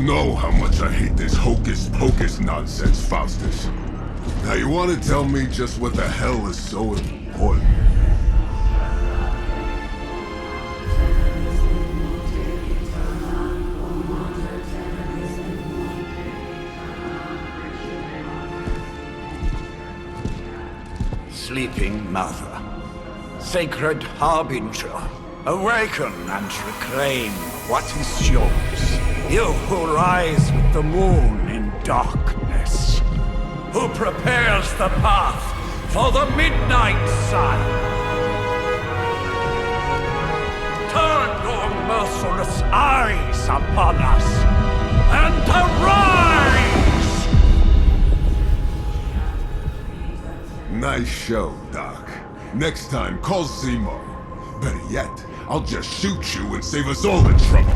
know how much I hate this hocus-pocus nonsense, Faustus. Now you want to tell me just what the hell is so important? Sleeping Mother, Sacred Harbinger, awaken and reclaim what is yours. You who rise with the moon in darkness, who prepares the path for the midnight sun. Turn your merciless eyes upon us, and arise! Nice show, Doc. Next time, call Zemo. Better yet, I'll just shoot you and save us all the trouble.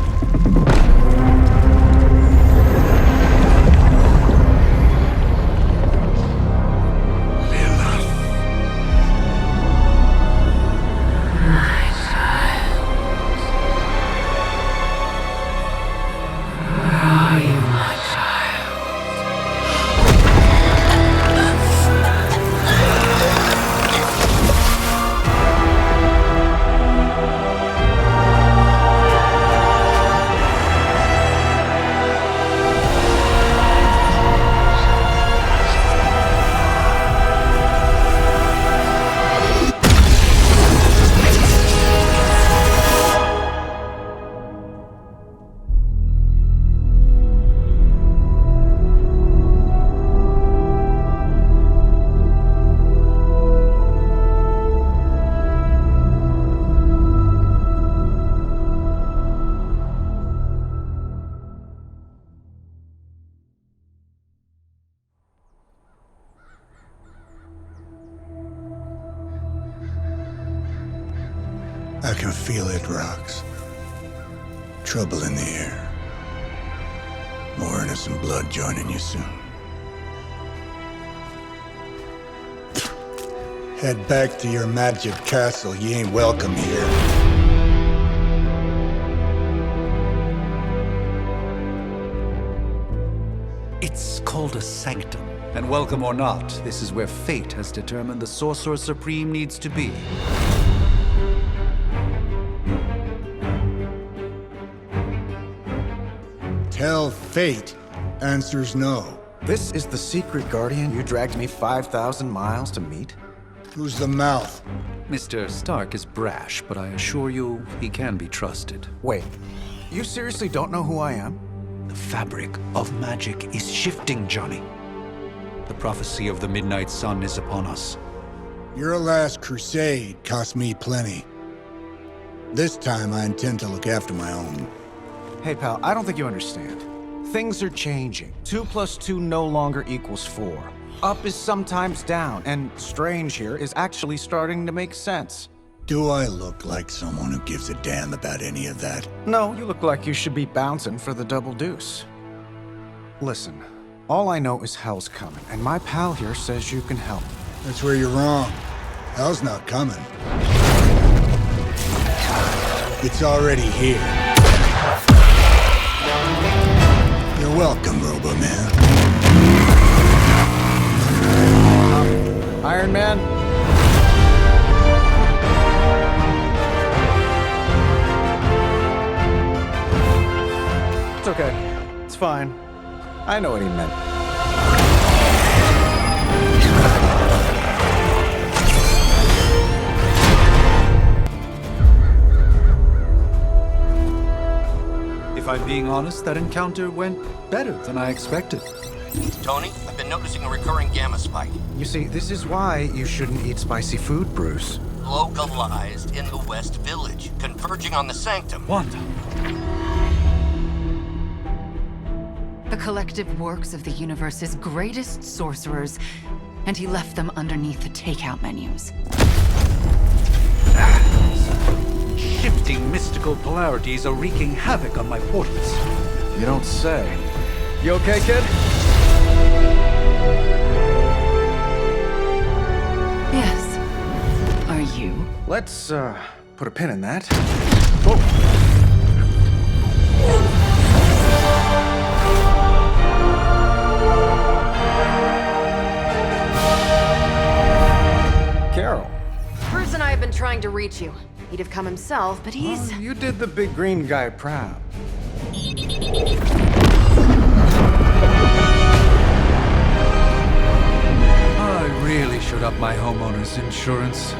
I can feel it, Rox. Trouble in the air. More innocent blood joining you soon. Head back to your magic castle. You ain't welcome here. It's called a Sanctum. And welcome or not, this is where fate has determined the Sorcerer Supreme needs to be. Tell fate. Answers no. This is the secret guardian you dragged me 5,000 miles to meet? Who's the mouth? Mr. Stark is brash, but I assure you, he can be trusted. Wait, you seriously don't know who I am? The fabric of magic is shifting, Johnny. The prophecy of the Midnight Sun is upon us. Your last crusade cost me plenty. This time I intend to look after my own. Hey pal, I don't think you understand. Things are changing. 2 + 2 no longer equals 4. Up is sometimes down, and strange here is actually starting to make sense. Do I look like someone who gives a damn about any of that? No, you look like you should be bouncing for the double deuce. Listen, all I know is hell's coming, and my pal here says you can help. That's where you're wrong. Hell's not coming. It's already here. You're welcome, Robo-Man. Iron Man? It's okay. It's fine. I know what he meant. If I'm being honest, that encounter went better than I expected. Tony, I've been noticing a recurring gamma spike. You see, this is why you shouldn't eat spicy food, Bruce. Localized in the West Village, converging on the Sanctum. Wanda. The collective works of the universe's greatest sorcerers, and he left them underneath the takeout menus. Shifting mystical polarities are wreaking havoc on my portals. You don't say. You okay, kid? Yes. Are you? Let's, put a pin in that. Whoa. trying to reach you. He'd have come himself, but he's... Oh, you did the big green guy proud. I really should up my homeowner's insurance.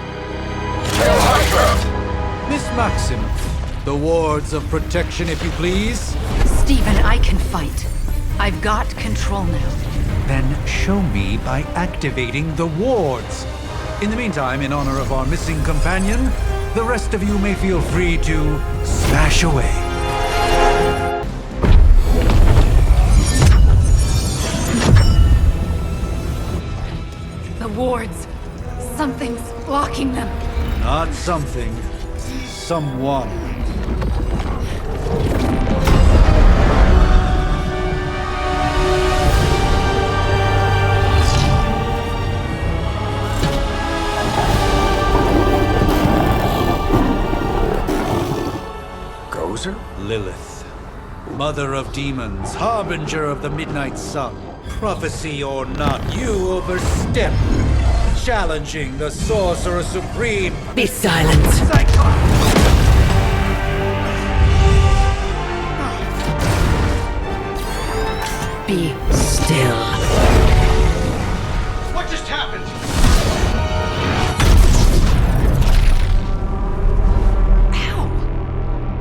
Miss Maximoff, the wards of protection, if you please. Stephen, I can fight. I've got control now. Then show me by activating the wards. In the meantime, in honor of our missing companion, the rest of you may feel free to smash away. The wards. Something's blocking them. Not something. Someone. Lilith, mother of demons, harbinger of the midnight sun. Prophecy or not, you overstep, challenging the Sorcerer Supreme. Be silent. Be still. What just happened?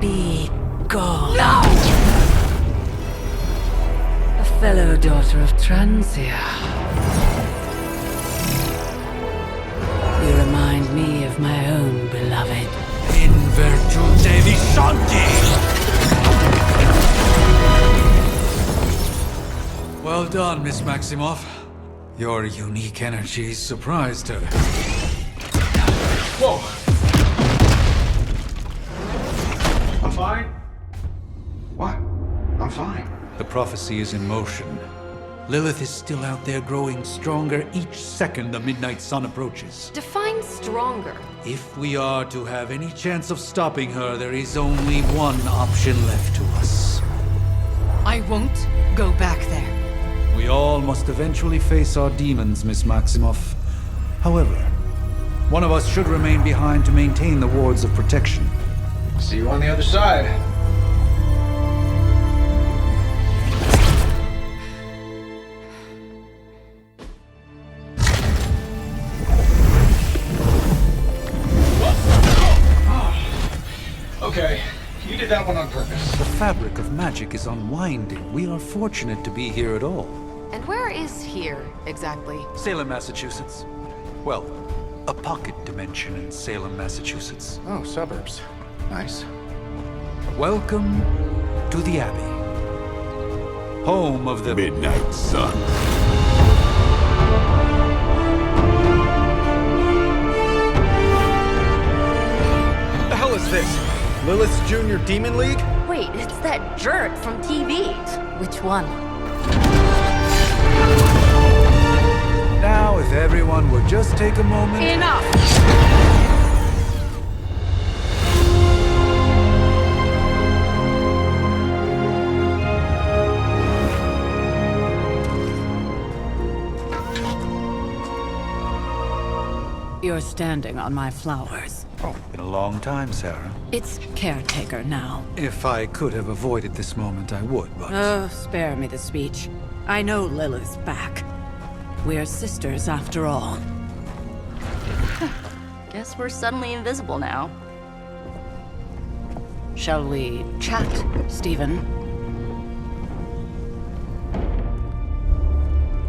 Be gone. No! A fellow daughter of Transia. You remind me of my own beloved. In virtute vishanti! Well done, Miss Maximoff. Your unique energies surprised her. Whoa! I'm fine. What? I'm fine. The prophecy is in motion. Lilith is still out there growing stronger each second the midnight sun approaches. Define stronger. If we are to have any chance of stopping her, there is only one option left to us. I won't go back there. We all must eventually face our demons, Miss Maximoff. However, one of us should remain behind to maintain the wards of protection. See you on the other side. Okay, you did that one on purpose. The fabric of magic is unwinding. We are fortunate to be here at all. And where is here, exactly? Salem, Massachusetts. Well, a pocket dimension in Salem, Massachusetts. Oh, suburbs. Nice. Welcome to the Abbey. Home of the Midnight Sun. The hell is this? Lilith's Junior Demon League? Wait, it's that jerk from TV. Which one? Now, if everyone would just take a moment... Enough! You're standing on my flowers. Oh, been a long time, Sarah. It's caretaker now. If I could have avoided this moment, I would, but... Oh, spare me the speech. I know Lilith's back. We're sisters after all. Guess we're suddenly invisible now. Shall we chat, Stephen?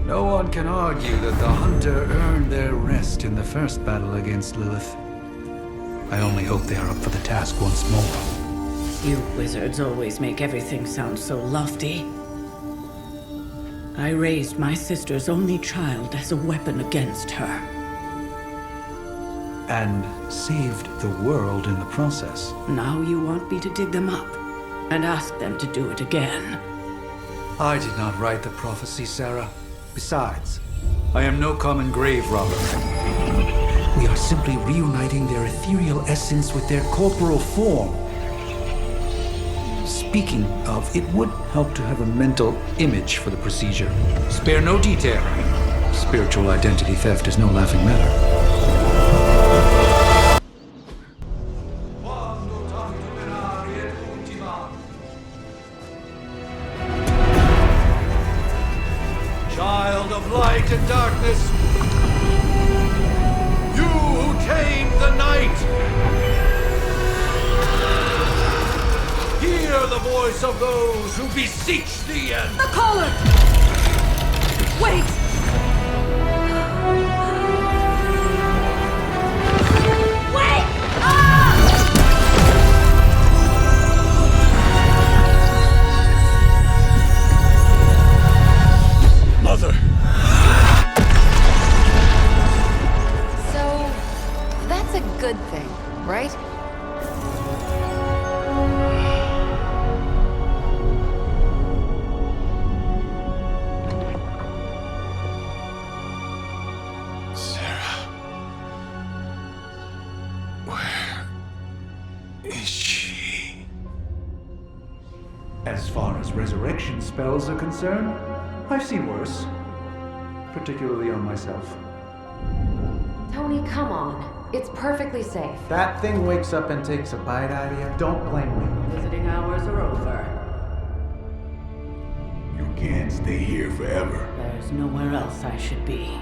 No one can argue that the Hunter earned their rest in the first battle against Lilith. I only hope they are up for the task once more. You wizards always make everything sound so lofty. I raised my sister's only child as a weapon against her. And saved the world in the process. Now you want me to dig them up and ask them to do it again. I did not write the prophecy, Sarah. Besides, I am no common grave robber. We are simply reuniting their ethereal essence with their corporal form. Speaking of, it would help to have a mental image for the procedure. Spare no detail. Spiritual identity theft is no laughing matter. the voice of those who beseech thee and... The collar! Wait! Wait! Ah! Mother! So, that's a good thing, right? As far as resurrection spells are concerned, I've seen worse. Particularly on myself. Tony, come on. It's perfectly safe. That thing wakes up and takes a bite out of you. Don't blame me. Visiting hours are over. You can't stay here forever. There's nowhere else I should be.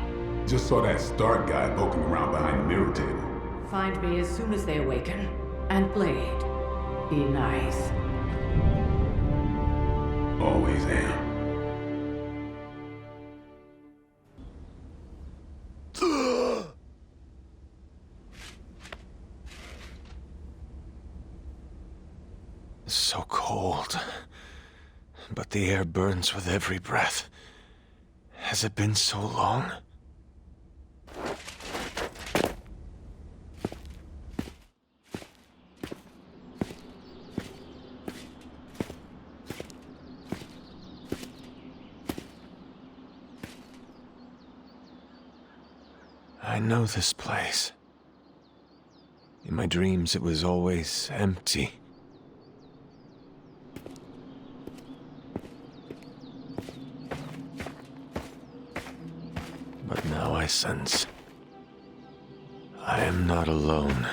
Just saw that Stark guy poking around behind the mirror table. Find me as soon as they awaken. And Blade, be nice. Always am. So cold. But the air burns with every breath. Has it been so long? I know this place. In my dreams, it was always empty. But now I sense I am not alone.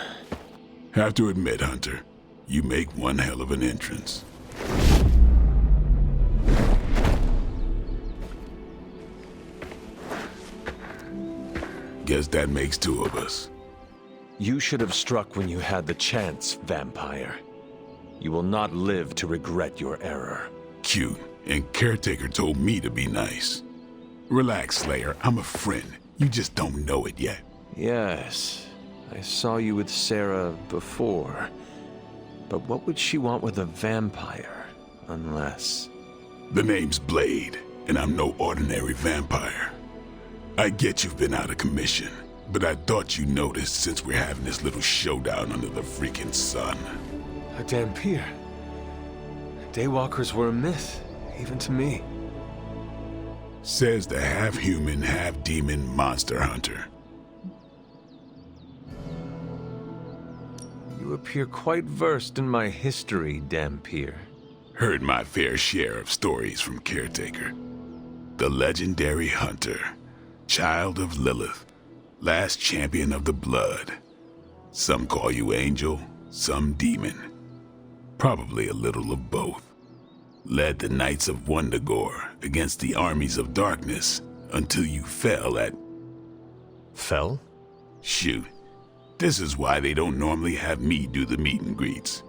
Have to admit, Hunter, you make one hell of an entrance. Guess that makes two of us. You should have struck when you had the chance, vampire. You will not live to regret your error. Cute, and Caretaker told me to be nice. Relax, Slayer, I'm a friend. You just don't know it yet. Yes, I saw you with Sarah before. But what would she want with a vampire, unless... The name's Blade, and I'm no ordinary vampire. I get you've been out of commission, but I thought you noticed since we're having this little showdown under the freaking sun. A Dampier. Daywalkers were a myth, even to me. Says the half-human, half-demon monster hunter. You appear quite versed in my history, Dampier. Heard my fair share of stories from Caretaker. The legendary hunter. Child of Lilith, last champion of the blood. Some call you angel, some demon. Probably a little of both. Led the Knights of Wanda against the armies of darkness until you fell at... Fell? Shoot. This is why they don't normally have me do the meet and greets.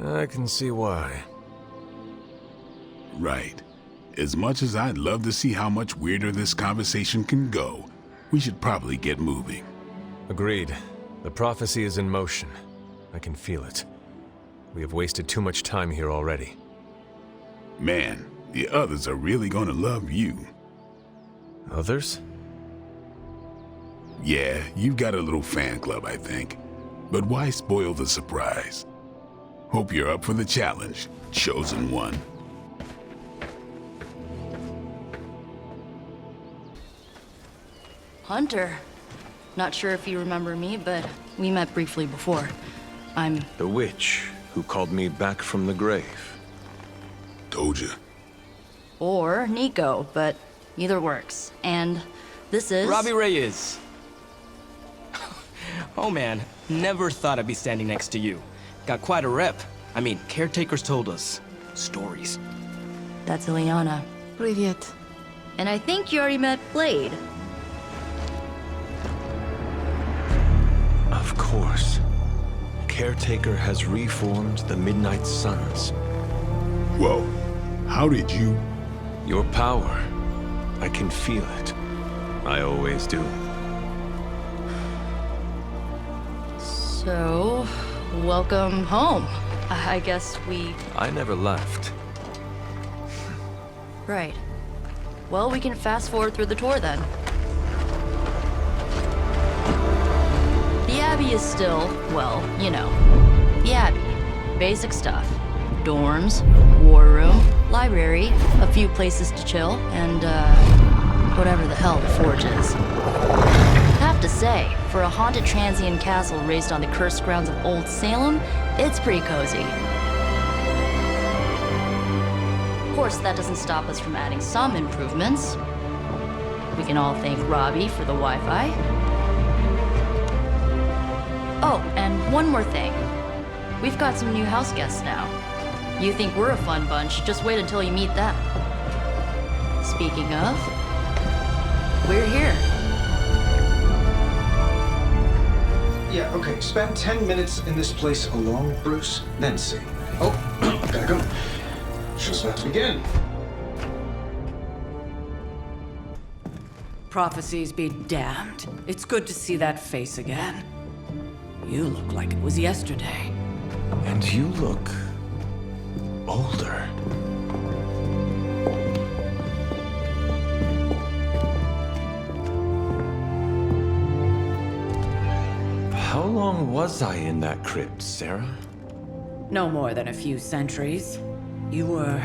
I can see why. Right. As much as I'd love to see how much weirder this conversation can go, we should probably get moving. Agreed. The prophecy is in motion. I can feel it. We have wasted too much time here already. Man, the others are really gonna love you. Others? Yeah, you've got a little fan club, I think. But why spoil the surprise? Hope you're up for the challenge, chosen one. Hunter. Not sure if you remember me, but we met briefly before. I'm... The witch who called me back from the grave. Told you. Or Nico, but either works. And this is... Robbie Reyes. Oh man, never thought I'd be standing next to you. Got quite a rep. I mean, caretakers told us stories. That's Ileana. Привет. And I think you already met Blade. Of course. Caretaker has reformed the Midnight Suns. Whoa, how did you... Your power. I can feel it. I always do. So, welcome home. I guess we... I never left. Right. Well, we can fast forward through the tour then. The Abbey is still, well, you know, the Abbey. Basic stuff. Dorms, war room, library, a few places to chill, and, whatever the hell the Forge is. Have to say, for a haunted transient castle raised on the cursed grounds of Old Salem, it's pretty cozy. Of course, that doesn't stop us from adding some improvements. We can all thank Robbie for the Wi-Fi. Oh, and one more thing. We've got some new house guests now. You think we're a fun bunch, just wait until you meet them. Speaking of, we're here. Yeah, okay. Spend 10 minutes in this place alone, Bruce, then see. Oh, gotta go. Show's about to begin. Prophecies be damned. It's good to see that face again. You look like it was yesterday. And you look... older. How long was I in that crypt, Sarah? No more than a few centuries. You were...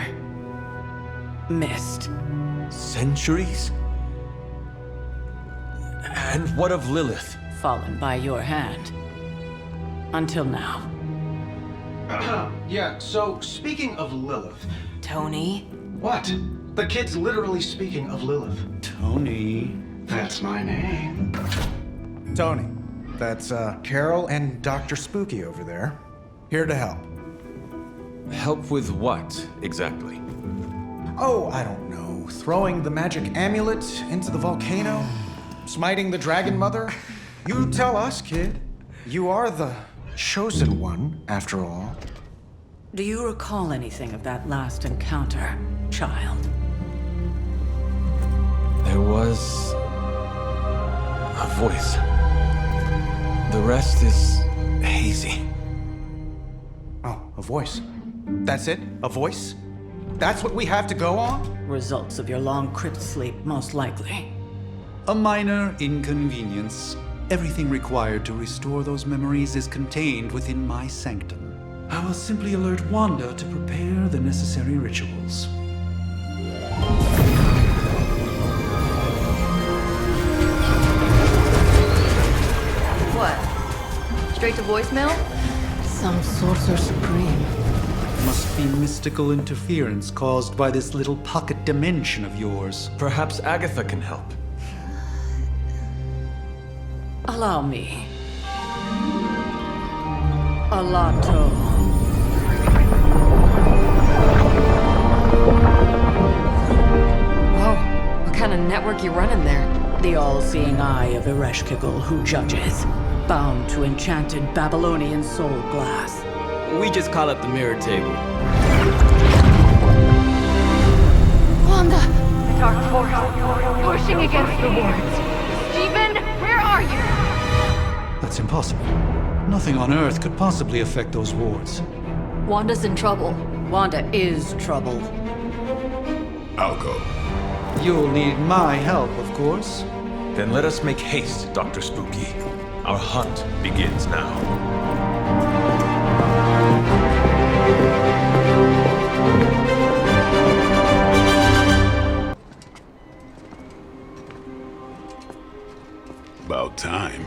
missed. Centuries? And what of Lilith? Fallen by your hand. Until now. Yeah, so speaking of Lilith... Tony? What? The kid's literally speaking of Lilith. Tony. That's my name. Tony. That's, Carol and Dr. Spooky over there. Here to help. Help with what, exactly? Oh, I don't know. Throwing the magic amulet into the volcano? Smiting the Dragon Mother? You tell us, kid. You are the chosen one, after all. Do you recall anything of that last encounter, child? There was... a voice. The rest is hazy. Oh, a voice. That's it? A voice? That's what we have to go on? Results of your long crypt sleep, most likely. A minor inconvenience. Everything required to restore those memories is contained within my sanctum. I will simply alert Wanda to prepare the necessary rituals. What? Straight to voicemail? Some sorcerer supreme. Must be mystical interference caused by this little pocket dimension of yours. Perhaps Agatha can help. Allow me. Alato. Whoa, what kind of network you running there? The all-seeing eye of Ereshkigal who judges, bound to enchanted Babylonian soul glass. We just call it the mirror table. Wanda! The dark force, pushing against the wards. Stephen, where are you? That's impossible. Nothing on Earth could possibly affect those wards. Wanda's in trouble. Wanda is trouble. I'll go. You'll need my help, of course. Then let us make haste, Dr. Spooky. Our hunt begins now. About time.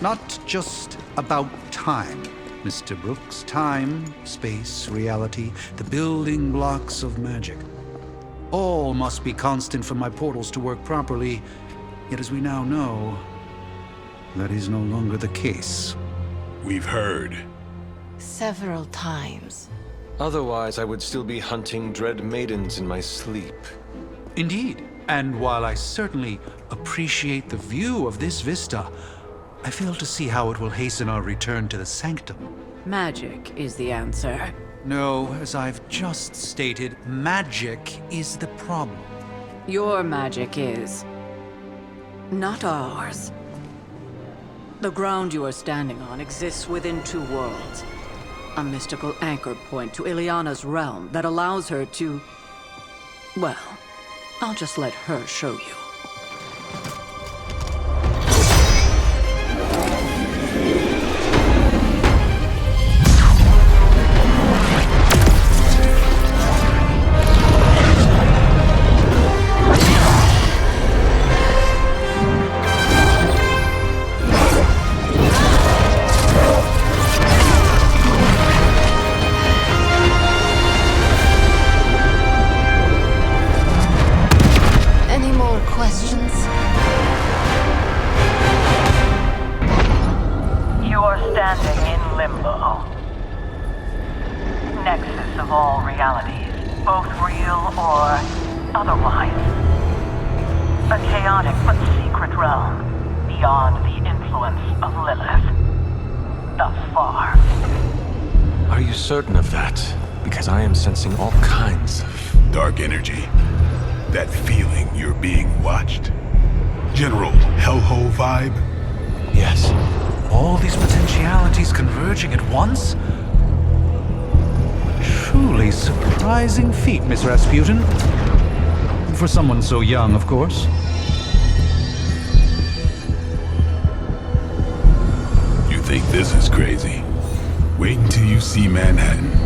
Not just about time, Mr. Brooks. Time, space, reality, the building blocks of magic. All must be constant for my portals to work properly, yet as we now know, that is no longer the case. We've heard. Several times. Otherwise, I would still be hunting dread maidens in my sleep. Indeed, and while I certainly appreciate the view of this vista, I fail to see how it will hasten our return to the Sanctum. Magic is the answer. No, as I've just stated, magic is the problem. Your magic is not ours. The ground you are standing on exists within two worlds. A mystical anchor point to Ileana's realm that allows her to... Well, I'll just let her show you. Standing in Limbo. Nexus of all realities, both real or otherwise. A chaotic but secret realm, beyond the influence of Lilith. Thus far. Are you certain of that? Because I am sensing all kinds of... dark energy. That feeling you're being watched. General hellhole vibe? Yes. All these potentialities converging at once? Truly surprising feat, Miss Rasputin. For someone so young, of course. You think this is crazy? Wait until you see Manhattan.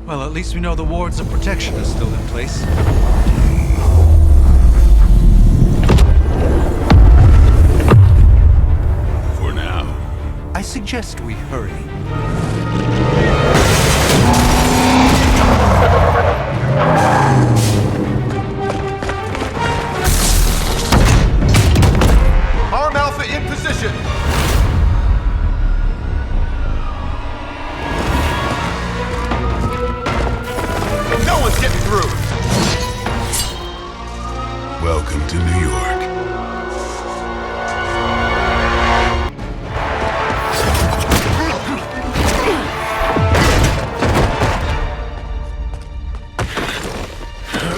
Well, at least we know the wards of protection are still in place. For now. I suggest we hurry. Arm Alpha in position! No one's getting through! Welcome to New York.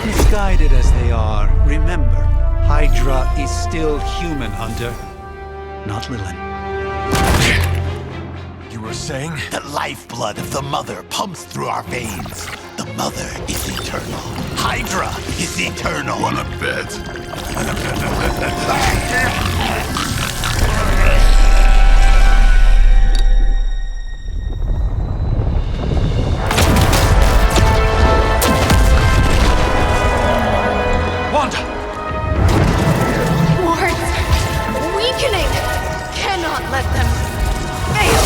Misguided as they are, remember, Hydra is still human, Hunter. Not Lilith. You were saying? The lifeblood of the Mother pumps through our veins. The Mother is eternal. Hydra is eternal. Wanna bet? Wanda! Wards! Weakening! Cannot let them fail!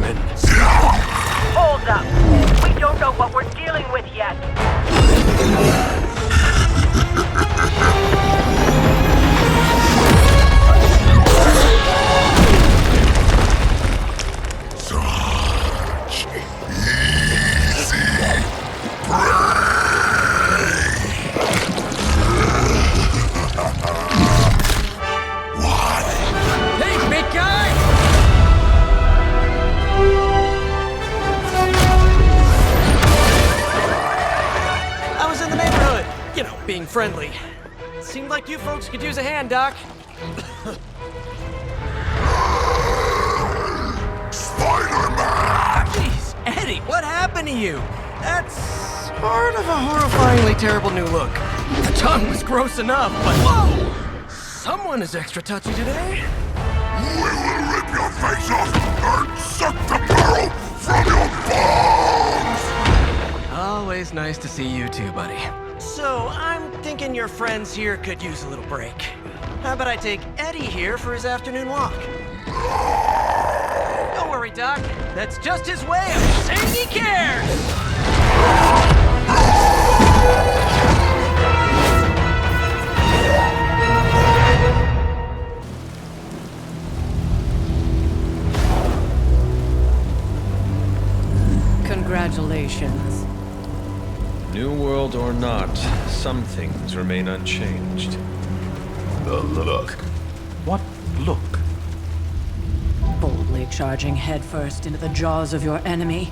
human. Hold up. We don't know what we're dealing with yet. Hey, big guy! I was in the neighborhood. You know, being friendly. Seemed like you folks could use a hand, Doc. Spider-Man! Jeez, Eddie, what happened to you? That's sort of a horrifyingly terrible new look. The tongue was gross enough, but whoa! Someone is extra touchy today. We will rip your face off and suck the marrow from your bones! Always nice to see you too, buddy. So, I'm thinking your friends here could use a little break. How about I take Eddie here for his afternoon walk? Don't worry, Doc. That's just his way of saying he cares! Congratulations. New world or not, some things remain unchanged. The look. What look? Boldly charging headfirst into the jaws of your enemy.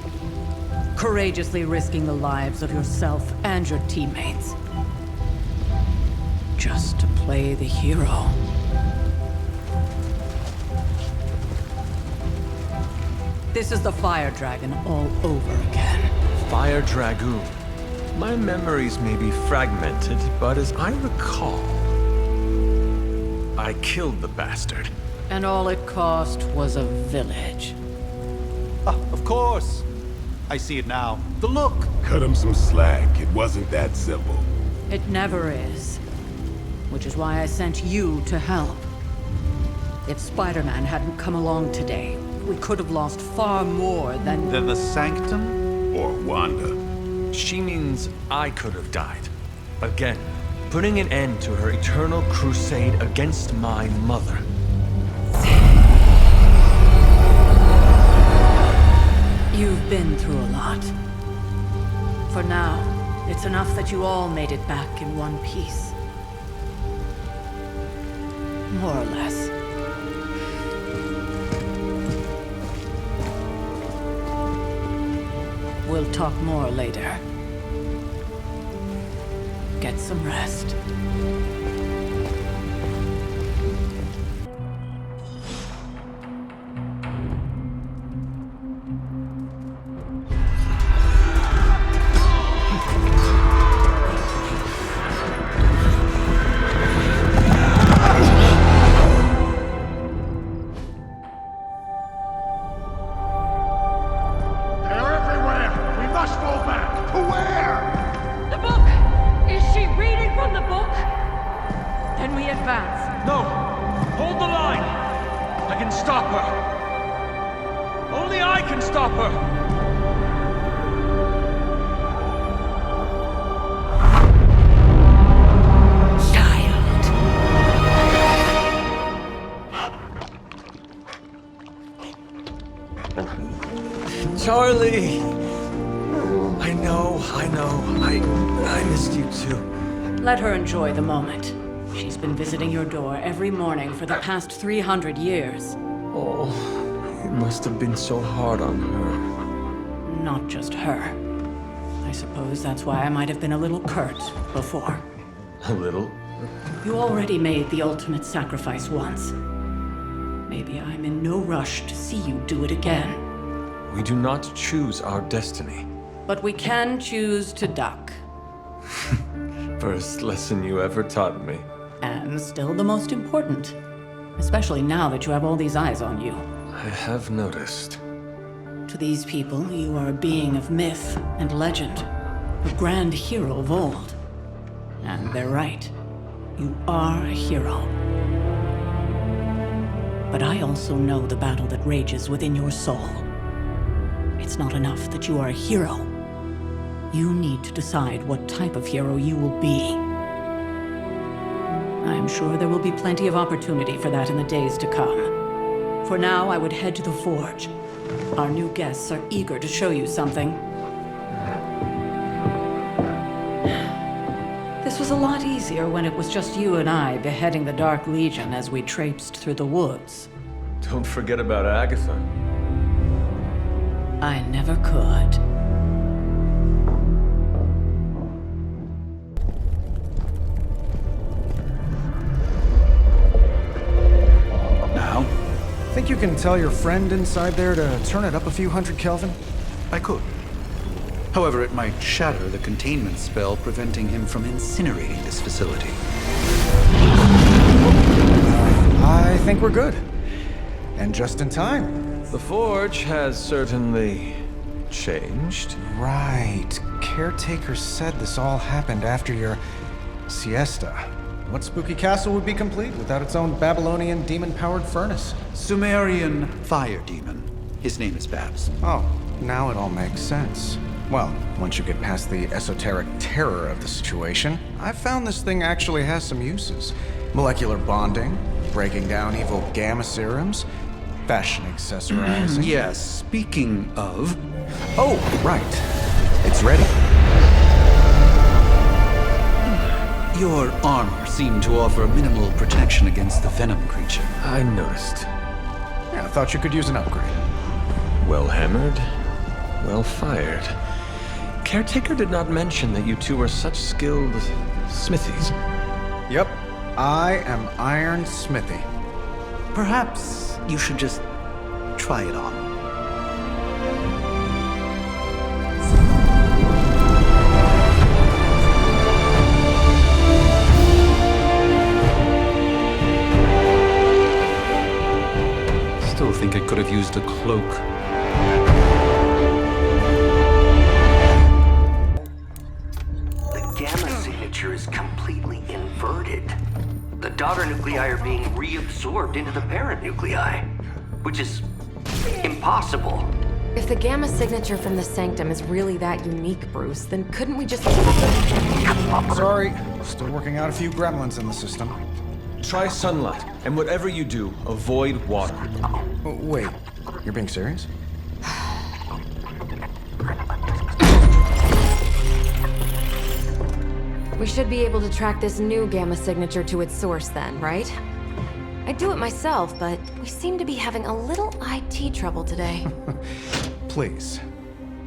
Courageously risking the lives of yourself and your teammates. Just to play the hero. This is the Fire Dragon all over again. Fire Dragoon. My memories may be fragmented, but as I recall, I killed the bastard. And all it cost was a village. Ah, of course. I see it now. The look. Cut him some slack. It wasn't that simple. It never is. Which is why I sent you to help. If Spider-Man hadn't come along today, we could have lost far more than... Than the Sanctum? Or Wanda. She means I could have died. Again, putting an end to her eternal crusade against my mother. You've been through a lot. For now, it's enough that you all made it back in one piece. More or less. We'll talk more later. Get some rest. Charlie! I know. I missed you too. Let her enjoy the moment. She's been visiting your door every morning for the past 300 years. Oh, it must have been so hard on her. Not just her. I suppose that's why I might have been a little curt before. A little? You already made the ultimate sacrifice once. Maybe I'm in no rush to see you do it again. We do not choose our destiny. But we can choose to duck. First lesson you ever taught me. And still the most important. Especially now that you have all these eyes on you. I have noticed. To these people, you are a being of myth and legend. A grand hero of old. And they're right. You are a hero. But I also know the battle that rages within your soul. it's not enough that you are a hero. You need to decide what type of hero you will be. I am sure there will be plenty of opportunity for that in the days to come. For now, I would head to the Forge. Our new guests are eager to show you something. This was a lot easier when it was just you and I beheading the Dark Legion as we traipsed through the woods. Don't forget about Agatha. I never could. Now? Think you can tell your friend inside there to turn it up a few hundred Kelvin? I could. However, it might shatter the containment spell, preventing him from incinerating this facility. I think we're good. And just in time. The Forge has certainly changed. Right. Caretaker said this all happened after your siesta. What spooky castle would be complete without its own Babylonian demon-powered furnace? Sumerian fire demon. His name is Babs. Oh, now it all makes sense. Well, once you get past the esoteric terror of the situation, I've found this thing actually has some uses. Molecular bonding, breaking down evil gamma serums, fashion accessorizing. Yes, speaking of... Oh, right. It's ready. Your armor seemed to offer minimal protection against the Venom creature. I noticed. Yeah, I thought you could use an upgrade. Well hammered, well fired. Caretaker did not mention that you two are such skilled smithies. Yep, I am Iron Smithy. Perhaps you should just try it on. Still think it could have used a cloak. Is completely inverted. The daughter nuclei are being reabsorbed into the parent nuclei, which is impossible. If the gamma signature from the Sanctum is really that unique, Bruce, then couldn't we just... Sorry, still working out a few gremlins in the system. Try sunlight, and whatever you do, avoid water. Wait, you're being serious? We should be able to track this new gamma signature to its source then, right? I'd do it myself, but we seem to be having a little IT trouble today. Please.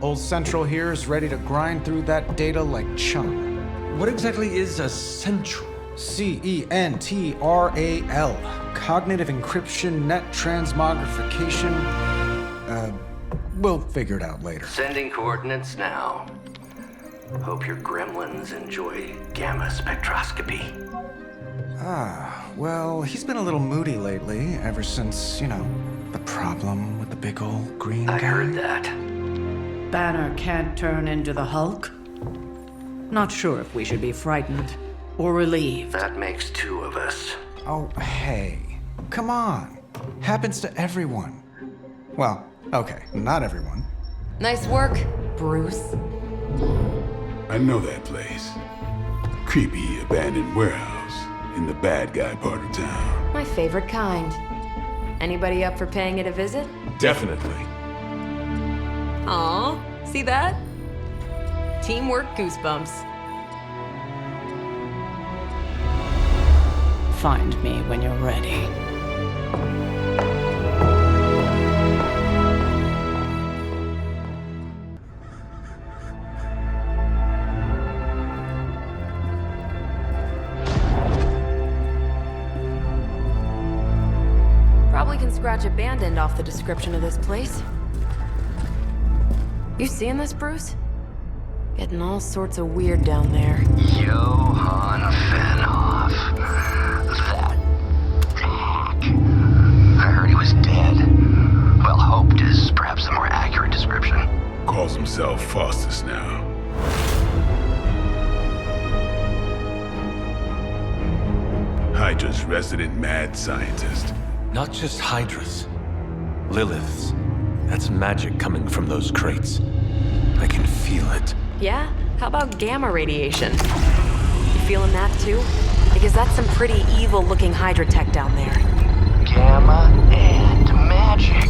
Old Central here is ready to grind through that data like chum. What exactly is a Central? CENTRAL. Cognitive encryption, net transmogrification. We'll figure it out later. Sending coordinates now. Hope your gremlins enjoy gamma spectroscopy. Well, he's been a little moody lately, ever since, the problem with the big old green guy. I heard that. Banner can't turn into the Hulk? Not sure if we should be frightened or relieved. That makes two of us. Oh, hey. Come on. Happens to everyone. Well, okay, not everyone. Nice work, Bruce. I know that place. Creepy abandoned warehouse in the bad guy part of town. My favorite kind. Anybody up for paying it a visit? Definitely. Aw, see that? Teamwork goosebumps. Find me when you're ready. Probably can scratch abandoned off the description of this place. You seeing this, Bruce? Getting all sorts of weird down there. Johann Fenhoff. That hack. I heard he was dead. Well, hoped is perhaps the more accurate description. Calls himself Faustus now. Hydra's resident mad scientist. Not just Hydra's. Lilith's. That's magic coming from those crates. I can feel it. Yeah? How about gamma radiation? You feeling that too? Because that's some pretty evil-looking Hydra tech down there. Gamma and magic.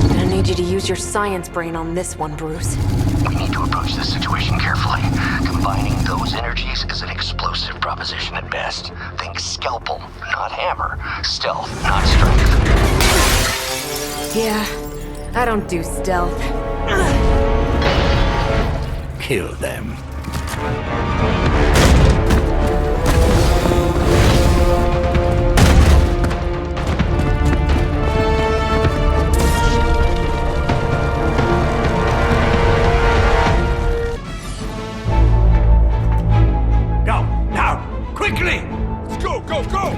Gonna need you to use your science brain on this one, Bruce. We need to approach this situation carefully. Combining those energies is an explosive proposition at best. Think scalpel, not hammer. Stealth, not strength. Yeah, I don't do stealth. Kill them. Go, now, quickly! Let's go, go, go!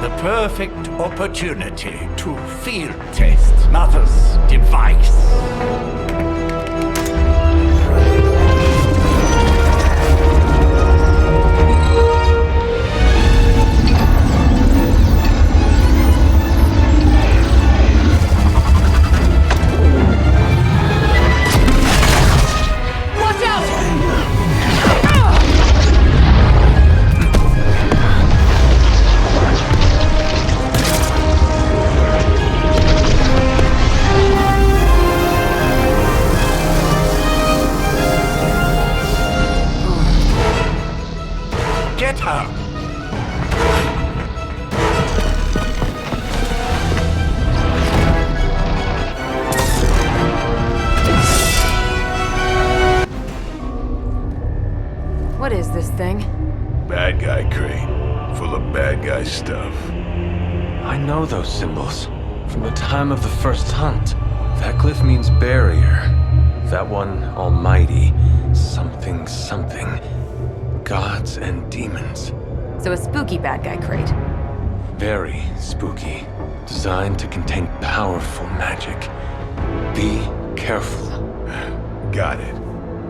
The perfect opportunity to field test Mother's device. Watch out! Get her! What is this thing? Bad guy crate, full of bad guy stuff. I know those symbols. From the time of the first hunt. That glyph means barrier. That one, almighty. Something, something. Gods and demons. So a spooky bad guy crate. Very spooky. Designed to contain powerful magic. Be careful. Got it.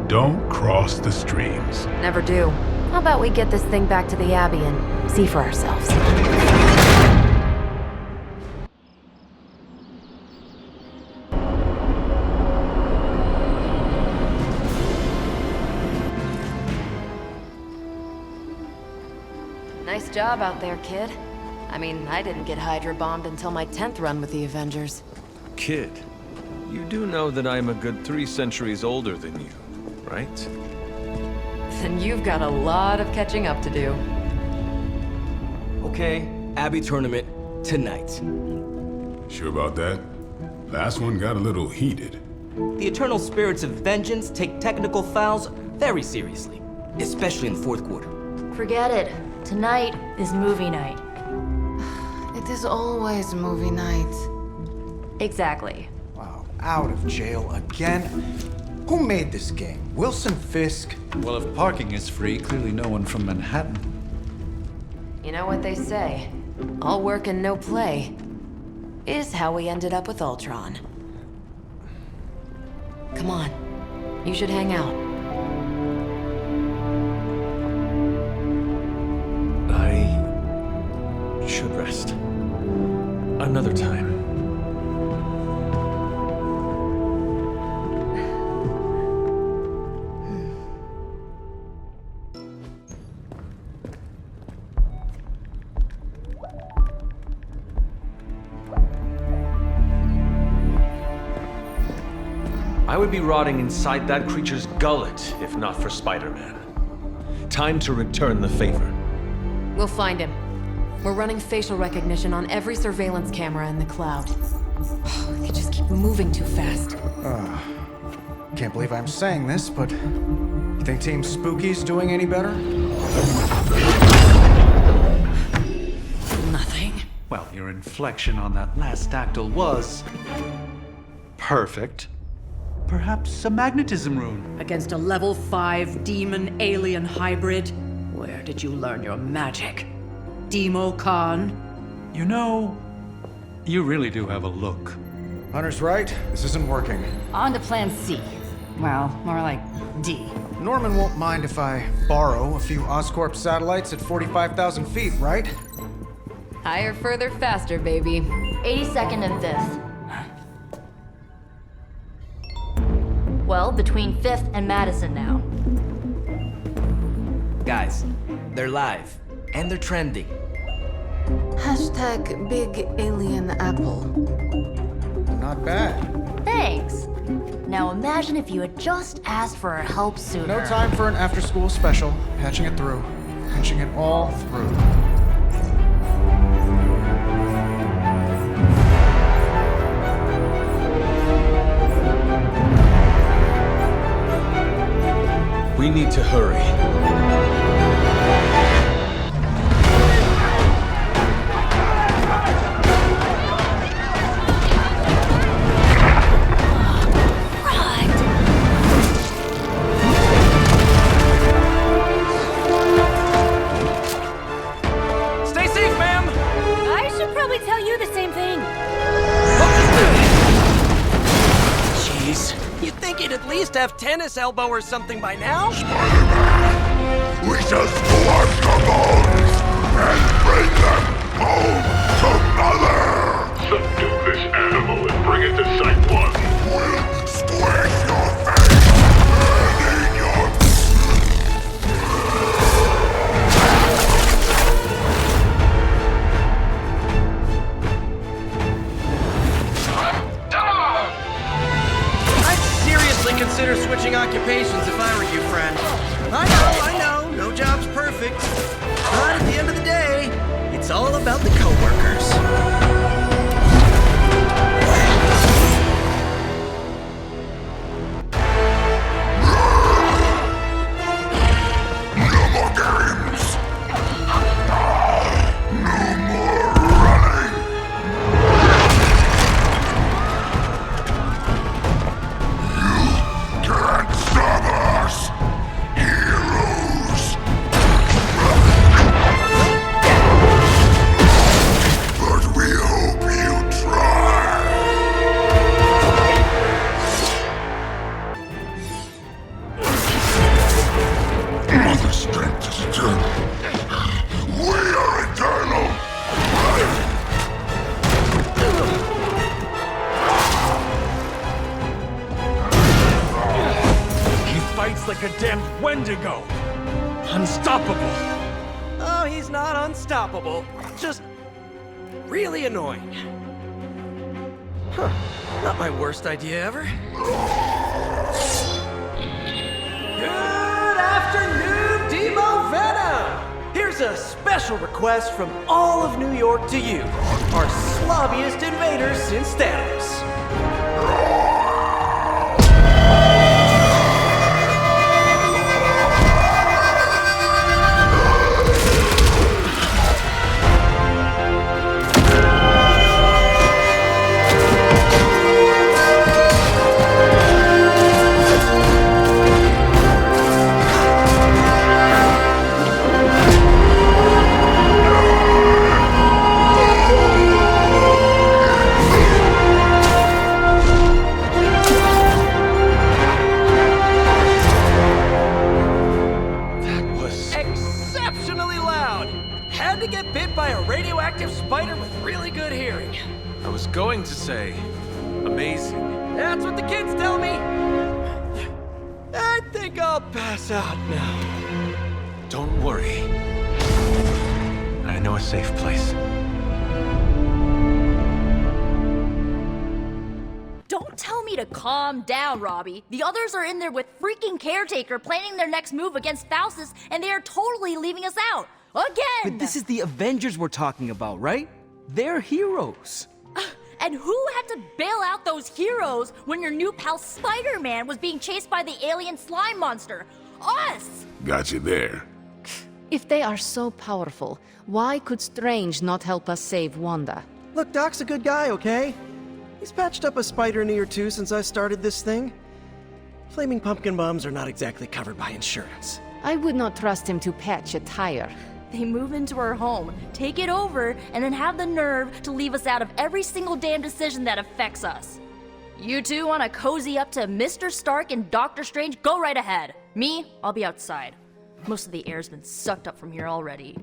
Don't cross the streams. Never do. How about we get this thing back to the Abbey and see for ourselves? Nice job out there, kid. I mean, I didn't get Hydra bombed until my 10th run with the Avengers. Kid, you do know that I'm a good 3 centuries older than you, right? Then you've got a lot of catching up to do. Okay, Abbey tournament tonight. Sure about that? Last one got a little heated. The eternal spirits of vengeance take technical fouls very seriously, especially in the fourth quarter. Forget it. Tonight is movie night. It is always movie night. Exactly. Wow, out of jail again? Who made this game? Wilson Fisk? Well, if parking is free, clearly no one from Manhattan. You know what they say? All work and no play is how we ended up with Ultron. Come on, you should hang out. I should rest. Another time. I would be rotting inside that creature's gullet if not for Spider-Man. Time to return the favor. We'll find him. We're running facial recognition on every surveillance camera in the cloud. They just keep moving too fast. Can't believe I'm saying this, but you think Team Spooky's doing any better? Nothing. Well, your inflection on that last dactyl was perfect. Perhaps a magnetism rune. Against a level 5 demon alien hybrid? Where did you learn your magic? Demo Khan? You know, you really do have a look. Hunter's right. This isn't working. On to plan C. Well, more like D. Norman won't mind if I borrow a few Oscorp satellites at 45,000 feet, right? Higher, further, faster, baby. 82nd and 5th. Well, between 5th and Madison now. Guys, they're live. And they're trending. Hashtag big alien apple. Not bad. Thanks. Now imagine if you had just asked for our help sooner. No time for an after-school special. Patching it through. Patching it all through. We need to hurry. Stay safe, ma'am! I should probably tell you the same thing. Jeez, you'd think he'd at least have tennis elbow or something by now? We just collect the bones and bring them home to Mother! Subdue this animal and bring it to Site 1. We'll squish your face and eat your... I'd seriously consider switching occupations if I were you, friend. I know, no job's perfect. But at the end of the day, it's all about the coworkers. No more games! No more running! You can't stop us! Heroes! But we hope you try! Mother's strength is eternal. We are eternal! He fights like a damned Wendigo. Unstoppable. Oh, he's not unstoppable. Just really annoying. Huh. Not my worst idea ever. Good afternoon, Demo Venom! Here's a special request from all of New York to you, our slobbiest invaders since Thanos. Exceptionally loud! Had to get bit by a radioactive spider with really good hearing. I was going to say, amazing. That's what the kids tell me. I think I'll pass out now. Don't worry. I know a safe place. Don't tell me to calm down, Robbie. The others are in there with freaking Caretaker planning their next move against Faustus, and they are totally leaving us out. Again! But this is the Avengers we're talking about, right? They're heroes. And who had to bail out those heroes when your new pal Spider-Man was being chased by the alien slime monster? Us! Got you there. If they are so powerful, why could Strange not help us save Wanda? Look, Doc's a good guy, okay? He's patched up a spider knee or two since I started this thing. Flaming pumpkin bombs are not exactly covered by insurance. I would not trust him to patch a tire. They move into our home, take it over, and then have the nerve to leave us out of every single damn decision that affects us. You two want to cozy up to Mr. Stark and Doctor Strange? Go right ahead. Me, I'll be outside. Most of the air's been sucked up from here already.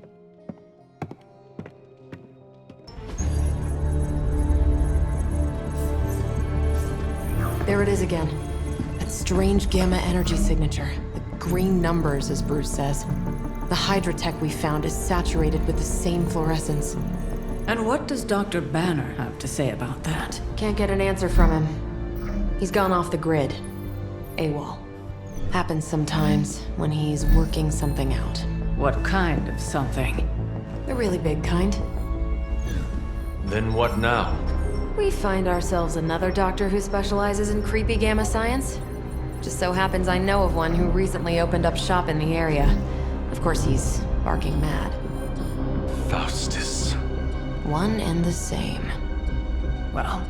There it is again. That strange gamma energy signature. The green numbers, as Bruce says. The Hydra tech we found is saturated with the same fluorescence. And what does Dr. Banner have to say about that? Can't get an answer from him. He's gone off the grid. AWOL. Happens sometimes when he's working something out. What kind of something? The really big kind. Then what now? We find ourselves another doctor who specializes in creepy gamma science. Just so happens I know of one who recently opened up shop in the area. Of course, he's barking mad. Faustus. One and the same. Well,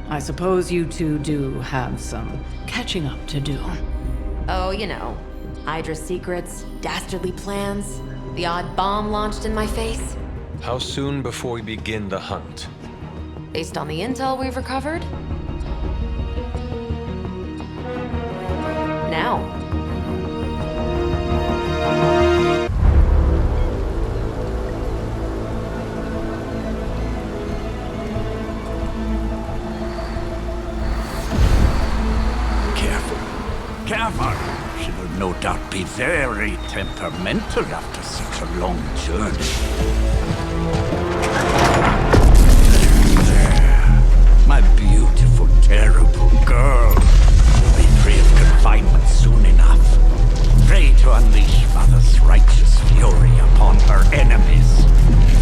I suppose you two do have some catching up to do. Oh, you know. Hydra secrets, dastardly plans, the odd bomb launched in my face. How soon before we begin the hunt? Based on the intel we've recovered? Now. Careful. She will no doubt be very temperamental after such a long journey. There. My beautiful, terrible girl will be free of confinement soon enough. Pray to unleash Mother's righteous fury upon her enemies.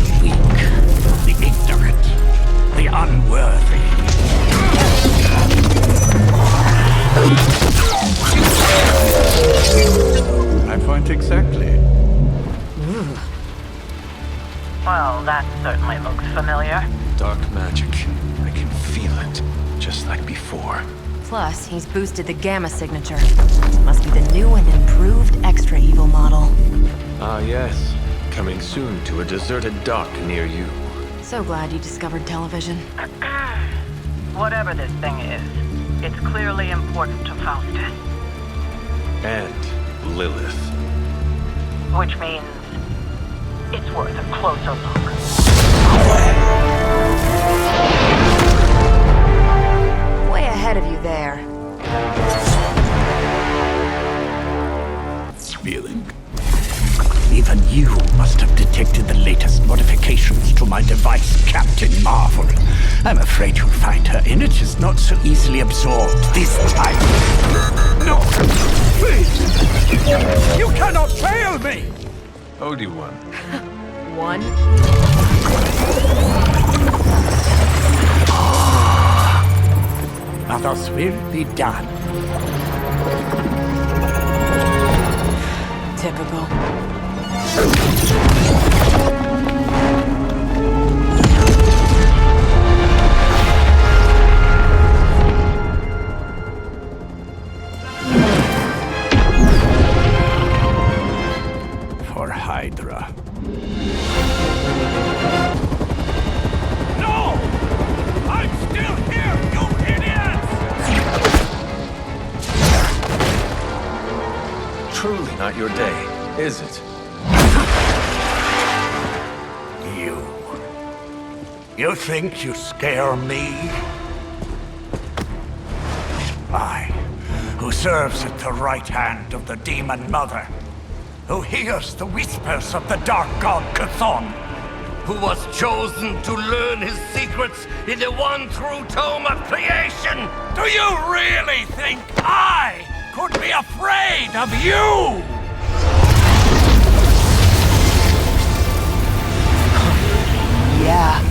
The weak, the ignorant, the unworthy. My point exactly. Well, that certainly looks familiar. Dark magic. I can feel it. Just like before. Plus, he's boosted the gamma signature. Must be the new and improved extra evil model. Ah, yes. Coming soon to a deserted dock near you. So glad you discovered television. Whatever this thing is, it's clearly important to Faustus. And Lilith. Which means it's worth a closer look. Way ahead of you there. Feeling. Even you must have detected the latest modifications to my device, Captain Marvel. I'm afraid you'll find her energies not so easily absorbed this time. No! Please! You cannot fail me! Obi-Wan. One. Others will be done. Typical. For Hydra. No! I'm still here, you idiots! Truly not your day, is it? You think you scare me? I, who serves at the right hand of the Demon Mother, who hears the whispers of the Dark God Chthon, who was chosen to learn his secrets in the one true tome of creation. Do you really think I could be afraid of you? Yeah.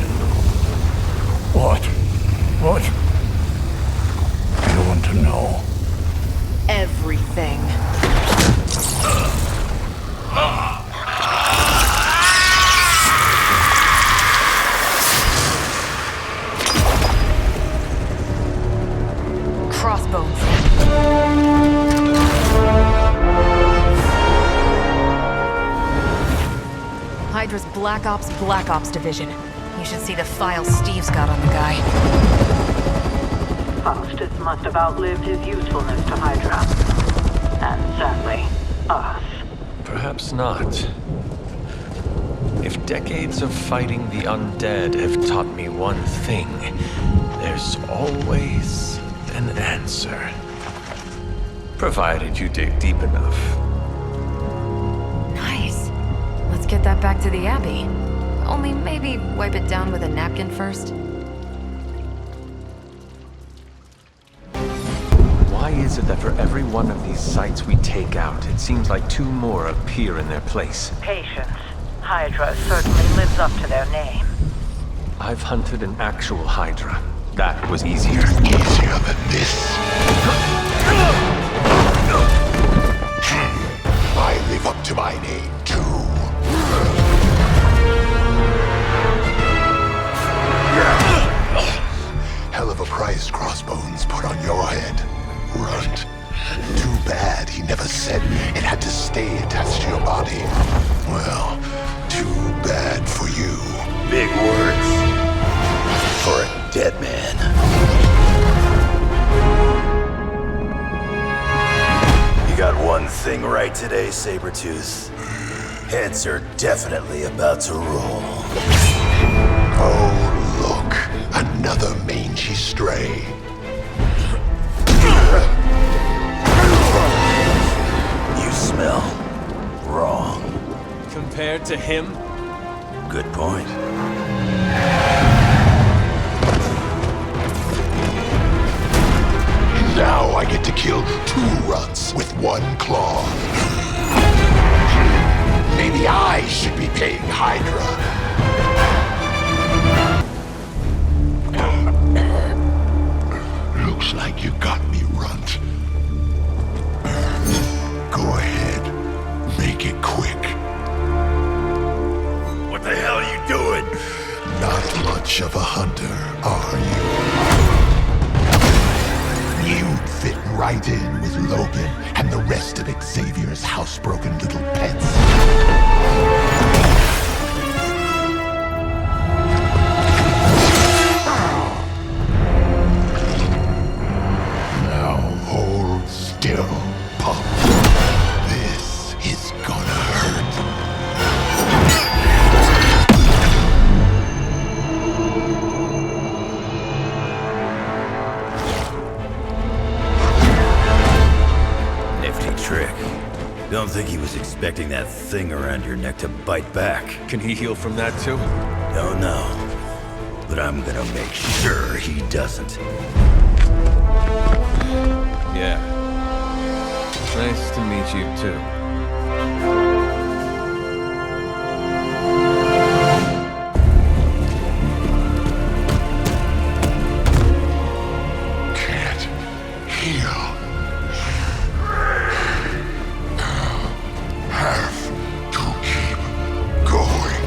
What? I don't want to know. Everything. Crossbones. Black Ops Division. You should see the files Steve's got on the guy. Faustus must have outlived his usefulness to Hydra. And sadly, us. Perhaps not. If decades of fighting the undead have taught me one thing, there's always an answer. Provided you dig deep enough. Nice. Let's get that back to the Abbey. Only maybe wipe it down with a napkin first. Why is it that for every one of these sites we take out, it seems like two more appear in their place? Patience. Hydra certainly lives up to their name. I've hunted an actual Hydra. That was easier. Easier than this. I live up to my name, too. Hell of a price Crossbones put on your head, Runt. Too bad he never said it had to stay attached to your body. Well, too bad for you. Big words for a dead man. You got one thing right today, Sabretooth. Heads are definitely about to roll. Oh, look. Another mangy stray. You smell wrong. Compared to him? Good point. Now I get to kill 2 runts with 1 claw. Maybe I should be paying Hydra. Looks like you got me, Runt. Go ahead. Make it quick. What the hell are you doing? Not much of a hunter, are you? You'd fit right in with Logan and the rest of Xavier's housebroken little pets. Now hold still, pup. This is gonna hurt. Nifty trick. Don't think he was expecting that thing around your neck to bite back. Can he heal from that too? Don't know. But I'm gonna make sure he doesn't. Yeah. Nice to meet you too. Can't heal. Have to keep going.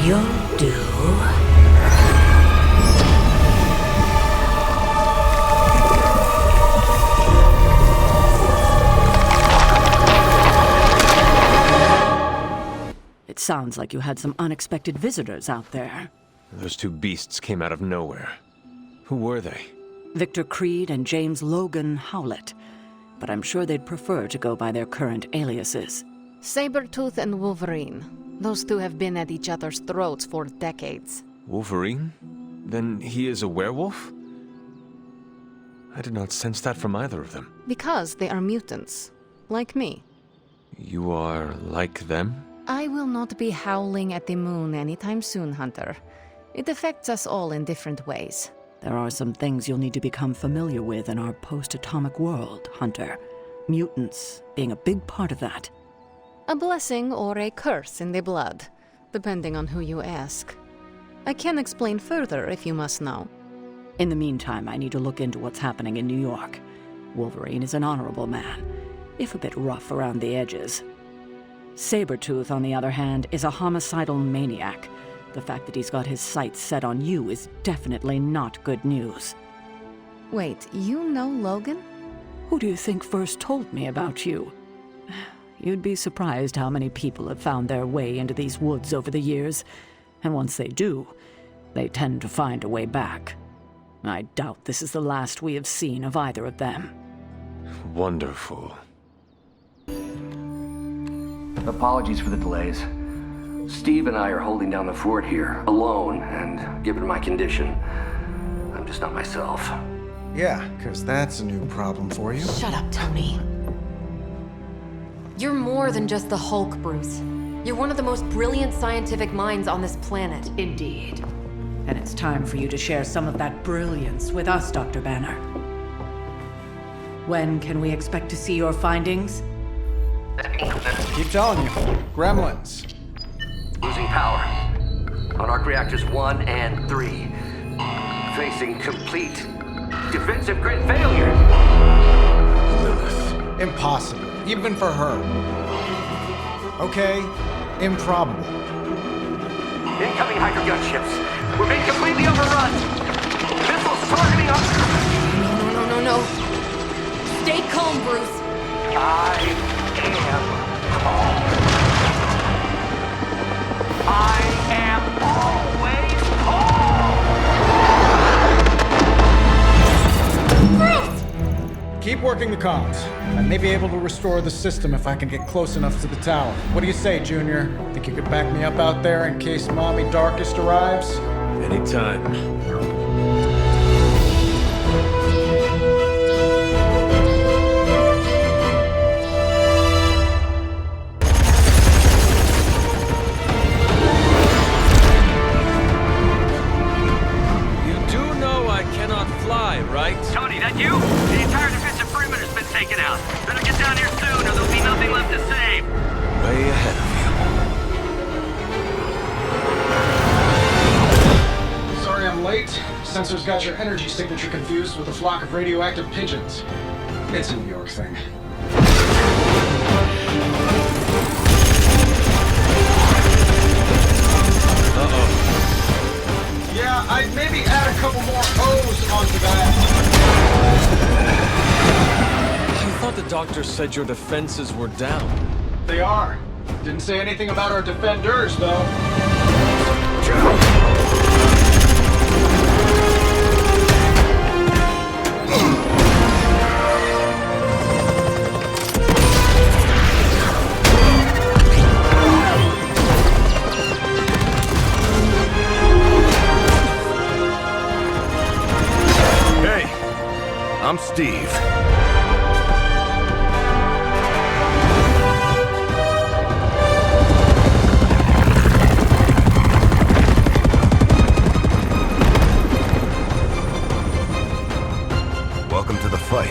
You'll do. It sounds like you had some unexpected visitors out there. Those 2 beasts came out of nowhere. Who were they? Victor Creed and James Logan Howlett. But I'm sure they'd prefer to go by their current aliases. Sabretooth and Wolverine. Those 2 have been at each other's throats for decades. Wolverine? Then he is a werewolf? I did not sense that from either of them. Because they are mutants. Like me. You are like them? I will not be howling at the moon anytime soon, Hunter. It affects us all in different ways. There are some things you'll need to become familiar with in our post-atomic world, Hunter. Mutants being a big part of that. A blessing or a curse in the blood, depending on who you ask. I can explain further if you must know. In the meantime, I need to look into what's happening in New York. Wolverine is an honorable man, if a bit rough around the edges. Sabretooth, on the other hand, is a homicidal maniac. The fact that he's got his sights set on you is definitely not good news. Wait, you know Logan? Who do you think first told me about you? You'd be surprised how many people have found their way into these woods over the years, and once they do, they tend to find a way back. I doubt this is the last we have seen of either of them. Wonderful. Apologies for the delays. Steve and I are holding down the fort here, alone, and given my condition, I'm just not myself. Yeah, because that's a new problem for you. Shut up, Tony. You're more than just the Hulk, Bruce. You're one of the most brilliant scientific minds on this planet. Indeed. And it's time for you to share some of that brilliance with us, Dr. Banner. When can we expect to see your findings? Keep telling you. Gremlins. Losing power. On arc reactors 1 and 3. Facing complete defensive grid failure. Lilith. Impossible. Even for her. Okay. Improbable. Incoming Hydra gunships. We're being completely overrun. Missiles targeting us. No. Stay calm, Bruce. I am calm. I am always calm. Bruce! Keep working the comms. I may be able to restore the system if I can get close enough to the tower. What do you say, Junior? Think you could back me up out there in case Mommy Darkest arrives? Anytime. Right? Tony, that you? The entire defensive perimeter's been taken out. Better get down here soon or there'll be nothing left to save. Way ahead of you. Sorry I'm late. Sensors got your energy signature confused with a flock of radioactive pigeons. It's a New York thing. Yeah, I'd maybe add a couple more O's onto that. I thought the doctor said your defenses were down. They are. Didn't say anything about our defenders, though. I'm Steve. Welcome to the fight.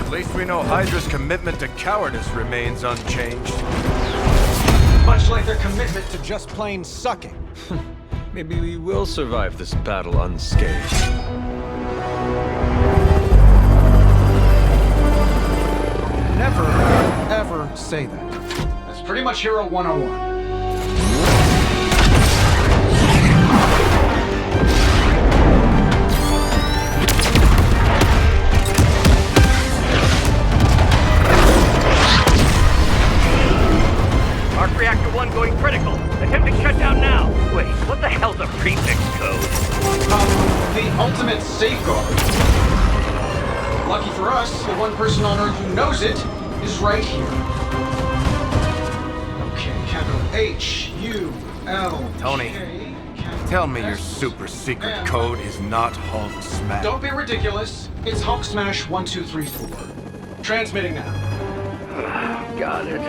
At least we know Hydra's commitment to cowardice remains unchanged. Much like their commitment to just plain sucking. Maybe we will survive this battle unscathed. Never, ever say that. That's pretty much Hero 101. Arc Reactor 1 going critical. Attempting shutdown now. Wait, what the hell's a prefix code? The ultimate safeguard. Lucky for us, the one person on Earth who knows it is right here. Okay, capital H-U-L. Tony, tell me your super secret code is not Hulk Smash. Don't be ridiculous. It's Hulk Smash 1234. Transmitting now. Got it.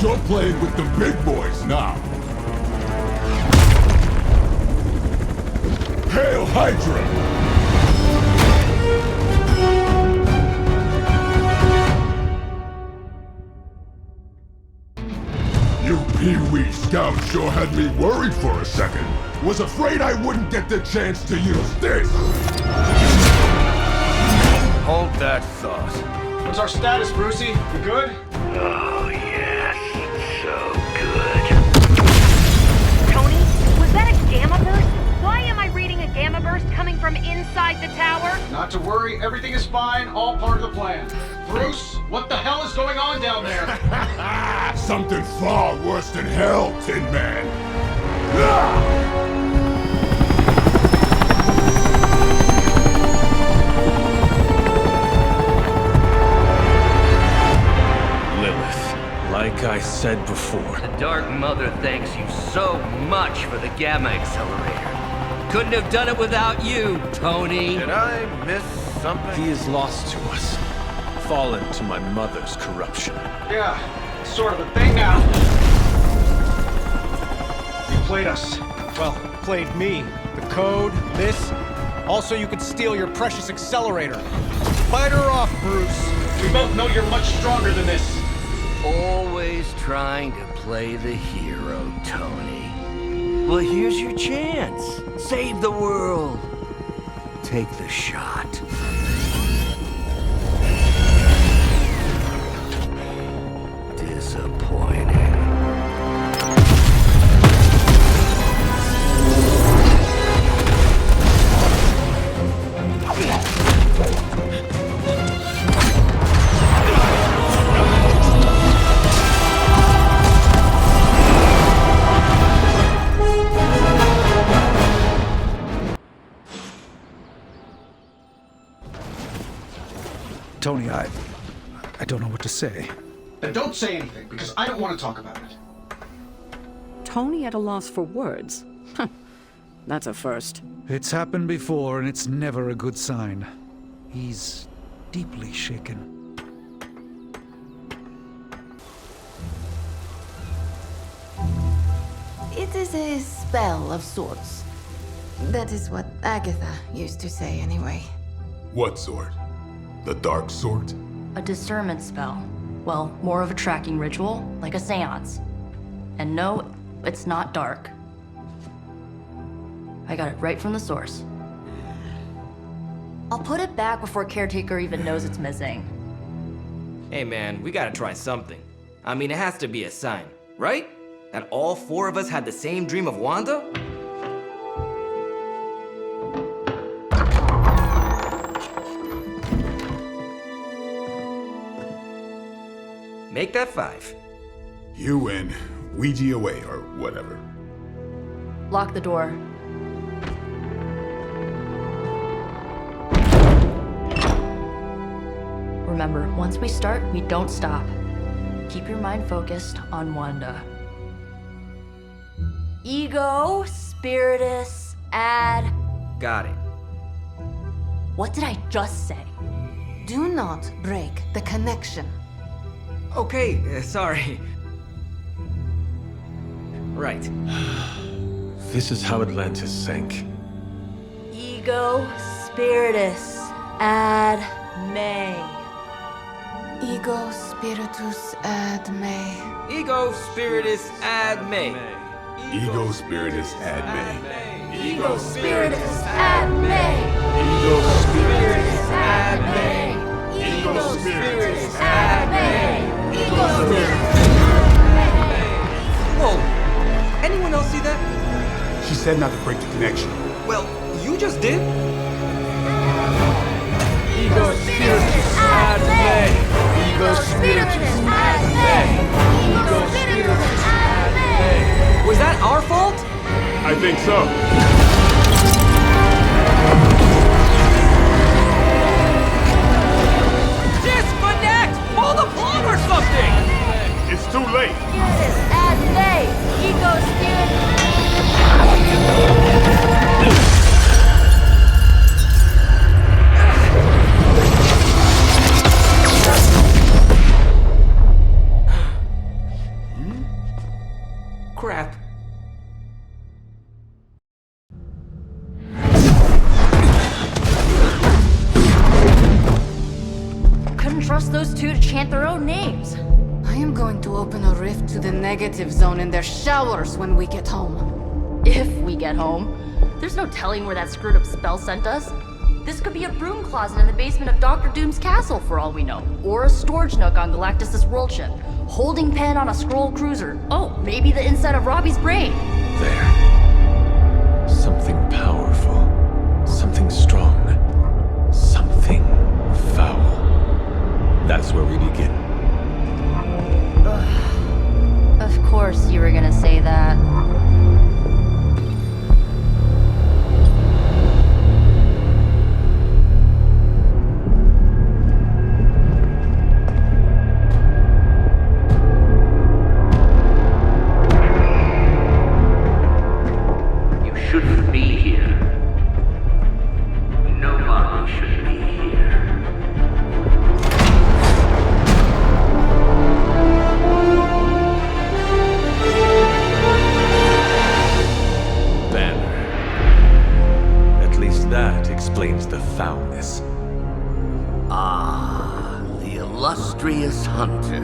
guess you're playing with the big boys now. Hail Hydra! You Pee-wee Scouts sure had me worried for a second. Was afraid I wouldn't get the chance to use this. Hold that thought. What's our status, Brucey? You good? Oh, yes. So good. Tony, was that a gamma burst? Why am I reading a gamma burst coming from inside the tower? Not to worry, everything is fine, all part of the plan. Bruce, what the hell is going on down there? Something far worse than hell, Tin Man. Ah! Like I said before. The Dark Mother thanks you so much for the Gamma Accelerator. Couldn't have done it without you, Tony. Did I miss something? He is lost to us. Fallen to my mother's corruption. Yeah, sort of a thing now. You played us. Well, played me. The code, this. Also, you could steal your precious accelerator. Fight her off, Bruce. We both know you're much stronger than this. Always trying to play the hero, Tony. Well, here's your chance. Save the world. Take the shot. Disappointing. Tony, I don't know what to say. Then don't say anything, because I don't want to talk about it. Tony at a loss for words? That's a first. It's happened before, and it's never a good sign. He's deeply shaken. It is a spell of sorts. That is what Agatha used to say, anyway. What sort? The dark sort? A discernment spell. Well, more of a tracking ritual, like a seance. And no, it's not dark. I got it right from the source. I'll put it back before Caretaker even knows it's missing. Hey man, we gotta try something. I mean, it has to be a sign, right? That all four of us had the same dream of Wanda? Make that 5. You win. Ouija away, or whatever. Lock the door. Remember, once we start, we don't stop. Keep your mind focused on Wanda. Ego, Spiritus, add... Got it. What did I just say? Do not break the connection. Okay, sorry. Right. This is how Atlantis sank. Ego, Spiritus, ad me. Ego spiritus ad me. Ego spiritus ad me. Ego spiritus ad me. Ego Spiritus ad me. Ego spiritus ad me. Ego Spiritus ad me. Ego Spiritus. Whoa! Anyone else see that? She said not to break the connection. Well, you just did. Ego Spiritus ad me. Ego Spiritus ad me. Ego Spiritus ad me. Was that our fault? I think so. Disconnect! Pull the plug or something! It's too late. Spiritus ad me. Ego Spiritus. crap. Couldn't trust those two to chant their own names. I am going to open a rift to the negative zone in their showers when we get home. If we get home. There's no telling where that screwed up spell sent us. This could be a broom closet in the basement of Dr. Doom's castle for all we know. Or a storage nook on Galactus' world ship. Holding pen on a scroll cruiser. Oh, maybe the inside of Robbie's brain. There. Something powerful. Something strong. Something foul. That's where we begin. Of course you were gonna say that. Shouldn't be here. Nobody should be here. Banner. At least that explains the foulness. Ah, the illustrious hunter.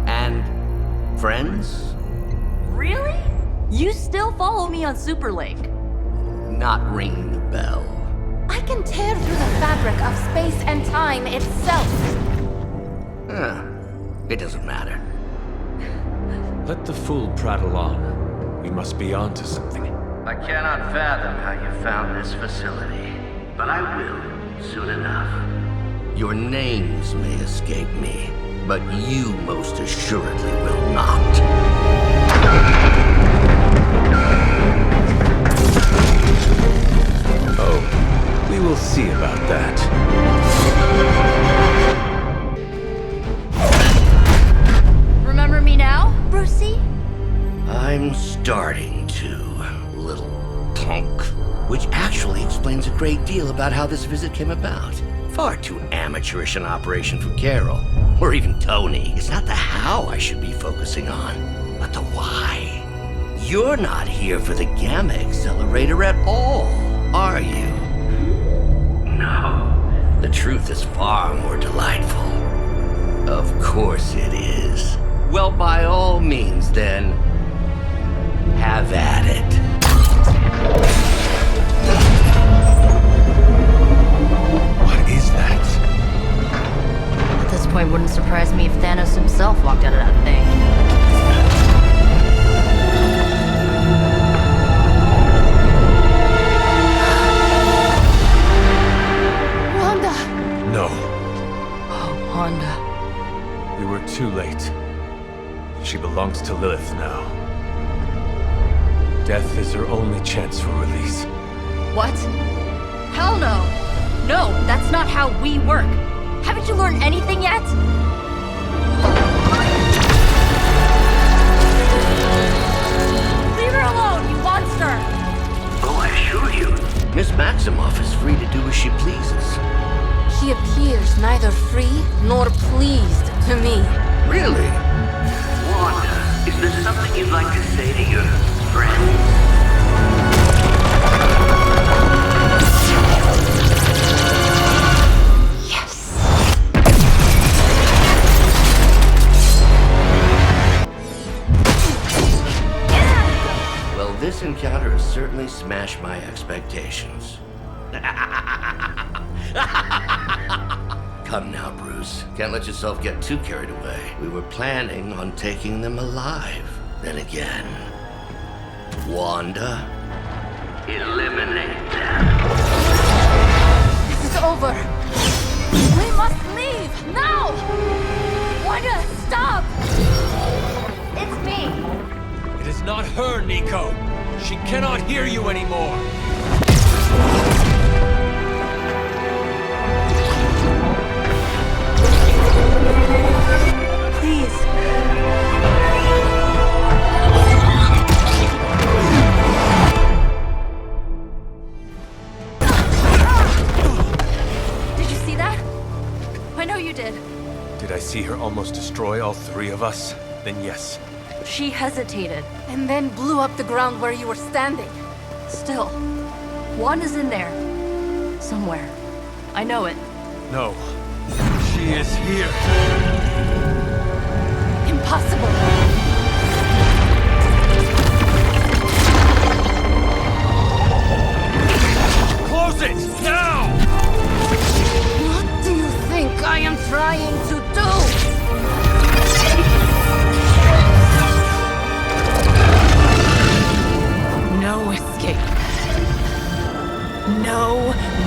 And friends? Really? You still follow me on Super Lake? Not ringing the bell. I can tear through the fabric of space and time itself. It doesn't matter. Let the fool prattle on. We must be on to something. I cannot fathom how you found this facility, but I will soon enough. Your names may escape me, but you most assuredly will not. Oh, we will see about that. Remember me now, Brucey? I'm starting to, little punk. Which actually explains a great deal about how this visit came about. Far too amateurish an operation for Carol, or even Tony. It's not the how I should be focusing on, but the why. You're not here for the gamma accelerator at all, are you? No. The truth is far more delightful. Of course it is. Well, by all means, then, have at it. What is that? At this point, wouldn't surprise me if Thanos himself walked out of that thing. No. Oh, Wanda. We were too late. She belongs to Lilith now. Death is her only chance for release. What? Hell no! No, that's not how we work. Haven't you learned anything yet? Leave her alone, you monster! Oh, I assure you, Miss Maximoff is free to do as she pleases. He appears neither free nor pleased to me. Really? Wanda, is there something you'd like to say to your friends? Well, this encounter has certainly smashed my expectations. Come now, Bruce. Can't let yourself get too carried away. We were planning on taking them alive. Then again, Wanda? Eliminate them. This is over. We must leave now! Wanda, stop! It's me. It is not her, Nico. She cannot hear you anymore. Please. Did you see that? I know you did. Did I see her almost destroy all three of us? Then yes, She hesitated. And then blew up the ground where you were standing. Still, Wanda's in there. Somewhere. I know it. No. She is here. Impossible. Close it! Now! What do you think I am trying to do? No escape. No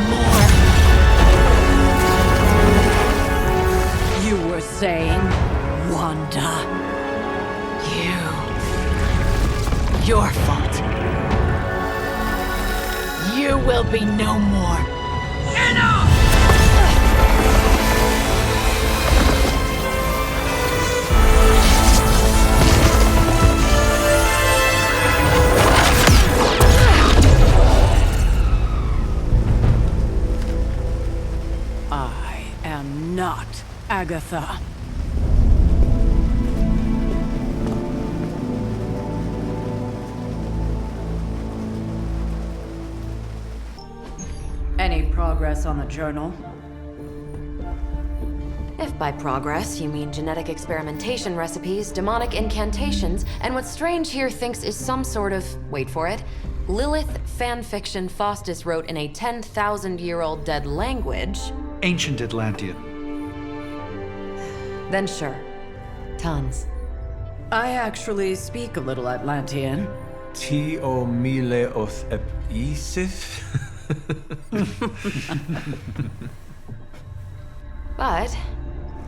more. You were saying, Wanda. Your fault. You will be no more. Enough! I am not Agatha. Any progress on the journal? If by progress you mean genetic experimentation recipes, demonic incantations, and what Strange here thinks is some sort of, wait for it, Lilith fanfiction Faustus wrote in a 10,000-year-old dead language... Ancient Atlantean. Then sure. Tons. I actually speak a little Atlantean. Tio mile oth episif? But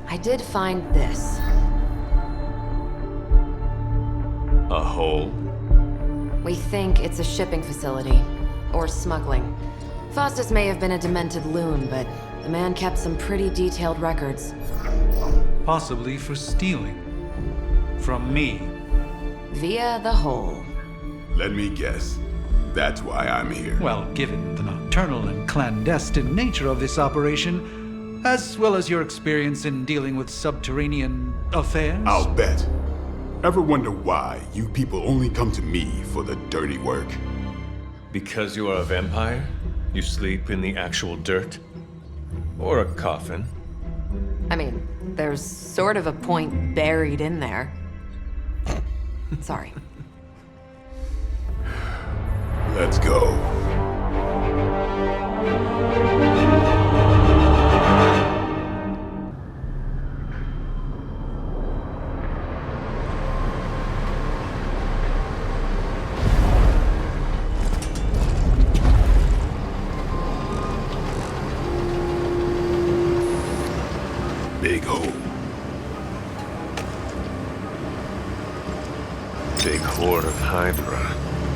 I did find this. A hole? We think it's a shipping facility. Or smuggling. Faustus may have been a demented loon, but the man kept some pretty detailed records. Possibly for stealing. From me. Via the hole. Let me guess. That's why I'm here. Well, given the nocturnal and clandestine nature of this operation, as well as your experience in dealing with subterranean affairs... I'll bet. Ever wonder why you people only come to me for the dirty work? Because you are a vampire? You sleep in the actual dirt? Or a coffin? I mean, there's sort of a point buried in there. Sorry. Let's go. Big hole. Big horde of Hydra.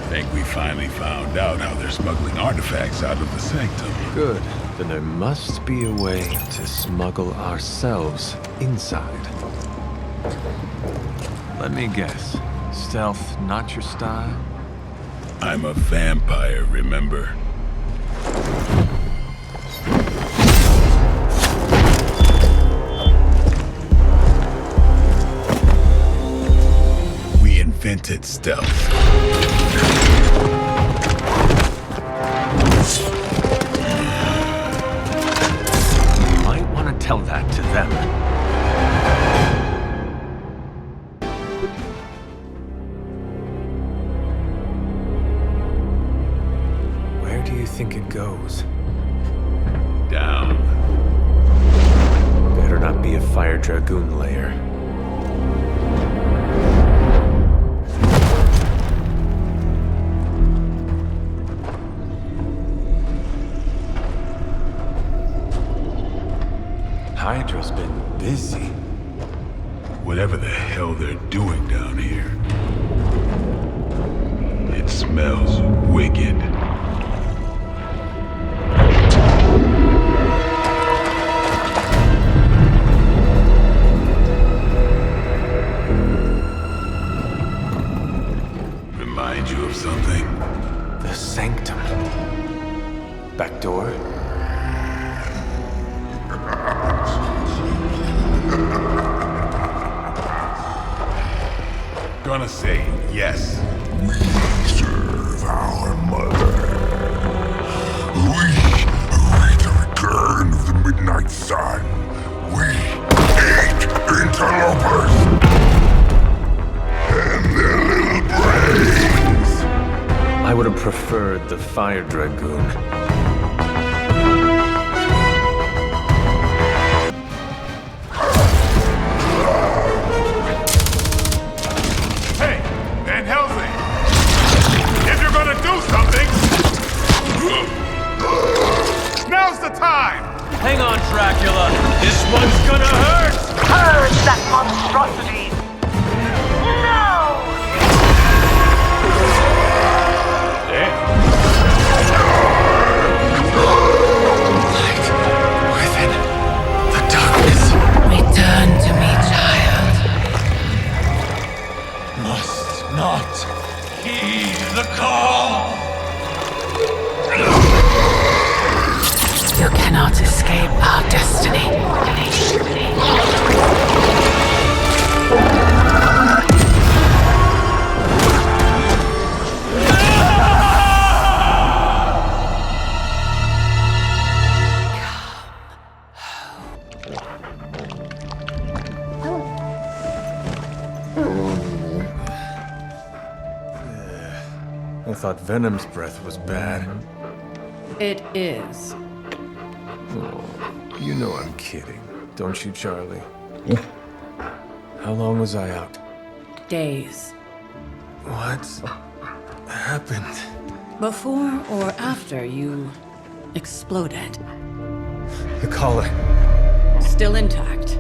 Think we finally found out how they're smuggling artifacts out of the Sanctum. Good. Then there must be a way to smuggle ourselves inside. Let me guess. Stealth not your style? I'm a vampire, remember? We invented stealth. Tell that to them. Where do you think it goes? Down. Better not be a Fire Dragoon lair. Hydra's been busy. Whatever the hell they're doing down here. It smells wicked. Remind you of something? The Sanctum. Back door? gonna say yes. We serve our mother. We await the return of the midnight sun. We hate interlopers and their little brains. I would have preferred the Fire Dragoon. Hey, Van Helsing! If you're gonna do something, now's the time! Hang on, Dracula. This one's gonna hurt! Purge that monstrosity! No! Within the darkness. Return to me, child. Must not heed the call. You cannot escape our destiny. I thought Venom's breath was bad. It is. Oh, you know I'm kidding. Don't you, Charlie? How long was I out? Days. What happened? Before or after you exploded. The collar. Still intact.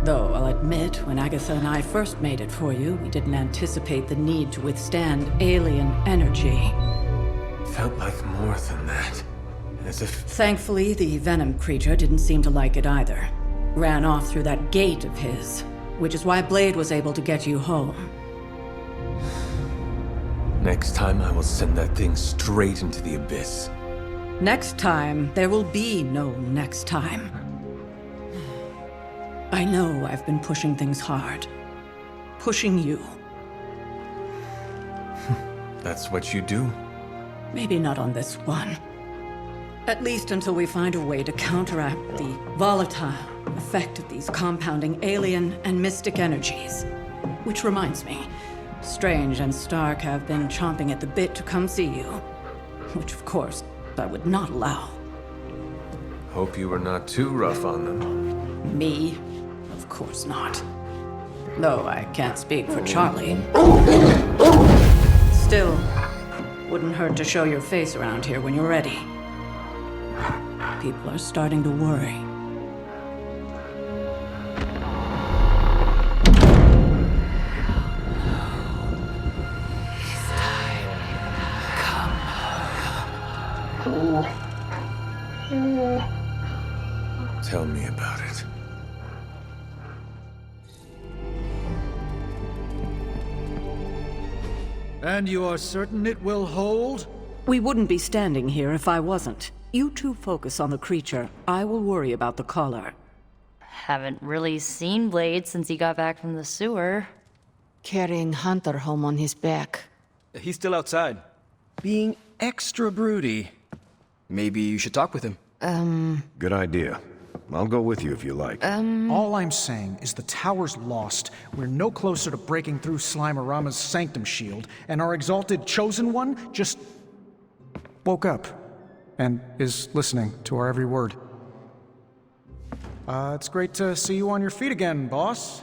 Though I'll admit, when Agatha and I first made it for you, we didn't anticipate the need to withstand alien energy. Felt like more than that. As if... Thankfully, the Venom creature didn't seem to like it either. Ran off through that gate of his, which is why Blade was able to get you home. Next time I will send that thing straight into the abyss. Next time, there will be no next time. I know I've been pushing things hard. Pushing you. That's what you do? Maybe not on this one. At least until we find a way to counteract the volatile effect of these compounding alien and mystic energies. Which reminds me, Strange and Stark have been chomping at the bit to come see you. Which, of course, I would not allow. Hope you were not too rough on them. Me? Of course not. Though I can't speak for Charlie. Still, wouldn't hurt to show your face around here when you're ready. People are starting to worry. Tell me about it. And you are certain it will hold? We wouldn't be standing here if I wasn't. You two focus on the creature. I will worry about the collar. Haven't really seen Blade since he got back from the sewer. Carrying Hunter home on his back. He's still outside. Being extra broody. Maybe you should talk with him. Good idea. I'll go with you if you like. All I'm saying is the tower's lost. We're no closer to breaking through Slimerama's Sanctum shield, and our exalted Chosen One just woke up and is listening to our every word. It's great to see you on your feet again, boss.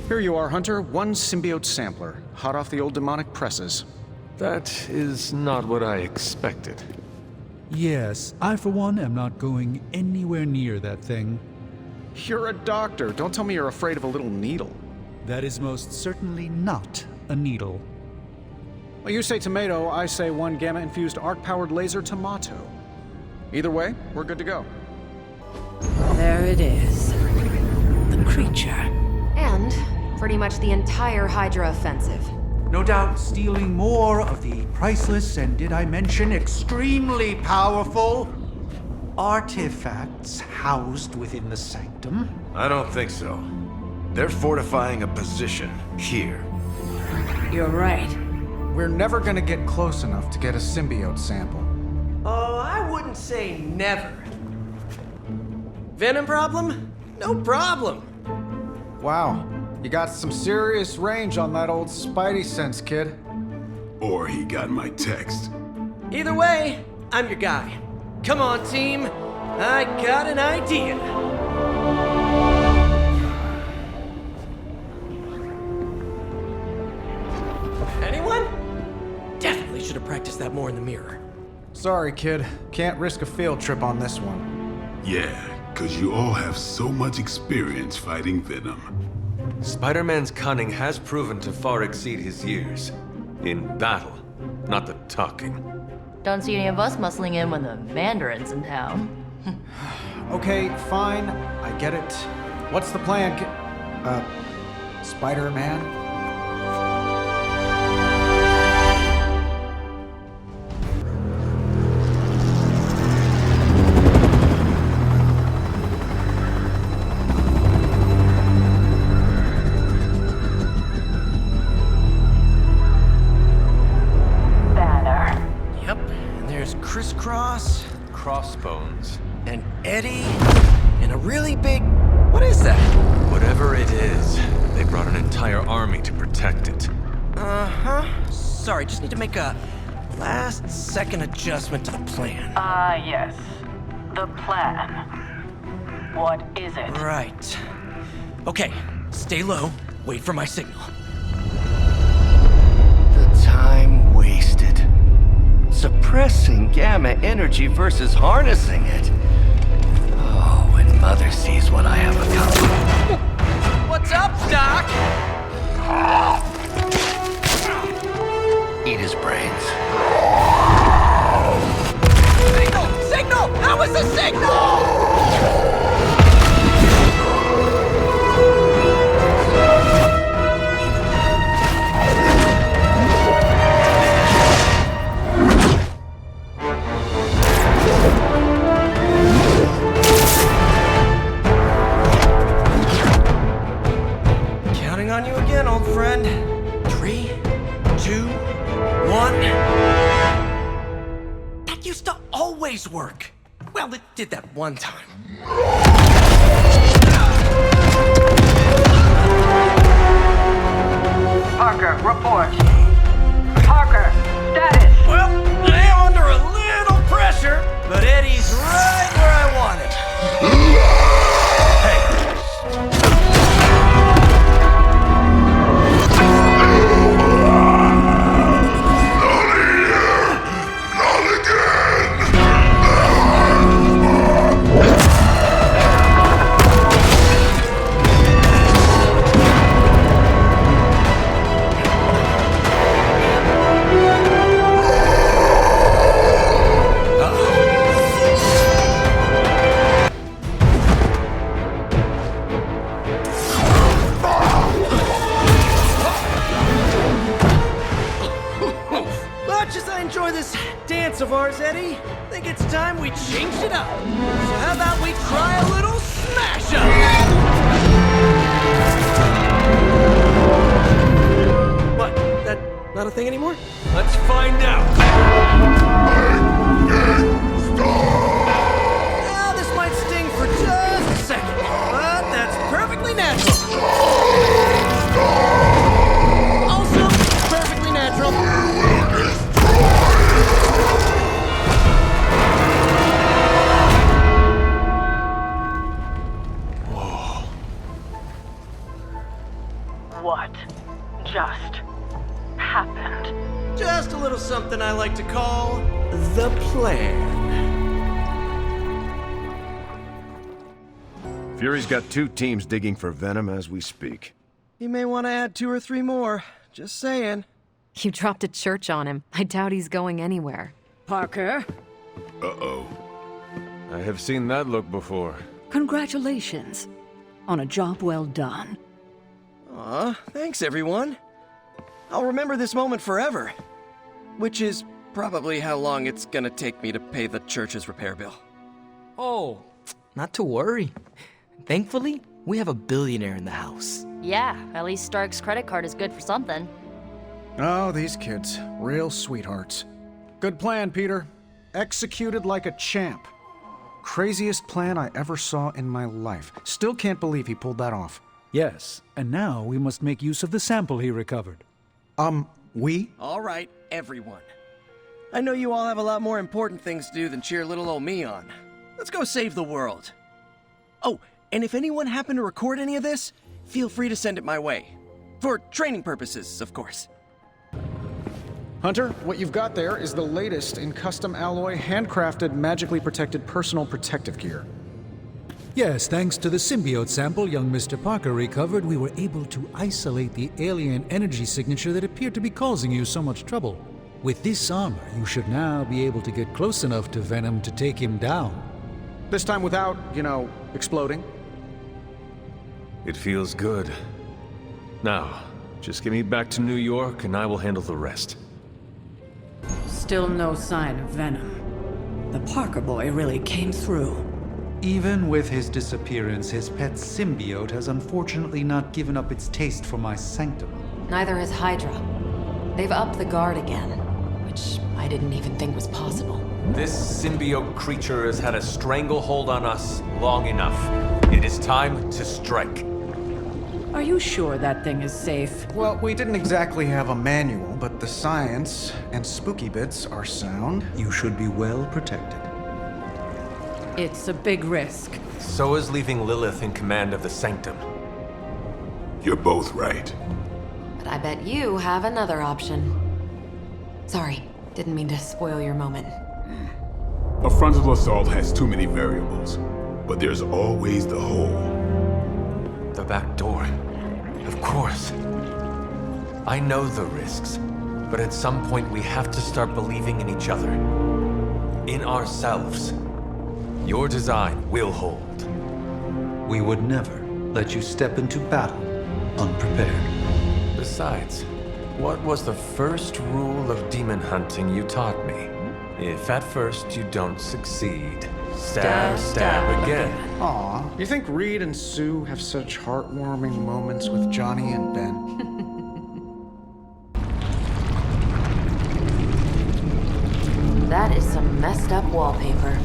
Here you are, Hunter. One symbiote sampler, hot off the old demonic presses. That is not what I expected. Yes, I for one am not going anywhere near that thing. You're a doctor. Don't tell me you're afraid of a little needle. That is most certainly not a needle. Well, you say tomato, I say one gamma-infused arc-powered laser tomato. Either way, we're good to go. There it is. The creature. And pretty much the entire Hydra offensive. No doubt stealing more of the priceless and, did I mention, extremely powerful artifacts housed within the Sanctum. I don't think so. They're fortifying a position here. You're right. We're never gonna get close enough to get a symbiote sample. Oh, I wouldn't say never. Venom problem? No problem. Wow, you got some serious range on that old Spidey sense, kid. Or he got my text. Either way, I'm your guy. Come on, team. I got an idea. Anyone? Definitely should have practiced that more in the mirror. Sorry, kid. Can't risk a field trip on this one. Yeah, 'cause you all have so much experience fighting Venom. Spider-Man's cunning has proven to far exceed his years. In battle, not the talking. Don't see any of us muscling in when the Mandarin's in town. Okay, fine. I get it. What's the plan, Spider-Man? Crisscross, Crossbones, and Eddie, and a really big... What is that? Whatever it is, they brought an entire army to protect it. Uh-huh. Sorry, just need to make a last-second adjustment to the plan. Yes. The plan. What is it? Right. Okay, stay low, wait for my signal. The time wasted. Suppressing gamma energy versus harnessing it. Oh, when Mother sees what I have accomplished. What's up, Doc? Eat his brains. Signal! Signal! That was a signal! On you again, old friend. 3, 2, 1. That used to always work. Well, it did that one time. Parker, report. Parker, status. Well, I am under a little pressure, but Eddie's right where I want him. Hey. Of ours, Eddie. Think it's time we changed it up. So how about we try a little smash up? What? That not a thing anymore? Let's find out. Well, this might sting for just a second, but that's perfectly natural. Also, perfectly natural. What just happened? Just a little something I like to call the plan. Fury's got 2 teams digging for Venom as we speak. You may want to add 2 or 3 more. Just saying. You dropped a church on him. I doubt he's going anywhere. Parker, Uh-oh. I have seen that look before. congratulations on a job well done. Aw, thanks everyone. I'll remember this moment forever. Which is probably how long it's gonna take me to pay the church's repair bill. Oh, not to worry. Thankfully, We have a billionaire in the house. Yeah, at least Stark's credit card is good for something. Oh, these kids. Real sweethearts. Good plan, Peter. Executed like a champ. Craziest plan I ever saw in my life. Still can't believe he pulled that off. Yes, and now we must make use of the sample he recovered. We? All right, everyone. I know you all have a lot more important things to do than cheer little old me on. Let's go save the world. Oh, and if anyone happened to record any of this, feel free to send it my way. For training purposes, of course. Hunter, what you've got there is the latest in custom alloy, handcrafted, magically protected personal protective gear. Yes, thanks to the symbiote sample young Mr. Parker recovered, we were able to isolate the alien energy signature that appeared to be causing you so much trouble. With this armor, you should now be able to get close enough to Venom to take him down. This time without, exploding. It feels good. Now, just get me back to New York and I will handle the rest. Still no sign of Venom. The Parker boy really came through. Even with his disappearance, his pet symbiote has unfortunately not given up its taste for my Sanctum. Neither has Hydra. They've upped the guard again, which I didn't even think was possible. This symbiote creature has had a stranglehold on us long enough. It is time to strike. Are you sure that thing is safe? Well, we didn't exactly have a manual, but the science and spooky bits are sound. You should be well protected. It's a big risk. So is leaving Lilith in command of the Sanctum. You're both right. But I bet you have another option. Sorry, didn't mean to spoil your moment. A frontal assault has too many variables, but there's always the hole. The back door. Of course. I know the risks, but at some point we have to start believing in each other. In ourselves. Your design will hold. We would never let you step into battle unprepared. Besides, what was the first rule of demon hunting you taught me? If at first you don't succeed, stab again. Aw, you think Reed and Sue have such heartwarming moments with Johnny and Ben? That is some messed up wallpaper.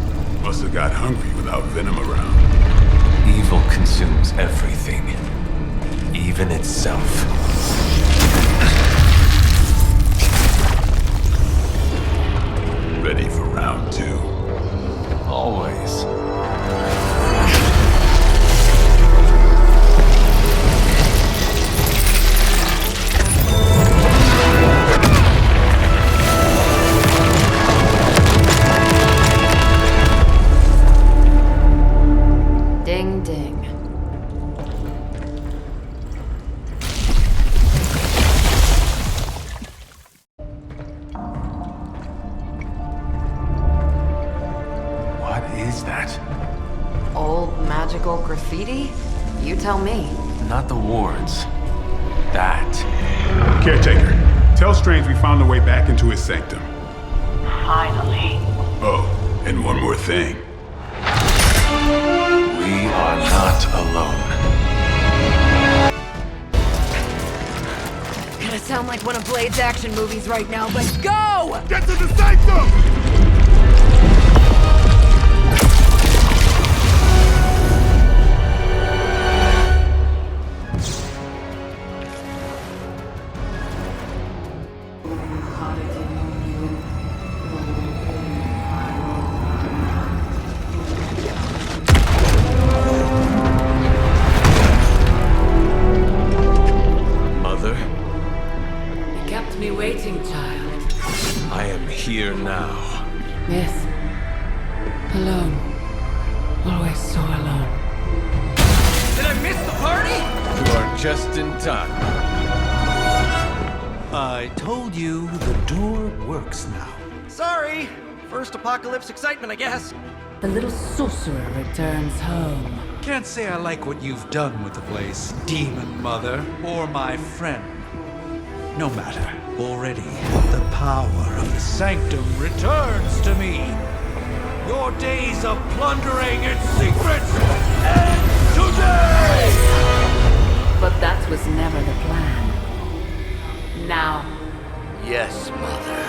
Must have got hungry without Venom around. Evil consumes everything, even itself. Ready for round 2? Always. Ding ding. What is that? Old magical graffiti? You tell me. Not the wards. That. Caretaker, tell Strange we found a way back into his sanctum. Finally. Oh, and one more thing. We are not alone. Gonna sound like one of Blade's action movies right now, but go! Get to the sanctum! Mother, You kept me waiting, child. I am here now. Yes. Alone. Always so alone. Did I miss the party? You are just in time. I told you the door works now. Sorry. First apocalypse excitement, I guess. The little sorcerer returns home. Can't say I like what you've done with the place, Demon Mother, or my friend. No matter. Already, the power of the Sanctum returns to me. Your days of plundering its secrets end Today! But that was never the plan. Now. Yes, Mother.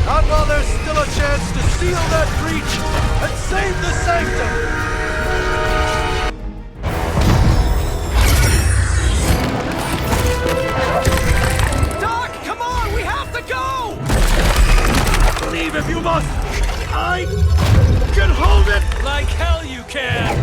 Not while there's still a chance to seal that breach and save the Sanctum! Doc, come on! We have to go! Leave if you must! I can hold it! Like hell you can!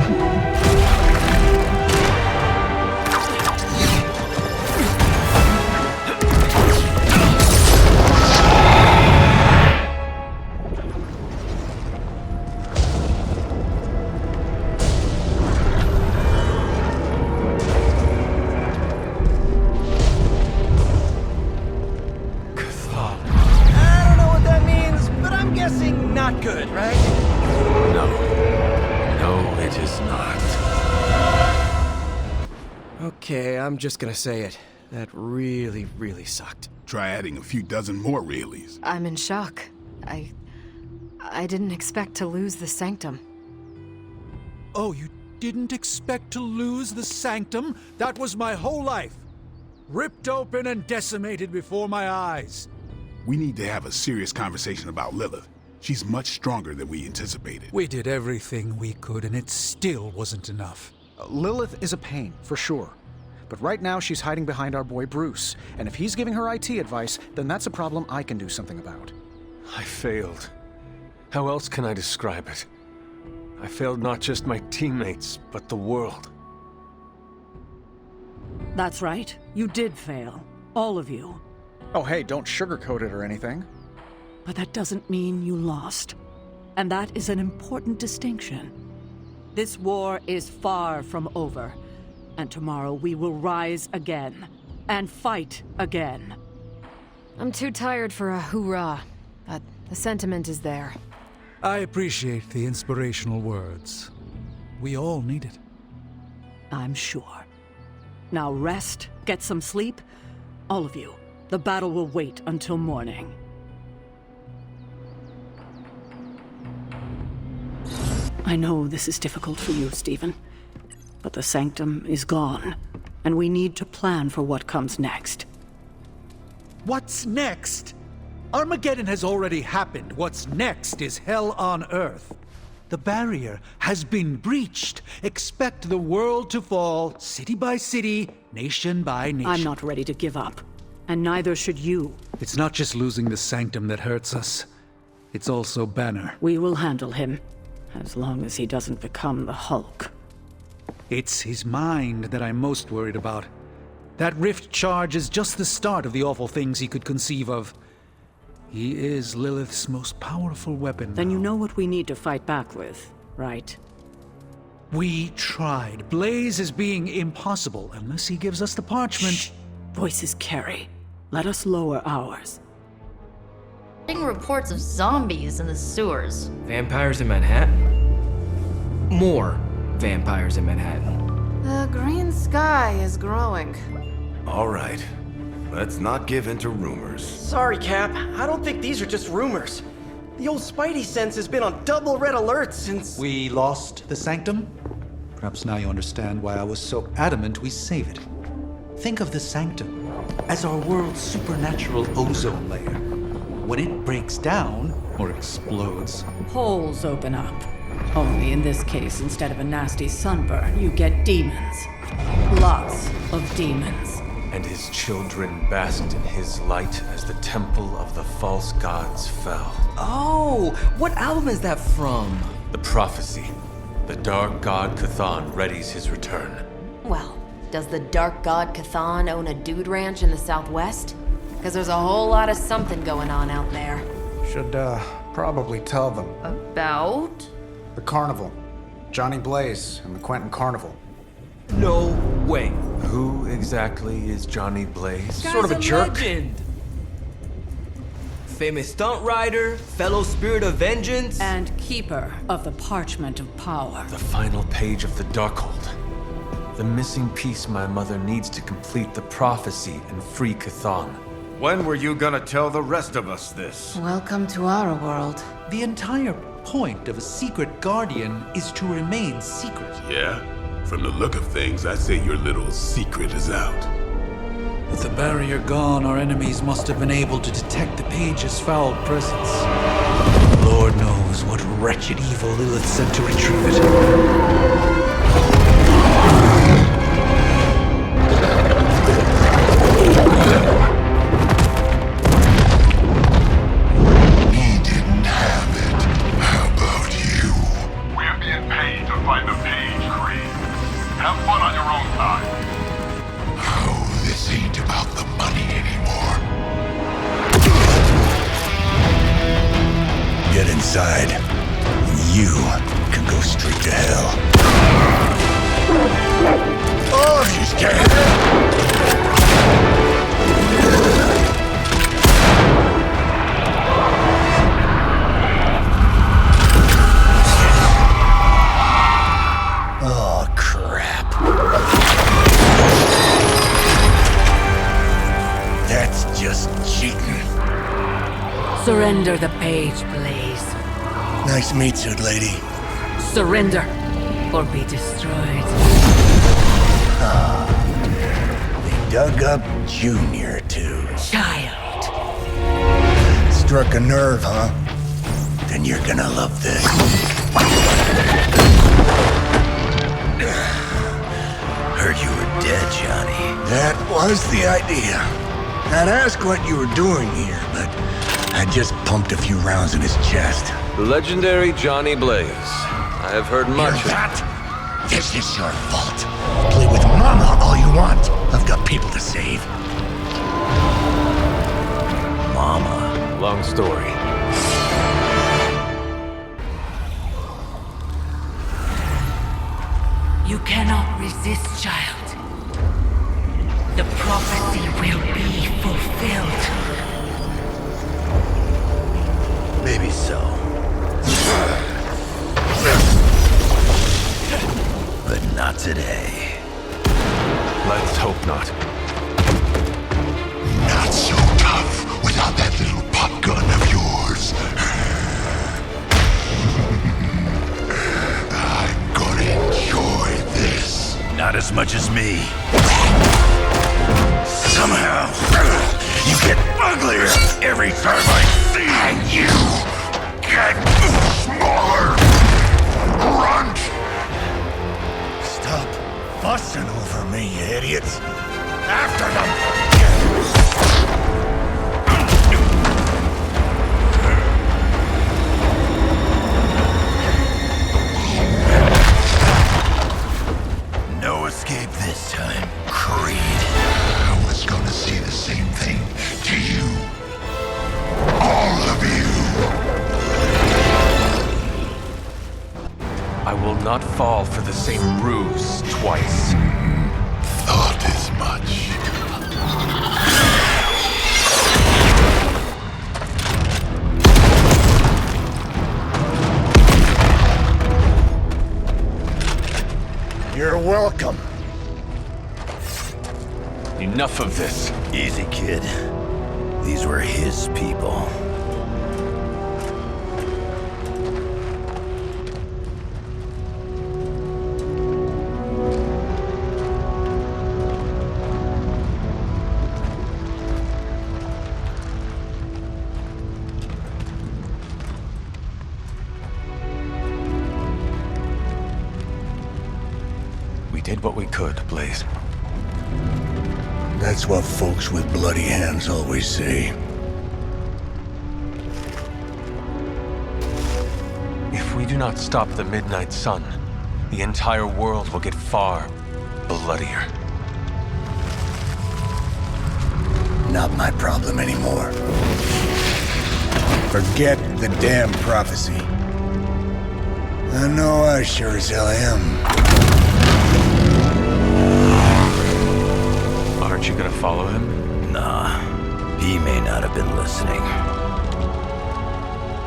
Not good, right? No. No, it is not. Okay, I'm just gonna say it. That really, really sucked. Try adding a few dozen more reallys. I'm in shock. I didn't expect to lose the Sanctum. Oh, you didn't expect to lose the Sanctum? That was my whole life. Ripped open and decimated before my eyes. We need to have a serious conversation about Lilith. She's much stronger than we anticipated. We did everything we could, and it still wasn't enough. Lilith is a pain, for sure. But right now, she's hiding behind our boy Bruce. And if he's giving her IT advice, then that's a problem I can do something about. I failed. How else can I describe it? I failed not just my teammates, but the world. That's right. You did fail. All of you. Oh, hey, don't sugarcoat it or anything. But that doesn't mean you lost. And that is an important distinction. This war is far from over. And tomorrow we will rise again. And fight again. I'm too tired for a hoorah, but the sentiment is there. I appreciate the inspirational words. We all need it. I'm sure. Now rest, get some sleep. All of you. The battle will wait until morning. I know this is difficult for you, Stephen. But the Sanctum is gone, and we need to plan for what comes next. What's next? Armageddon has already happened. What's next is hell on Earth. The barrier has been breached. Expect the world to fall, city by city, nation by nation. I'm not ready to give up, and neither should you. It's not just losing the Sanctum that hurts us. It's also Banner. We will handle him, as long as he doesn't become the Hulk. It's his mind that I'm most worried about. That rift charge is just the start of the awful things he could conceive of. He is Lilith's most powerful weapon. Then you know what we need to fight back with, right? We tried. Blaze is being impossible unless he gives us the parchment. Shh. Voices carry. Let us lower ours. Getting reports of zombies in the sewers. Vampires in Manhattan? More vampires in Manhattan. The green sky is growing. All right. Let's not give in to rumors. Sorry, Cap. I don't think these are just rumors. The old Spidey sense has been on double red alert since... We lost the Sanctum? Perhaps now you understand why I was so adamant we save it. Think of the Sanctum as our world's supernatural ozone layer. When it breaks down, or explodes, Holes open up. Only in this case, instead of a nasty sunburn, you get demons. Lots of demons. And his children basked in his light as the temple of the false gods fell. Oh, what album is that from? The prophecy. The dark god Cthon readies his return. Well, does the dark god Cthon own a dude ranch in the southwest? Because there's a whole lot of something going on out there. Should, probably tell them. About? The carnival. Johnny Blaze and the Quentin Carnival. No Wait. Who exactly is Johnny Blaze? Sort of a jerk. Legend. Famous stunt rider, fellow spirit of vengeance, and keeper of the parchment of power. The final page of the Darkhold. The missing piece my mother needs to complete the prophecy and free Chthon. When were you gonna tell the rest of us this? Welcome to our world. The entire point of a secret guardian is to remain secret. Yeah? From the look of things, I'd say your little secret is out. With the barrier gone, our enemies must have been able to detect the page's foul presence. Lord knows what wretched evil Lilith sent to retrieve it. He didn't have it. How about you? We're being paid to find the Page Creed. Have fun on your own time. Oh, this ain't about the money anymore. Get inside. You can go straight to hell. Oh, she's dead! Oh, crap. That's just cheating. Surrender the page, please. Nice meat suit, lady. Surrender, or be destroyed. Ah, they dug up Junior, too. Child. Struck a nerve, huh? Then you're gonna love this. Heard you were dead, Johnny. That was the idea. I'd ask what you were doing here, but I just pumped a few rounds in his chest. The legendary Johnny Blaze. I have heard much of that. This is your fault. Play with Mama all you want. I've got people to save. Mama. Long story. You cannot resist, child. The prophecy will be fulfilled. Maybe so. But not today. Let's hope not. Not so tough without that little pop gun of yours. I'm gonna enjoy this. Not as much as me. Somehow, you get uglier every time I see you. And you get smaller. Runt! Stop fussing over me, you idiots. After them! No escape this time, Creed. I was gonna say the same thing to you. All of you. I will not fall for the same ruse twice. Thought as much. You're welcome. Enough of this. Easy, kid. These were his people. We did what we could, Blaze. That's what folks with bloody hands always say. If we do not stop the Midnight Sun, the entire world will get far bloodier. Not my problem anymore. Forget the damn prophecy. I know I sure as hell am. Aren't you gonna follow him? Nah, he may not have been listening.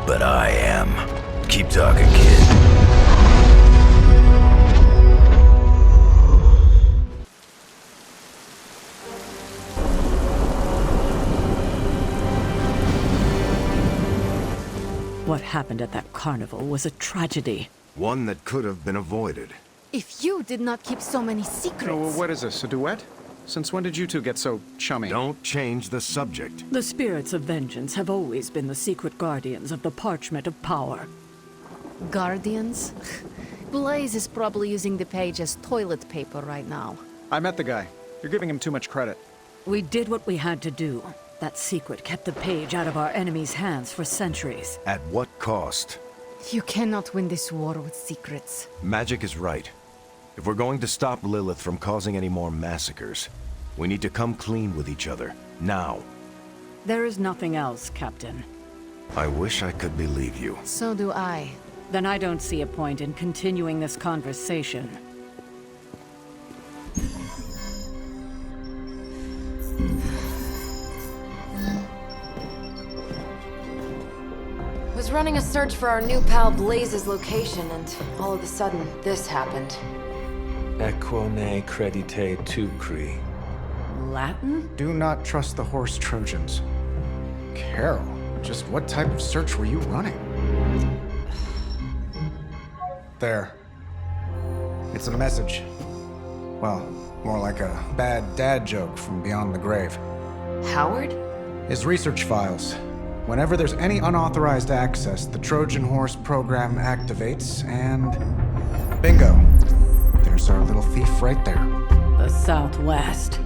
But I am. Keep talking, kid. What happened at that carnival was a tragedy. One that could have been avoided. If you did not keep so many secrets... Oh, what is this, a duet? Since when did you two get so chummy? Don't change the subject. The spirits of vengeance have always been the secret guardians of the parchment of power. Guardians? Blaze is probably using the page as toilet paper right now. I met the guy. You're giving him too much credit. We did what we had to do. That secret kept the page out of our enemies' hands for centuries. At what cost? You cannot win this war with secrets. Magic is right. If we're going to stop Lilith from causing any more massacres, we need to come clean with each other, now. There is nothing else, Captain. I wish I could believe you. So do I. Then I don't see a point in continuing this conversation. Was running a search for our new pal Blaze's location, and all of a sudden, this happened. Equone credite tucri. Latin? Do not trust the horse Trojans. Carol, just what type of search were you running? There. It's a message. Well, more like a bad dad joke from beyond the grave. Howard? His research files. Whenever there's any unauthorized access, the Trojan Horse program activates, and... bingo! There's our little thief right there. The Southwest.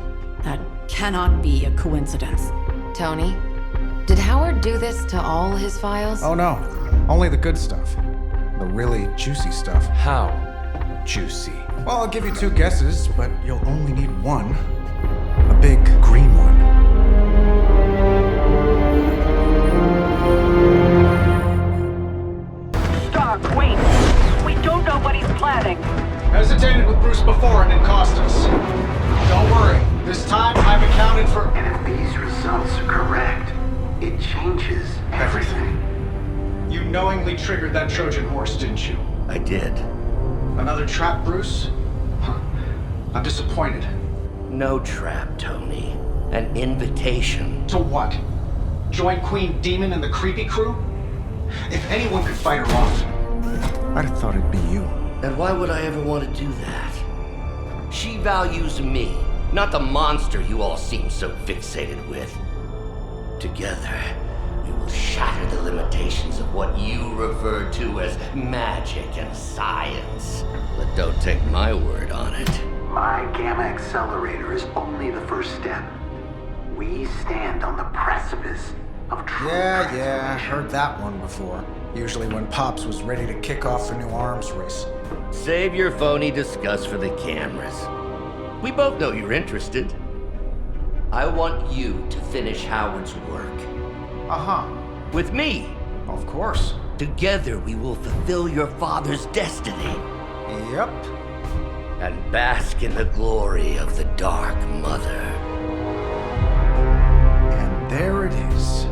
That cannot be a coincidence. Tony, did Howard do this to all his files? Oh no, only the good stuff. The really juicy stuff. How juicy? Well, I'll give you two guesses, but you'll only need one. A big green one. Stark, wait. We don't know what he's planning. Hesitated with Bruce before and it cost us. Don't worry, this time I've accounted for... And if these results are correct, it changes everything. You knowingly triggered that Trojan horse, didn't you? I did. Another trap, Bruce? Huh. I'm disappointed. No trap, Tony. An invitation. To what? Join Queen Demon and the creepy crew? If anyone could fight her off, I'd have thought it'd be you. And why would I ever want to do that? She values me, not the monster you all seem so fixated with. Together, we will shatter the limitations of what you refer to as magic and science. But don't take my word on it. My gamma accelerator is only the first step. We stand on the precipice of true Yeah, heard that one before. Usually when Pops was ready to kick off a new arms race. Save your phony disgust for the cameras. We both know you're interested. I want you to finish Howard's work. Uh-huh. With me. Of course. Together we will fulfill your father's destiny. Yep. And bask in the glory of the Dark Mother. And there it is.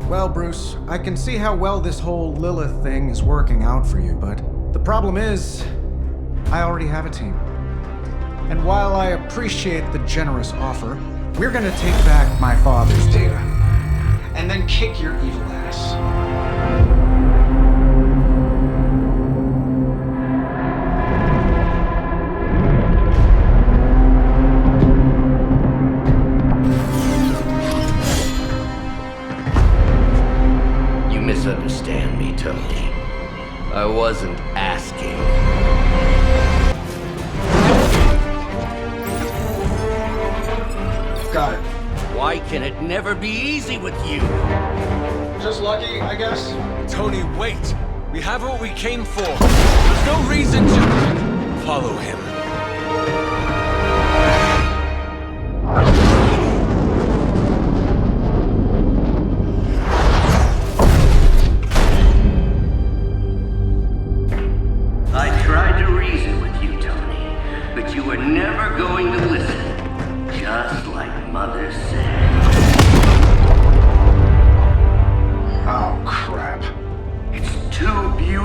Well, Bruce, I can see how well this whole Lilith thing is working out for you, but the problem is, I already have a team. And while I appreciate the generous offer, we're gonna take back my father's data, and then kick your evil ass. You misunderstand me, Tony. I wasn't asking. Got it. Why can it never be easy with you? Just lucky, I guess. Tony, wait! We have what we came for. There's no reason to follow him. I tried to reason with you, Tony, but you were never going to listen. Just like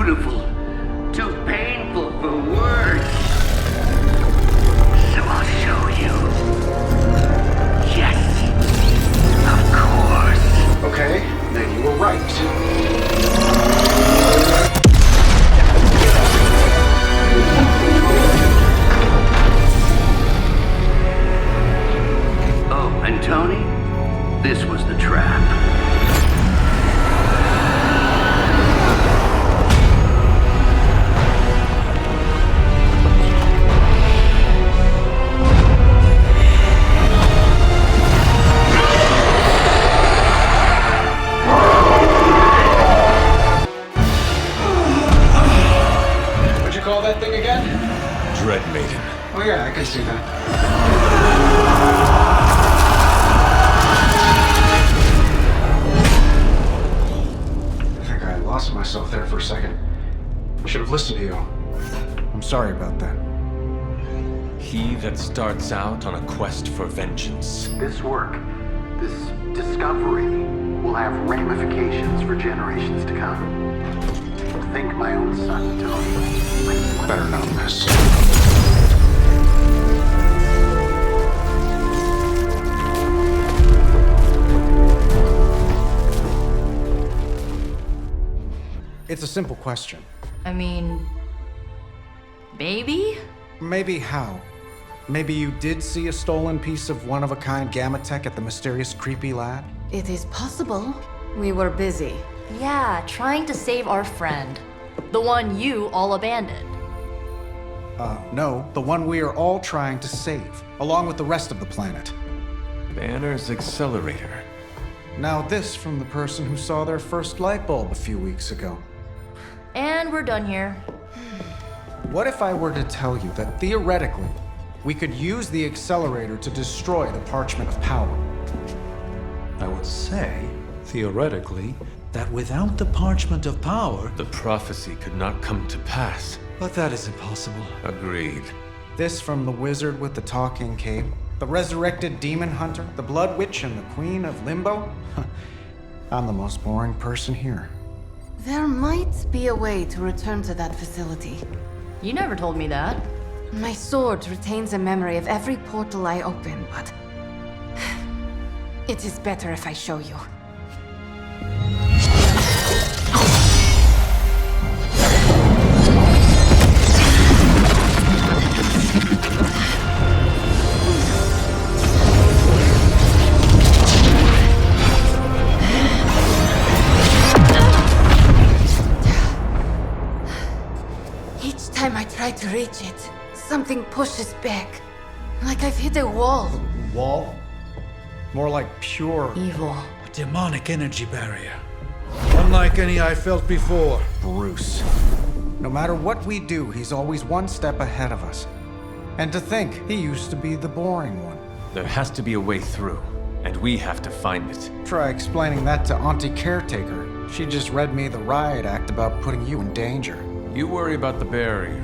beautiful, too painful for words. So I'll show you. Yes, of course. Okay, then you were right. Oh, and Tony, this was the trap. What'd you call that thing again? Dread Maiden. Oh yeah, I can see that. I think I lost myself there for a second. I should have listened to you. I'm sorry about that. He that starts out on a quest for vengeance. This work, this discovery, will have ramifications for generations to come. Think my own son, Tony. Better not miss. It's a simple question. I mean, maybe? Maybe how? Maybe you did see a stolen piece of one-of-a-kind gamma tech at the mysterious creepy lab? It is possible. We were busy. Yeah, trying to save our friend. The one you all abandoned. No, the one we are all trying to save, along with the rest of the planet. Banner's accelerator. Now this from the person who saw their first light bulb a few weeks ago. And we're done here. What if I were to tell you that theoretically, we could use the accelerator to destroy the parchment of power? I would say, theoretically, that without the parchment of power, The prophecy could not come to pass. but that is impossible. Agreed. This from the wizard with the talking cape, the resurrected demon hunter, the blood witch, and the queen of Limbo? I'm the most boring person here. There might be a way to return to that facility. You never told me that. My sword retains a memory of every portal I open, but it is better if I show you. Each time I try to reach it, something pushes back. Like I've hit a wall. Wall? More like pure evil. A demonic energy barrier. Unlike any I felt before. Bruce. No matter what we do, he's always one step ahead of us. And to think, he used to be the boring one. There has to be a way through, and we have to find it. Try explaining that to Auntie Caretaker. She just read me the riot act about putting you in danger. You worry about the barrier.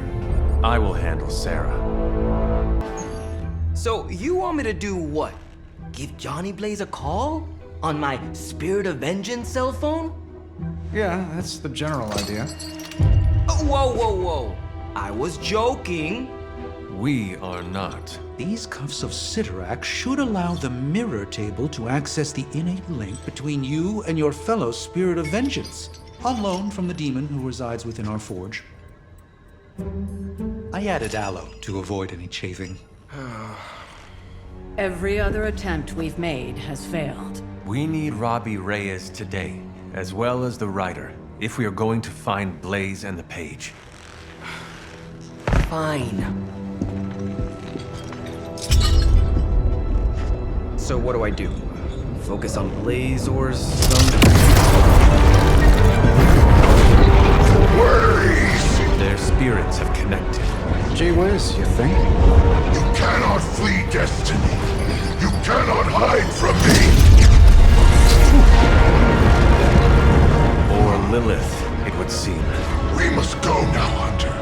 I will handle Sarah. So, you want me to do what? Give Johnny Blaze a call? On my Spirit of Vengeance cell phone? Yeah, that's the general idea. Oh, whoa. I was joking. We are not. These cuffs of Sidorak should allow the mirror table to access the innate link between you and your fellow Spirit of Vengeance, on loan from the demon who resides within our forge. I added aloe to avoid any chafing. Every other attempt we've made has failed. We need Robbie Reyes today, as well as the writer, if we are going to find Blaze and the page. Fine. So what do I do? Focus on Blaze or some... Their spirits have connected. Gee whiz, you think? You cannot flee destiny. You cannot hide from me. Or Lilith, it would seem. We must go now, Hunter.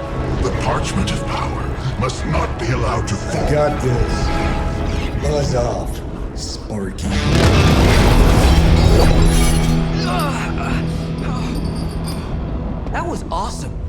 The parchment of power must not be allowed to fall. I got this. Buzz off, Sparky. That was awesome.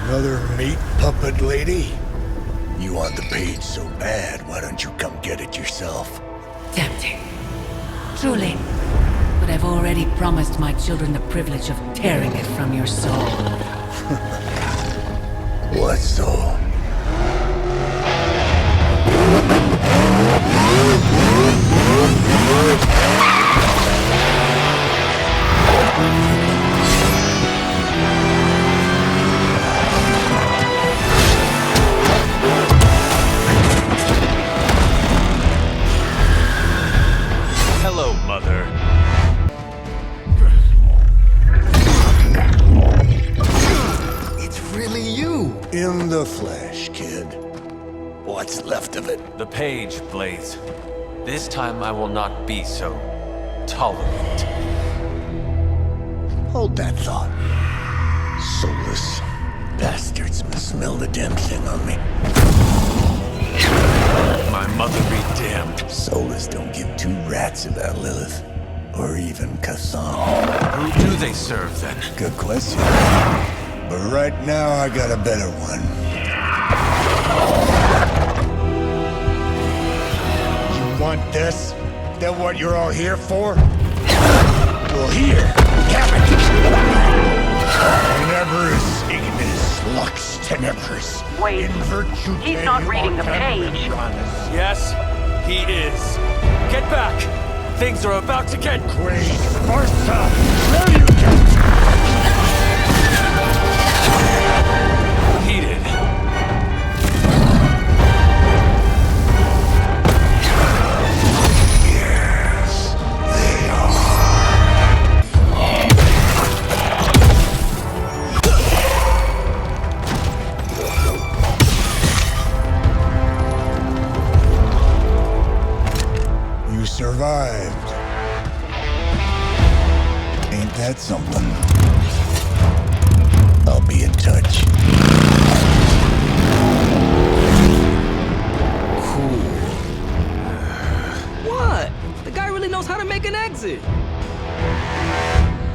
Another meat puppet lady? You want the page so bad, why don't you come get it yourself? Tempting. Truly. But I've already promised my children the privilege of tearing it from your soul. What soul? Hello, Mother. It's really you! In the flesh, kid. What's left of it? The page, Blaze. This time I will not be so tolerant. Hold that thought. Soulless bastards must smell the damn thing on me. My mother be damned. Soulless don't give two rats about Lilith. Or even Kassan. Who do they serve, then? Good question. But right now, I got a better one. You want this? That what you're all here for? Well, here, have it! Tenebris ignis lux tenebris. Wait, in virtue he's not reading the page. Yes, he is. Get back! Things are about to get crazy. Sparta! There you go! Heated. Yes, they are. You survived. Ain't that something? I'll be in touch. What? The guy really knows how to make an exit.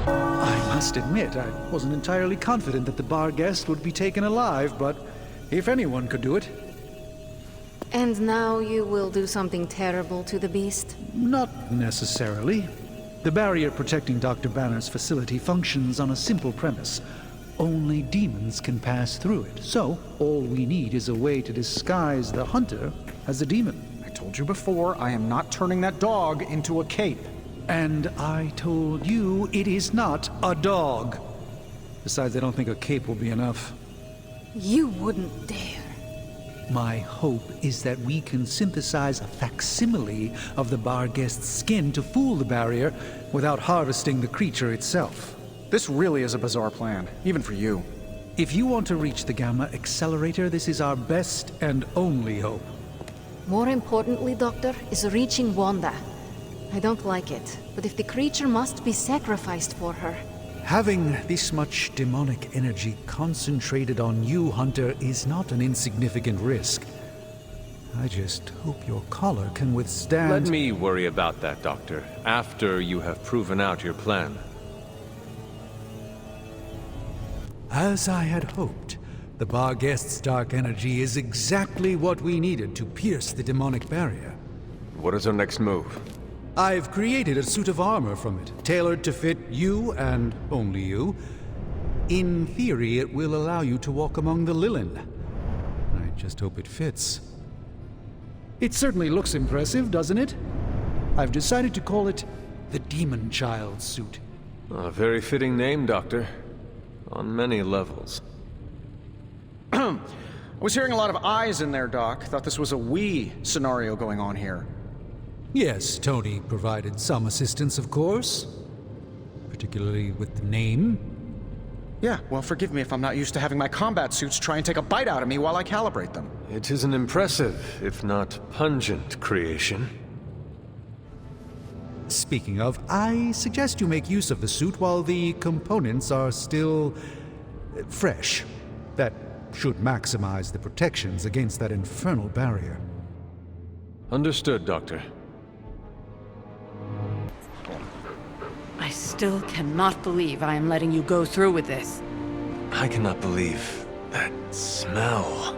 I must admit, I wasn't entirely confident that the bar guest would be taken alive, but if anyone could do it. And now you will do something terrible to the beast? Not necessarily. The barrier protecting Dr. Banner's facility functions on a simple premise. Only demons can pass through it, so all we need is a way to disguise the hunter as a demon. I told you before, I am not turning that dog into a cape. And I told you it is not a dog. Besides, I don't think a cape will be enough. You wouldn't dare. My hope is that we can synthesize a facsimile of the bar guest's skin to fool the barrier without harvesting the creature itself. This really is a bizarre plan, even for you. If you want to reach the Gamma accelerator, this is our best and only hope. More importantly, Doctor, is reaching Wanda. I don't like it, but if the creature must be sacrificed for her... Having this much demonic energy concentrated on you, Hunter, is not an insignificant risk. I just hope your collar can withstand... Let me worry about that, Doctor, after you have proven out your plan. As I had hoped, the bar guest's dark energy is exactly what we needed to pierce the demonic barrier. What is our next move? I've created a suit of armor from it, tailored to fit you and only you. In theory, it will allow you to walk among the Lilin. I just hope it fits. It certainly looks impressive, doesn't it? I've decided to call it the Demon Child suit. A very fitting name, Doctor. On many levels. I was hearing a lot of eyes in there, Doc. Thought this was a we scenario going on here. Yes, Tony provided some assistance, of course. Particularly with the name. Yeah, well, forgive me if I'm not used to having my combat suits try and take a bite out of me while I calibrate them. It is an impressive, if not pungent, creation. Speaking of, I suggest you make use of the suit while the components are still fresh. That should maximize the protections against that infernal barrier. Understood, Doctor. I still cannot believe I am letting you go through with this. I cannot believe that smell.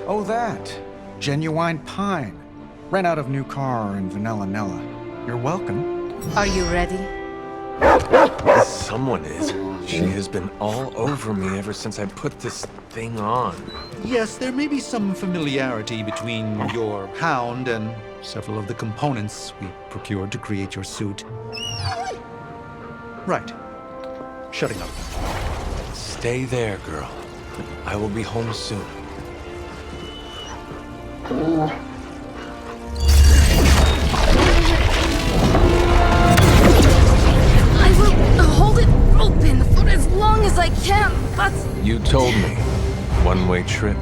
Oh, that. Genuine pine. Ran out of new car in Vanilla Nella. You're welcome. Are you ready? Someone is. She has been all over me ever since I put this thing on. Yes, there may be some familiarity between your hound and several of the components we procured to create your suit. Right. Shutting up. Stay there, girl. I will be home soon. I will hold it open for as long as I can, but... You told me. One-way trip.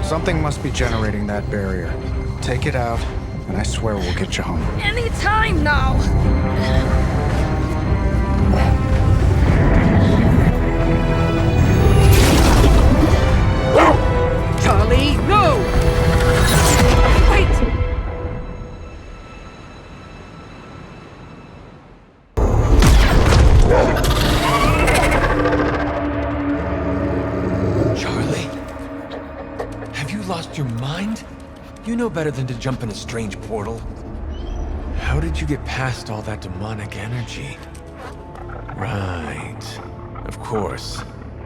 Something must be generating that barrier. Take it out, and I swear we'll get you home. Any time now! Charlie, no! Wait! Charlie? Have you lost your mind? You know better than to jump in a strange portal. How did you get past all that demonic energy? Right. Of course.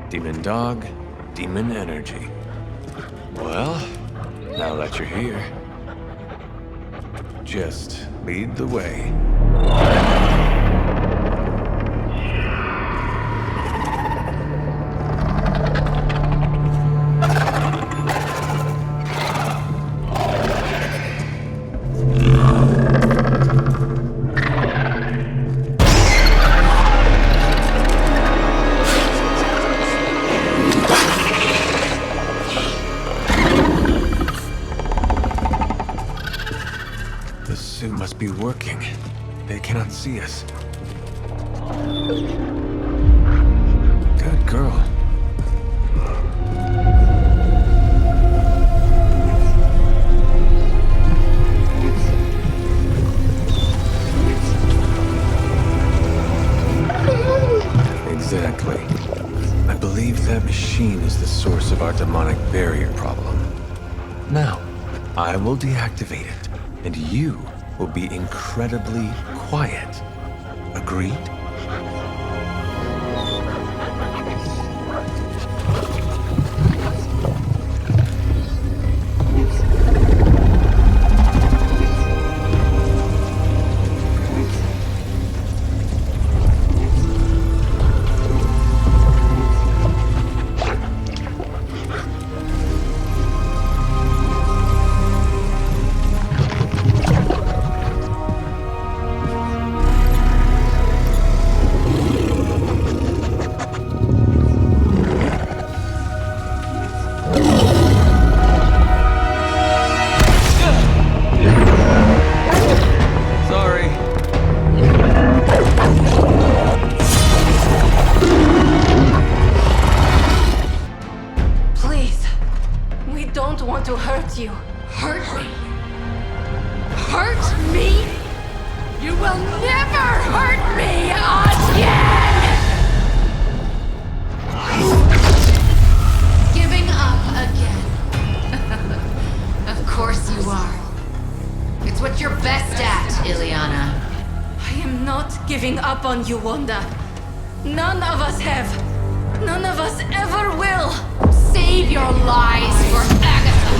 Demon dog, demon energy. Well, now that you're here, just lead the way. Be working. They cannot see us. Good girl. Exactly. I believe that machine is the source of our demonic barrier problem. Now, I will deactivate it, and you will be incredibly quiet. Agreed? up on you, Wanda. None of us have. None of us ever will. Save your lies for Agatha.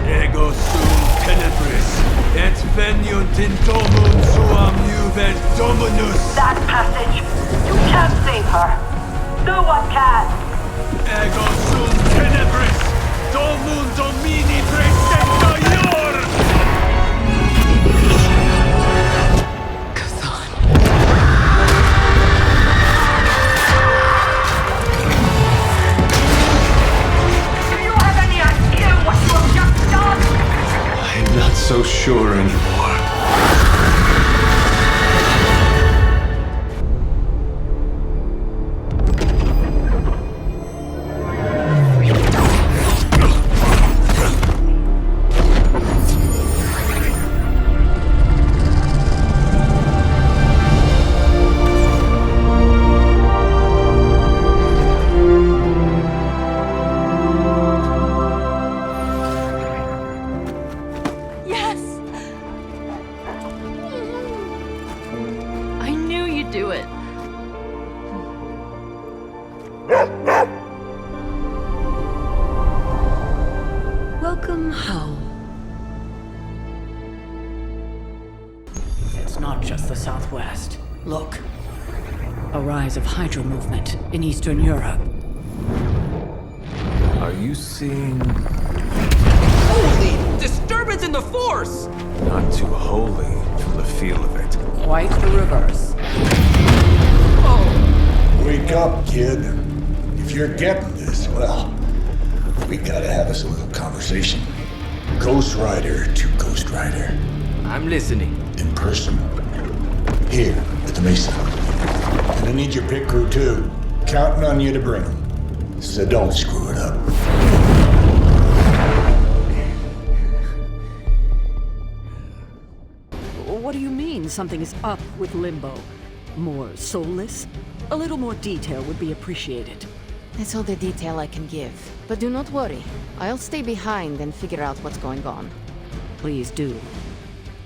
Ego sum tenebris, et veniunt in domum suam juvet dominus. That passage. You can't save her. No one can. Ego sum tenebris, domum domini presenta ior. I'm not so sure anymore. Welcome home. It's not just the Southwest. Look. A rise of Hydra movement in Eastern Europe. Are you seeing... Holy disturbance in the Force! Not too holy from the feel of it. Quite the reverse. Wake up, kid. If you're getting this, well, we gotta have us a little conversation. Ghost Rider to Ghost Rider. I'm listening. In person. Here, at the Mesa. And I need your pit crew too. Counting on you to bring them. So don't screw it up. What do you mean something is up with Limbo? More soulless? A little more detail would be appreciated. That's all the detail I can give. But do not worry. I'll stay behind and figure out what's going on. Please do.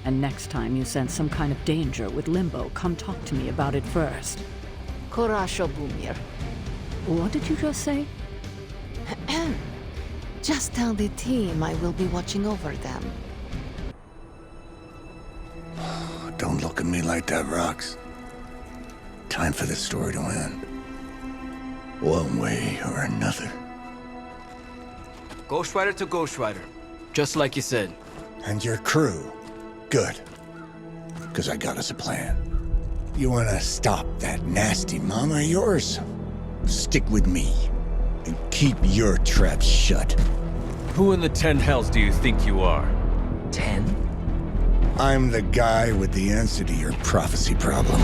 And next time you sense some kind of danger with Limbo, come talk to me about it first. Korasho Bumir. What did you just say? Just tell the team I will be watching over them. Don't look at me like that, Rox. Time for this story to end. One way or another. Ghost Rider to Ghost Rider. Just like you said. And your crew. Good. Because I got us a plan. You wanna stop that nasty mama of yours? Stick with me. And keep your traps shut. Who in the 10 hells do you think you are? 10? I'm the guy with the answer to your prophecy problem.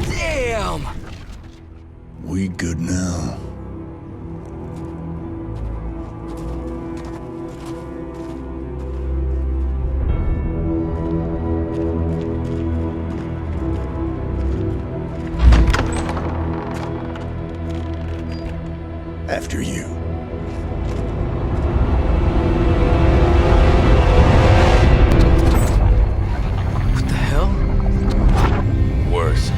Damn! We good now? After you. What the hell? Worse.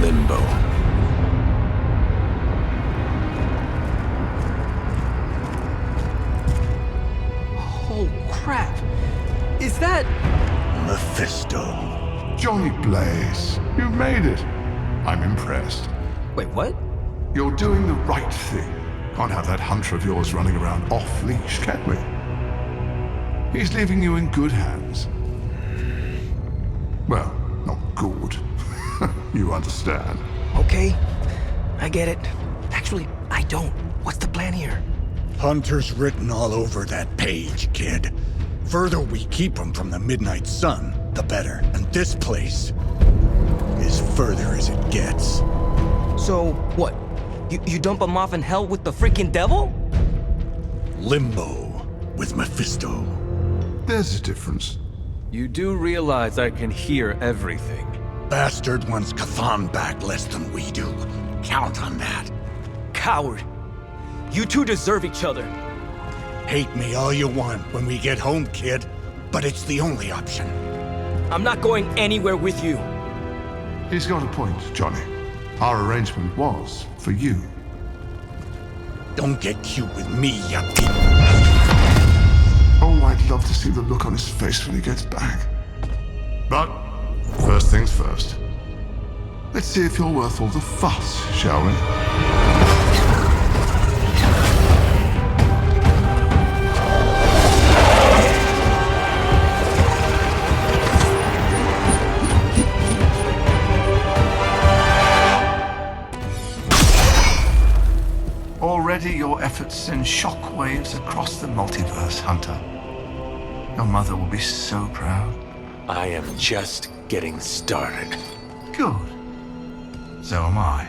Limbo. Oh, crap. Is that... Mephisto. Johnny Blaze, you made it. I'm impressed. Wait, what? You're doing the right thing. Can't have that hunter of yours running around off-leash, can we? He's leaving you in good hands. Well, not good. You understand. Okay, I get it. Actually, I don't. What's the plan here? Hunter's written all over that page, kid. Further we keep him from the midnight sun, the better. And this place is further as it gets. So, what? You dump him off in hell with the freaking devil? Limbo with Mephisto. There's a difference. You do realize I can hear everything. bastard wants Cathan back less than we do. Count on that. Coward. You two deserve each other. Hate me all you want when we get home, kid. But it's the only option. I'm not going anywhere with you. He's got a point, Johnny. Our arrangement was for you. Don't get cute with me, ya Oh, I'd love to see the look on his face when he gets back. But, first things first. Let's see if you're worth all the fuss, shall we? Already your efforts send shockwaves across the multiverse, Hunter. Your mother will be so proud. I am just getting started. Good. So am I.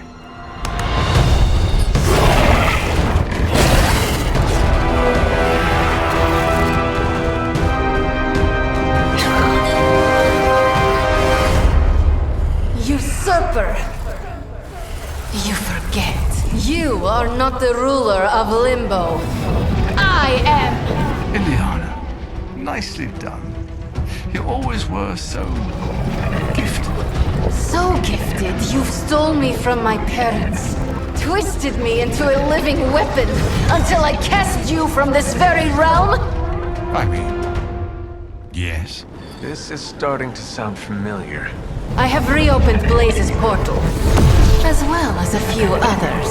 Usurper! You forget. You are not the ruler of Limbo. I am! Ileana, nicely done. You always were so gifted. So gifted, you stole me from my parents. Twisted me into a living weapon until I cast you from this very realm? I mean, yes. This is starting to sound familiar. I have reopened Blaze's portal, as well as a few others.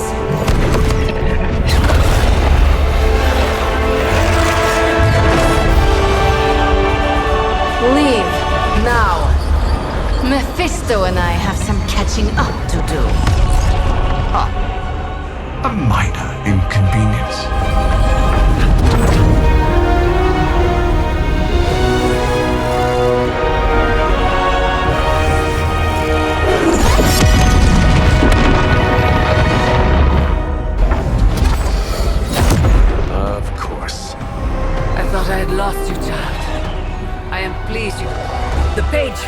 Leave, now. Mephisto and I have some catching up to do. A minor inconvenience. Of course. I thought I had lost you, child. I am pleased you... The page!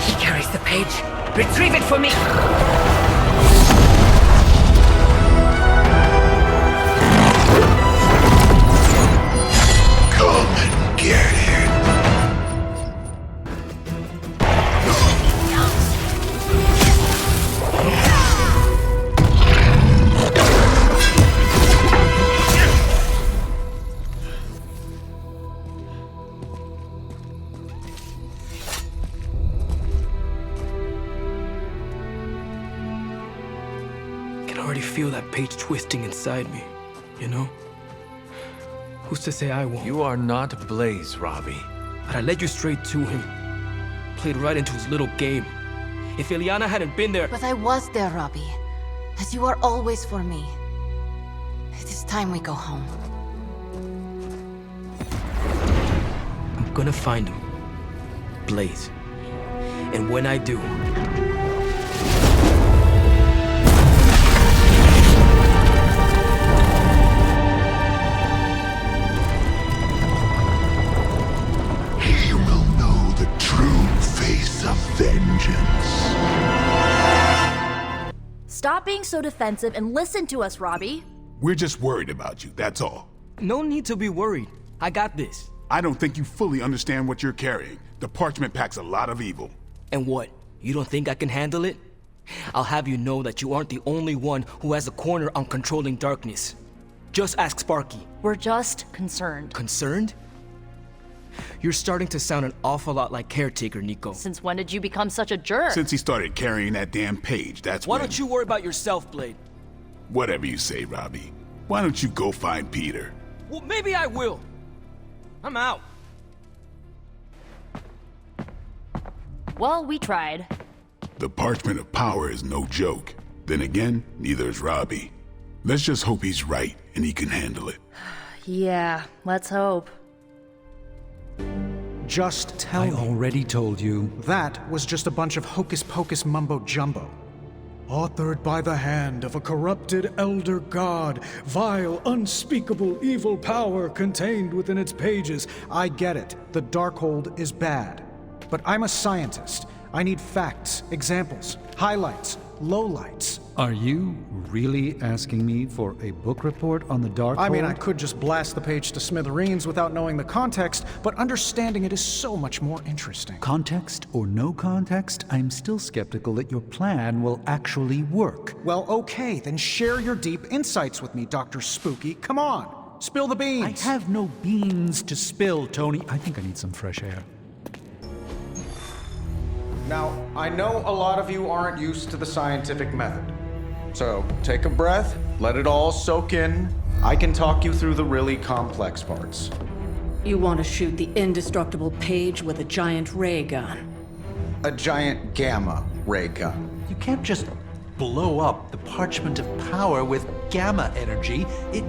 He carries the page. Retrieve it for me! Come and get it. Feel that page twisting inside me, you know? Who's to say I won't? You are not Blaze, Robbie. But I led you straight to him. Played right into his little game. If Ileana hadn't been there... But I was there, Robbie. As you are always for me. It is time we go home. I'm gonna find him. Blaze. And when I do... Vengeance. Stop being so defensive and listen to us, Robbie. We're just worried about you, that's all. No need to be worried. I got this. I don't think you fully understand what you're carrying. The parchment packs a lot of evil. And what? You don't think I can handle it? I'll have you know that you aren't the only one who has a corner on controlling darkness. Just ask Sparky. We're just concerned. Concerned? You're starting to sound an awful lot like Caretaker, Nico. Since when did you become such a jerk? Since he started carrying that damn page, that's Why don't you worry about yourself, Blade? Whatever you say, Robbie. Why don't you go find Peter? Well, maybe I will. I'm out. Well, we tried. The parchment of power is no joke. Then again, neither is Robbie. Let's just hope he's right and he can handle it. Yeah, let's hope. Just tell me. I already told you. That was just a bunch of hocus-pocus mumbo-jumbo. Authored by the hand of a corrupted elder god, vile, unspeakable evil power contained within its pages. I get it. The Darkhold is bad. But I'm a scientist. I need facts, examples, highlights, lowlights. Are you really asking me for a book report on the Dark I mean, Hold? I could just blast the page to smithereens without knowing the context, but understanding it is so much more interesting. Context or no context, I'm still skeptical that your plan will actually work. Well, okay, then share your deep insights with me, Dr. Spooky. Come on, spill the beans. I have no beans to spill, Tony. I think I need some fresh air. Now, I know a lot of you aren't used to the scientific method. So, take a breath, let it all soak in. I can talk you through the really complex parts. You want to shoot the indestructible Page with a giant ray gun. A giant gamma ray gun. You can't just blow up the parchment of power with gamma energy. It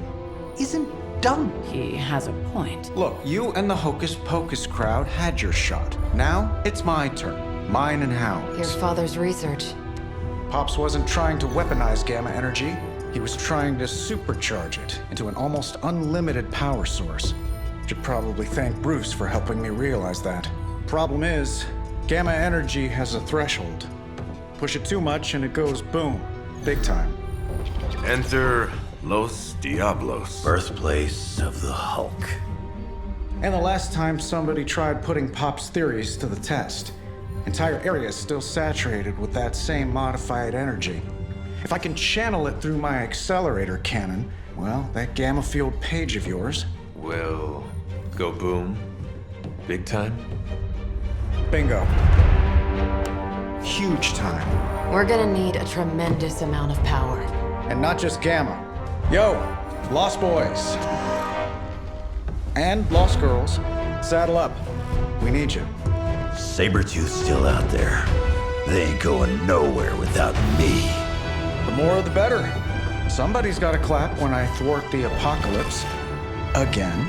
isn't done. He has a point. Look, you and the Hocus Pocus crowd had your shot. Now, it's my turn. Mine and Howard's. Your father's research. Pops wasn't trying to weaponize gamma energy. He was trying to supercharge it into an almost unlimited power source. Should probably thank Bruce for helping me realize that. Problem is, gamma energy has a threshold. Push it too much and it goes boom. Big time. Enter Los Diablos. Birthplace of the Hulk. And the last time somebody tried putting Pop's theories to the test, entire area is still saturated with that same modified energy. If I can channel it through my accelerator cannon, well, that gamma field Page of yours will go boom. Big time? Bingo. Huge time. We're gonna need a tremendous amount of power. And not just gamma. Yo, Lost Boys. And Lost Girls, saddle up. We need you. Sabretooth's still out there. They ain't going nowhere without me. The more the better. Somebody's gotta clap when I thwart the apocalypse. Again.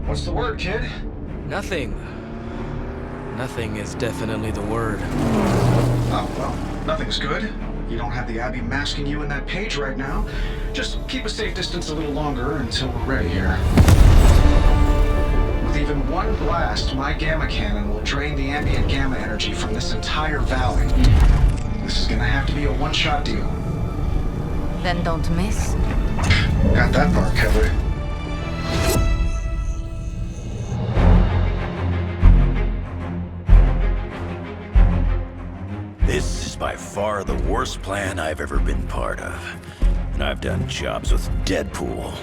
What's the word, kid? Nothing. Nothing is definitely the word. Oh, well, nothing's good. You don't have the Abbey masking you in that Page right now. Just keep a safe distance a little longer until we're ready here. With even one blast, my gamma cannon will drain the ambient gamma energy from this entire valley. This is gonna have to be a one-shot deal. Then don't miss. Got that part covered. This is by far the worst plan I've ever been part of. And I've done jobs with Deadpool.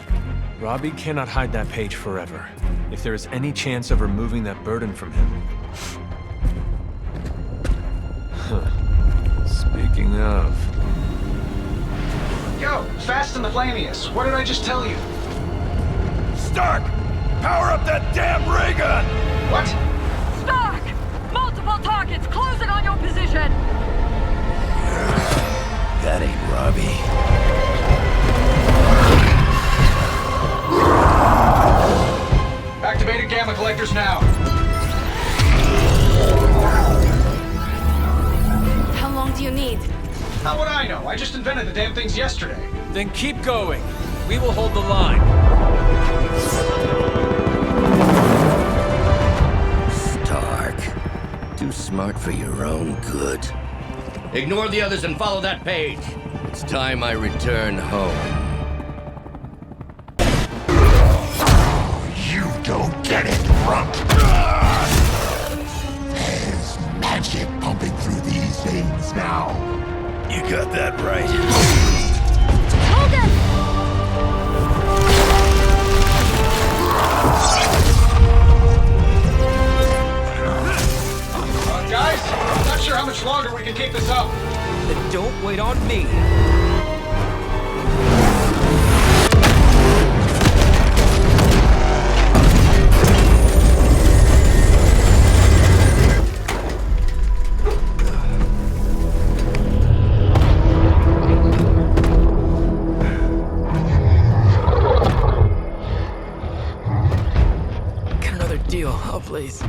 Robbie cannot hide that Page forever. If there is any chance of removing that burden from him. Speaking of... Yo, Fast and the Flamius, what did I just tell you? Stark! Power up that damn ray gun! What? Stark! Multiple targets closing on your position! That ain't Robbie. Activated gamma collectors now. How long do you need? How would I know? I just invented the damn things yesterday. Then keep going. We will hold the line. Stark. Too smart for your own good. Ignore the others and follow that Page. It's time I return home. You don't get it, runt. There's magic pumping through these veins now. You got that right. Hold it! Guys, I'm not sure how much longer we can keep this up. Then don't wait on me. Got another deal. Oh, please.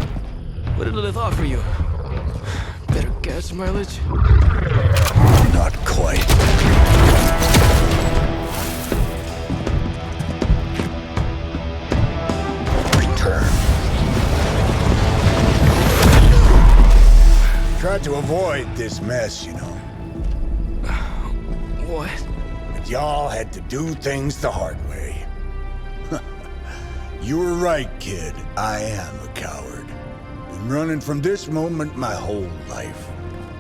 What did Lilith offer you? Better gas mileage? Not quite. tried to avoid this mess, you know. What? But y'all had to do things the hard way. You were right, kid. I am a coward. Been running from this moment my whole life.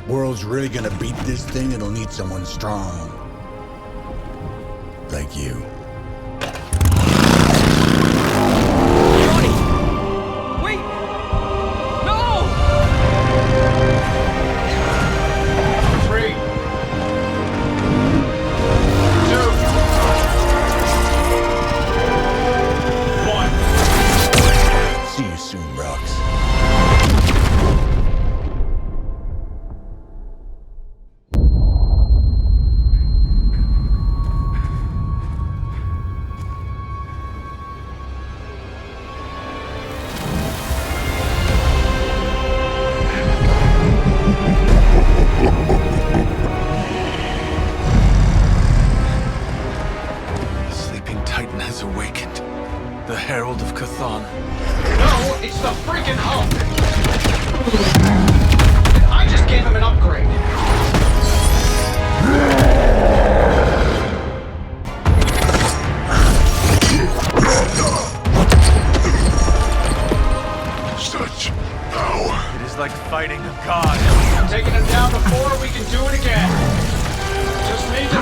World's really gonna beat this thing, it'll need someone strong. Like you. Wait! No! 3, 2, 1. See you soon, Rox. The sleeping Titan has awakened. The Herald of Cthon. No, it's the freaking Hulk! And I just gave him an upgrade. Such power. It is like fighting a god. I'm taking him down before we can do it again. Just need to...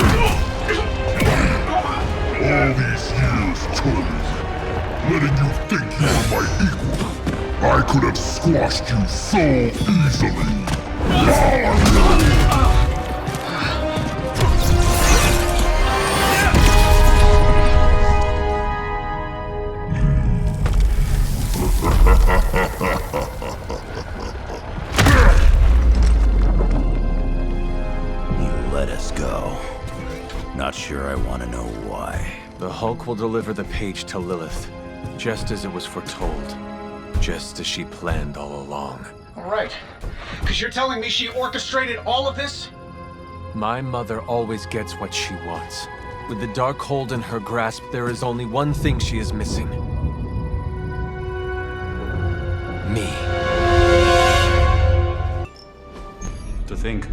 All these years told, letting you think you were my equal. I could have squashed you so easily. You let us go. Not sure I want to know why. The Hulk will deliver the page to Lilith, just as it was foretold. Just as she planned all along. All right. Because you're telling me she orchestrated all of this? My mother always gets what she wants. With the Darkhold in her grasp, there is only one thing she is missing. Me. To think,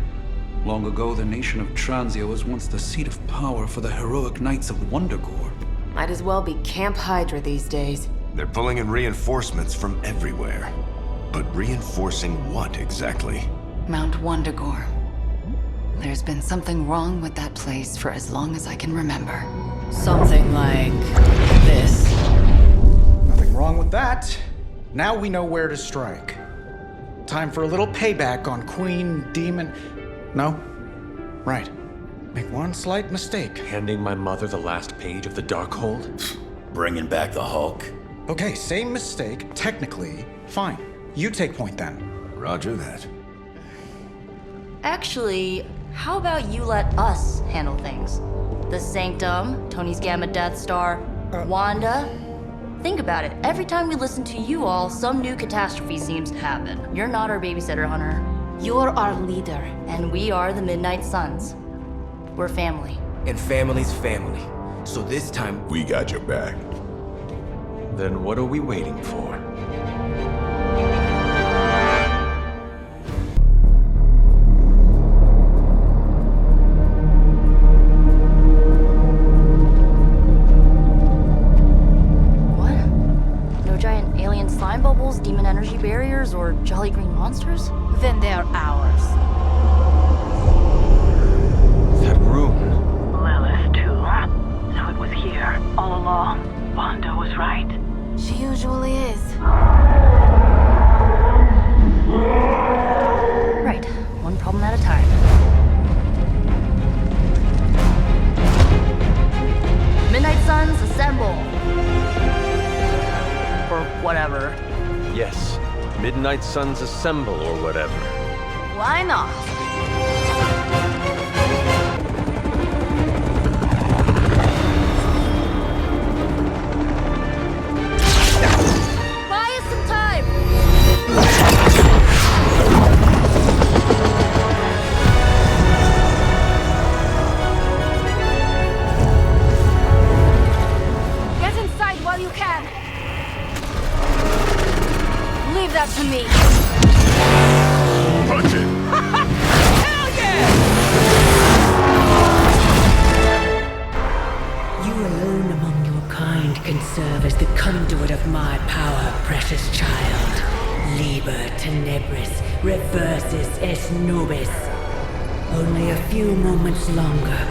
long ago the nation of Transia was once the seat of power for the heroic knights of Wondergore. Might as well be Camp Hydra these days. They're pulling in reinforcements from everywhere. But reinforcing what exactly? Mount Wondagore. There's been something wrong with that place for as long as I can remember. Something like this. Nothing wrong with that. Now we know where to strike. Time for a little payback on Queen, Demon... No? Right. Make one slight mistake. Handing my mother the last page of the Darkhold? Bringing back the Hulk? Okay, same mistake. Technically, fine. You take point then. Roger that. Actually, how about you let us handle things? The Sanctum, Tony's Gamma Death Star, Wanda. Think about it. Every time we listen to you all, some new catastrophe seems to happen. You're not our babysitter, Hunter. You're our leader. And we are the Midnight Suns. We're family. And family's family. So this time, we got your back. Then what are we waiting for? Slime bubbles, demon energy barriers, or jolly green monsters? Then they're ours. That room. Lilith, too. So it was here, all along. Wanda was right. She usually is. Right. One problem at a time. Midnight Suns, assemble! Or whatever. Yes. Midnight Suns assemble or whatever. Why not? Buy us some time! Get inside while you can. Leave that to me. Punch it! reverses es nubis. Only a few moments longer.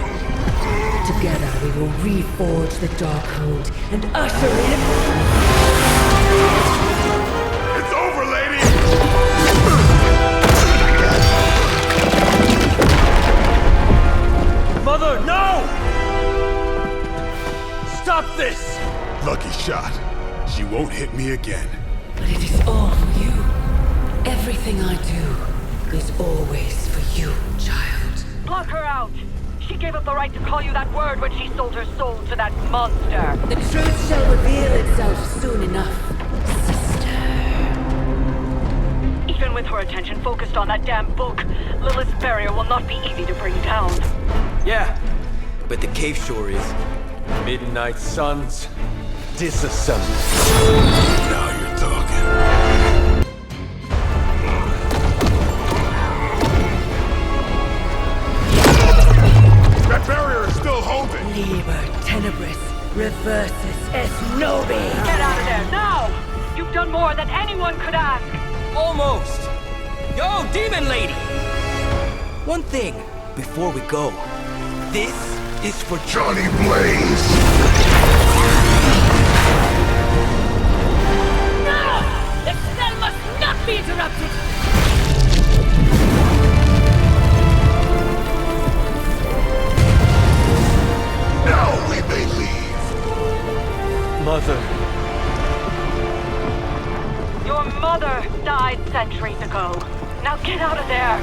Together we will reforge the Darkhold and usher in... It's over, lady! Mother, no! Stop this! Lucky shot. She won't hit me again. But it is all for you. Everything I do is always for you, child. Block her out! She gave up the right to call you that word when she sold her soul to that monster. The truth shall reveal itself soon enough, sister. Even with her attention focused on that damn book, Lilith's barrier will not be easy to bring down. Yeah, but the cave sure is. Midnight suns, disassemble. Now you're talking. That barrier is still holding! Liber tenebris reverses es nobi. Get out of there, now! You've done more than anyone could ask! Almost! Yo, demon lady! One thing, before we go. This is for Johnny Blaze! No! The spell must not be interrupted! Now we may leave! Mother. Your mother died centuries ago. Now get out of there!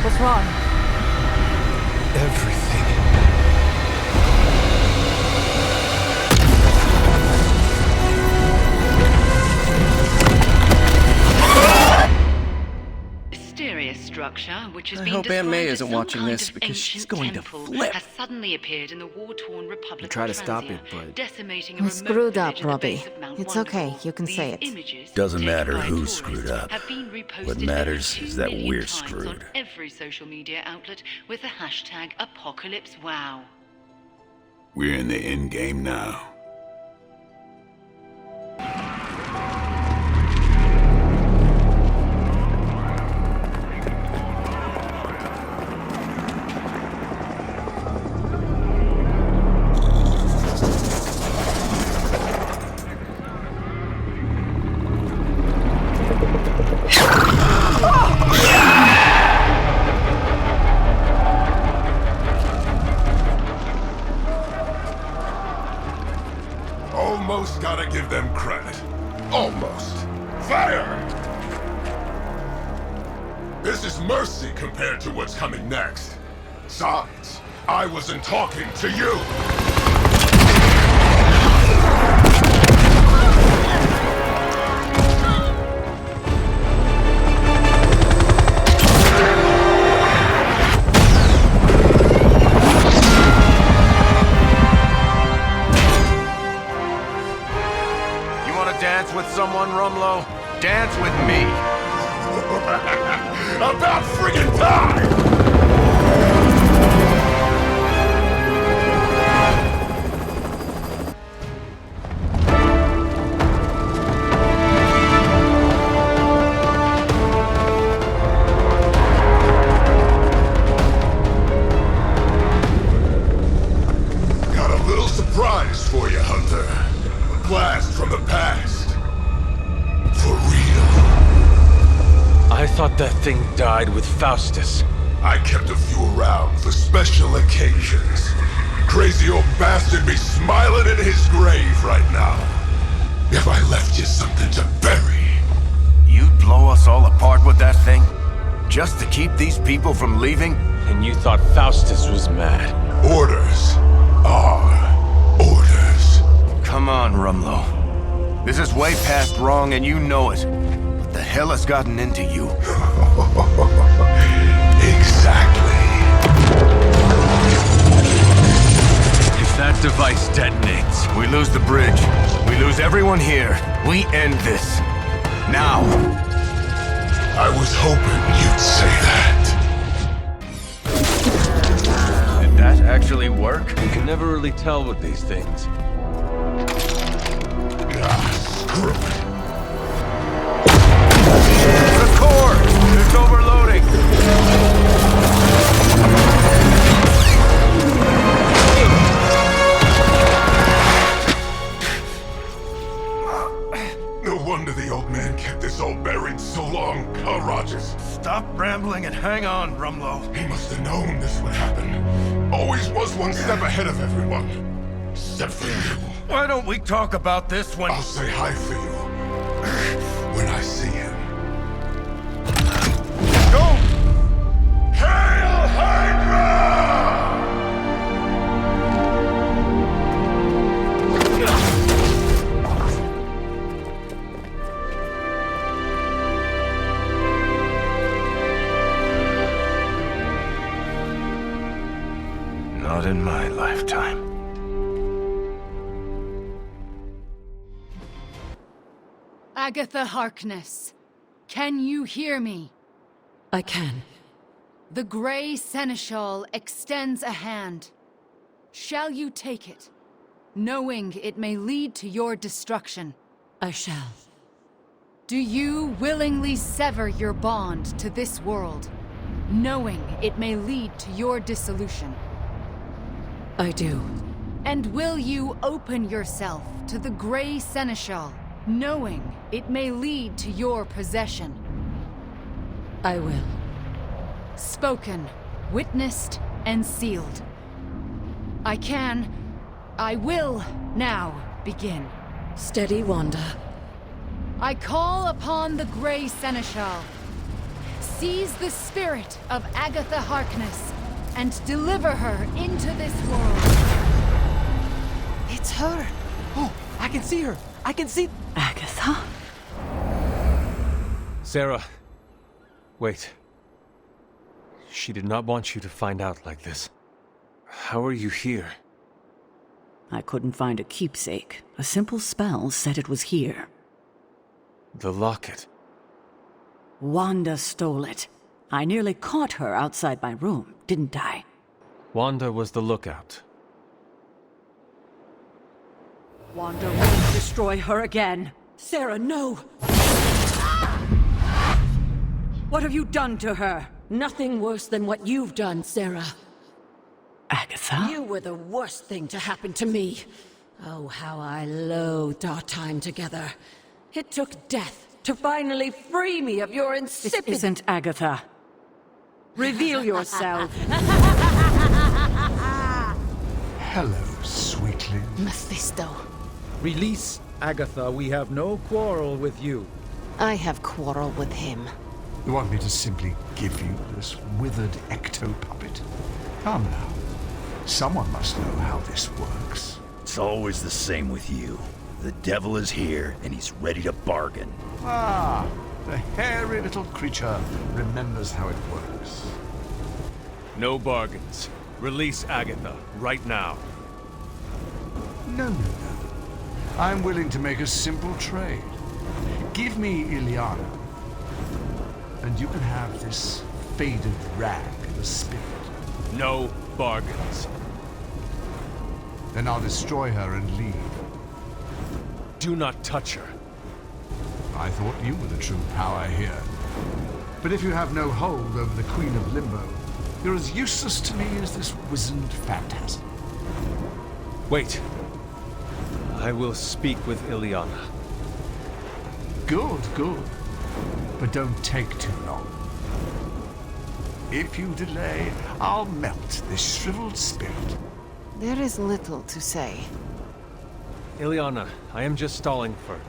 What's wrong? Everything. Mysterious structure, which has I been hope Aunt May described as isn't some watching kind this of because she's ancient going to temple, flip. has suddenly appeared in the war-torn Republic I try to of stop Transia, it, but decimating a I remote screwed up, village at the Robbie. base of Mount It's Wonderful. okay, you can say it. These images, Doesn't taken matter by who tourists, screwed up. have been reposted What over matters 2 is that million we're times screwed. on every social media outlet with the hashtag #ApocalypseWow. We're in the end game now. Almost gotta give them credit. Almost. Fire! This is mercy compared to what's coming next. Besides, I wasn't talking to you! Dance with someone, Rumlow? Dance with me. About friggin' time! thought that thing died with Faustus. I kept a few around for special occasions. Crazy old bastard be smiling in his grave right now. If I left you something to bury. You'd blow us all apart with that thing? Just to keep these people from leaving? And you thought Faustus was mad. Orders are orders. Come on, Rumlow. This is way past wrong and you know it. What the hell has gotten into you? Exactly. If that device detonates, we lose the bridge. We lose everyone here. We end this. Now. I was hoping you'd say that. Did that actually work? You can never really tell with these things. Screw it. The core! It's overloading! No wonder the old man kept this all buried so long, huh, Rogers? Stop rambling and hang on, Rumlow. He must have known this would happen. Always was one step ahead of everyone. Except for you. Why don't we talk about this when... I'll say hi for you. When I see him. Go! Hail Hydra! Not in my lifetime. Agatha Harkness, can you hear me? I can. The Grey Seneschal extends a hand. Shall you take it, knowing it may lead to your destruction? I shall. Do you willingly sever your bond to this world, knowing it may lead to your dissolution? I do. And will you open yourself to the Grey Seneschal, knowing it may lead to your possession? I will. Spoken, witnessed, and sealed. I will now begin. Steady, Wanda. I call upon the Grey Seneschal. Seize the spirit of Agatha Harkness and deliver her into this world. It's her! Oh, I can see her! I can see... Agatha? Sarah. Wait. She did not want you to find out like this. How are you here? I couldn't find a keepsake. A simple spell said it was here. The locket. Wanda stole it. I nearly caught her outside my room, didn't I? Wanda was the lookout. Wanda won't destroy her again. Sarah, no! What have you done to her? Nothing worse than what you've done, Sarah. Agatha? You were the worst thing to happen to me. Oh, how I loathed our time together. It took death to finally free me of your insipid... This isn't Agatha. Reveal yourself. Hello, sweetling. Mephisto. Release Agatha. We have no quarrel with you. I have quarrel with him. You want me to simply give you this withered ecto-puppet? Come now. Someone must know how this works. It's always the same with you. The devil is here, and he's ready to bargain. Ah, the hairy little creature remembers how it works. No bargains. Release Agatha, right now. No. I'm willing to make a simple trade. Give me Ileana, and you can have this faded rag of a spirit. No bargains. Then I'll destroy her and leave. Do not touch her. I thought you were the true power here. But if you have no hold over the Queen of Limbo, you're as useless to me as this wizened phantasm. Wait. I will speak with Ileana. Good. But don't take too long. If you delay, I'll melt this shriveled spirit. There is little to say. Ileana, I am just stalling for...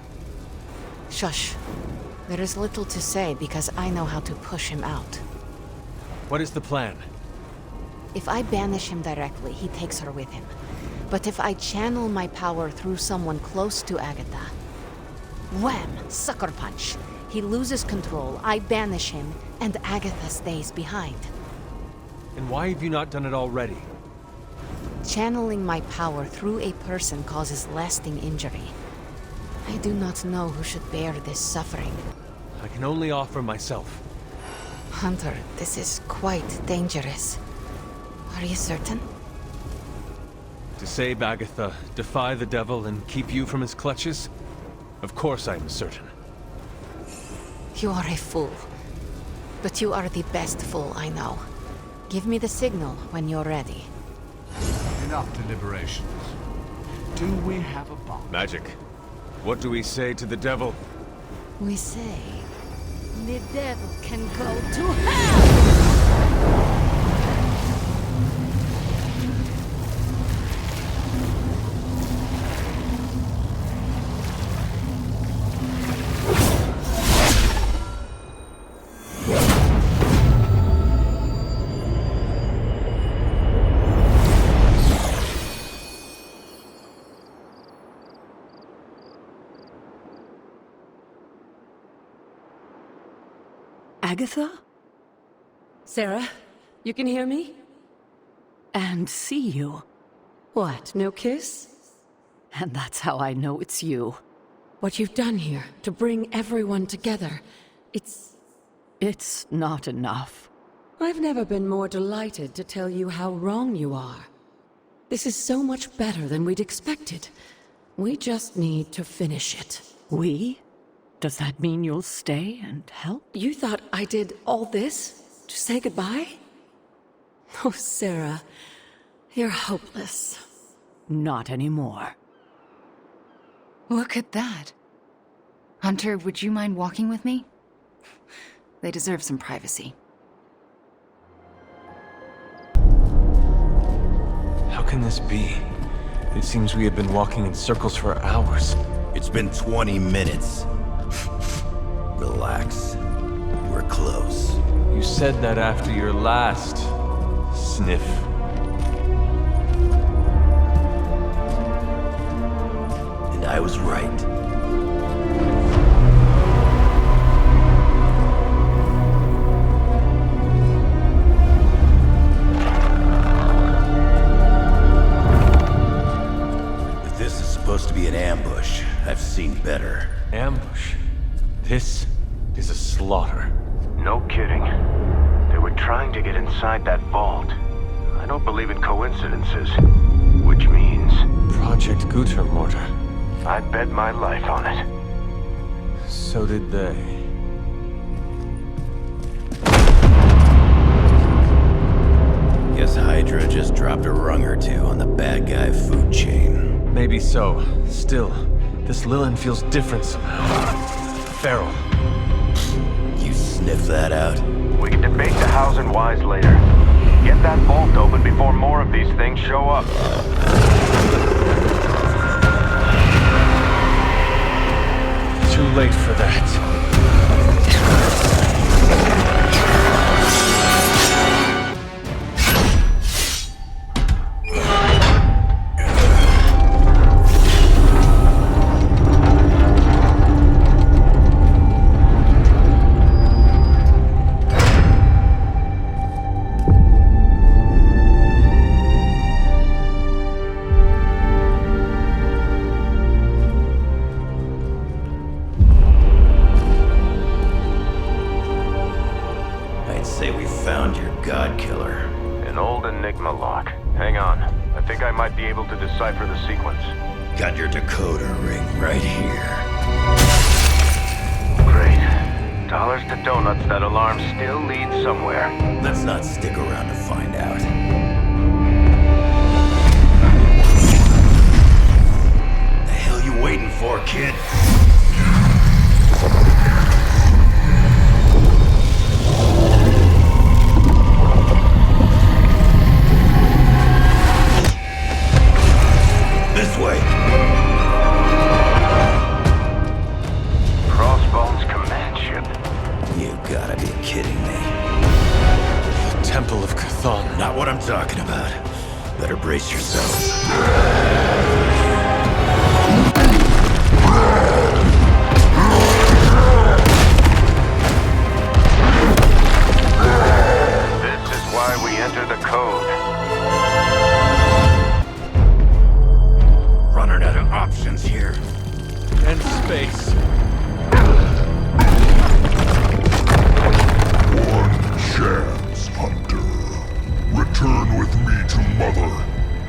Shush. There is little to say because I know how to push him out. What is the plan? If I banish him directly, he takes her with him. But if I channel my power through someone close to Agatha... Wham! Sucker punch! He loses control, I banish him, and Agatha stays behind. And why have you not done it already? Channeling my power through a person causes lasting injury. I do not know who should bear this suffering. I can only offer myself. Hunter, this is quite dangerous. Are you certain? To save Agatha, defy the devil, and keep you from his clutches? Of course I am certain. You are a fool. But you are the best fool I know. Give me the signal when you're ready. Enough deliberations. Do we have a bomb? Magic. What do we say to the devil? We say... the devil can go to hell! Agatha? Sarah, you can hear me? And see you. What, no kiss? And that's how I know it's you. What you've done here, to bring everyone together, It's not enough. I've never been more delighted to tell you how wrong you are. This is so much better than we'd expected. We just need to finish it. We? Does that mean you'll stay and help? You thought I did all this to say goodbye? Oh, Sarah, you're hopeless. Not anymore. Look at that. Hunter, would you mind walking with me? They deserve some privacy. How can this be? It seems we have been walking in circles for hours. It's been 20 minutes. Relax. We're close. You said that after your last sniff. And I was right. If this is supposed to be an ambush, I've seen better. Ambush? This is a slaughter. No kidding. They were trying to get inside that vault. I don't believe in coincidences. Which means... Project Gutermortar. I'd bet my life on it. So did they. Guess Hydra just dropped a rung or two on the bad guy food chain. Maybe so. Still, this Lilin feels different somehow. Feral. You sniff that out? We can debate the hows and whys later. Get that vault open before more of these things show up. Too late for that. Decipher the sequence. Got your decoder ring right here. Great. Dollars to donuts, that alarm still leads somewhere. Let's not stick around to find out. The hell you waiting for, kid? Agathon. Not what I'm talking about. Better brace yourself. This is why we enter the code. Running out of options here. And space. One chance, Hunter. Return with me to Mother,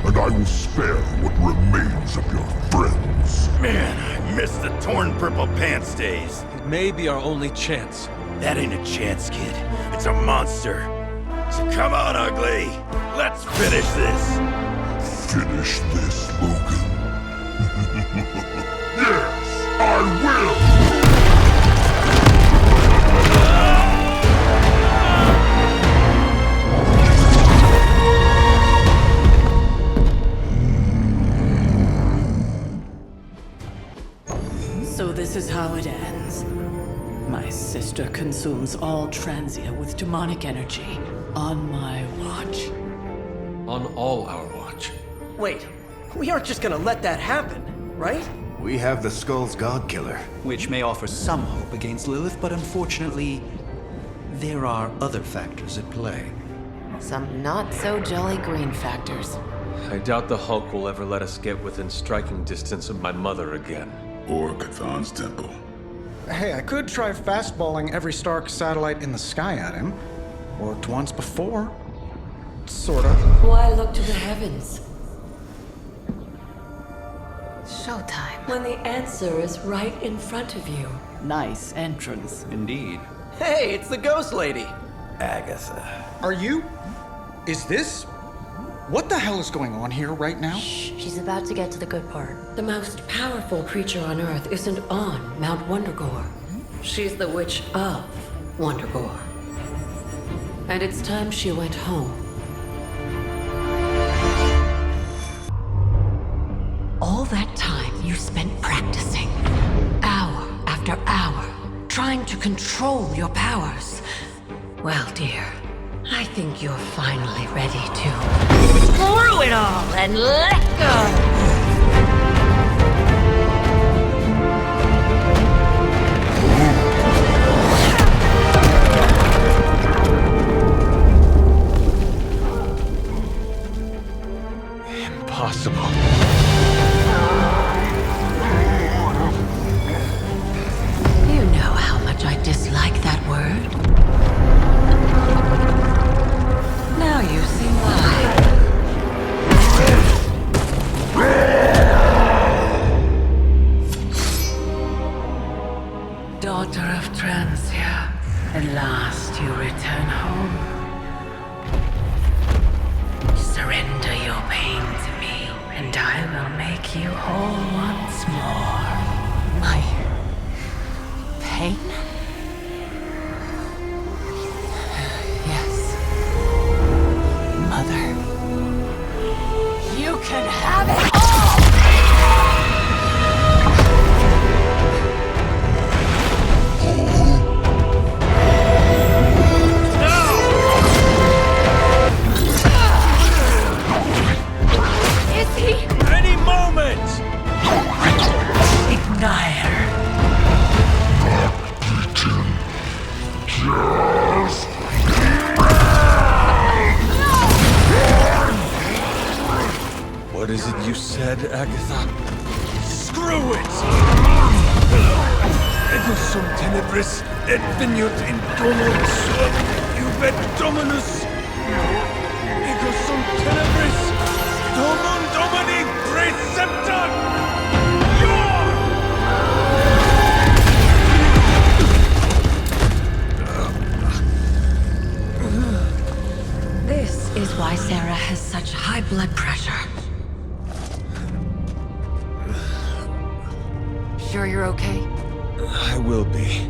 and I will spare what remains of your friends. Man, I miss the torn purple pants days. It may be our only chance. That ain't a chance, kid. It's a monster. So come on, ugly. Let's finish this. Finish this, Logan. Yes, I will! So this is how it ends. My sister consumes all Transia with demonic energy on my watch. On all our watch. Wait, we aren't just gonna let that happen, right? We have the Skull's God-Killer, which may offer some hope against Lilith, but unfortunately, there are other factors at play. Some not-so-jolly green factors. I doubt the Hulk will ever let us get within striking distance of my mother again. Or Chthon's temple. Hey, I could try fastballing every Stark satellite in the sky at him. Worked once before. Sorta. Why look to the heavens? Showtime. When the answer is right in front of you. Nice entrance. Indeed. Hey, it's the ghost lady. Agatha. Are you? Is this? What the hell is going on here right now? Shh, she's about to get to the good part. The most powerful creature on Earth isn't on Mount Wondergore. She's the witch of Wondergore. And it's time she went home. All that time you spent practicing, hour after hour, trying to control your powers. Well, dear, I think you're finally ready to screw it all and let go! Impossible. You know how much I dislike that word. Now you see why. Daughter of Transia, at last you return home. Surrender your pain to me, and I will make you whole once more. My pain? Yes. Mother. You can have it all! Is he? Any moment! Ignite her. What is it you said, Agatha? Screw it! Ego sum tenebris et veniut in domo suum iubet dominus. Ego sum tenebris domum domini preceptor. This is why Sarah has such high blood pressure. Sure you're okay? I will be.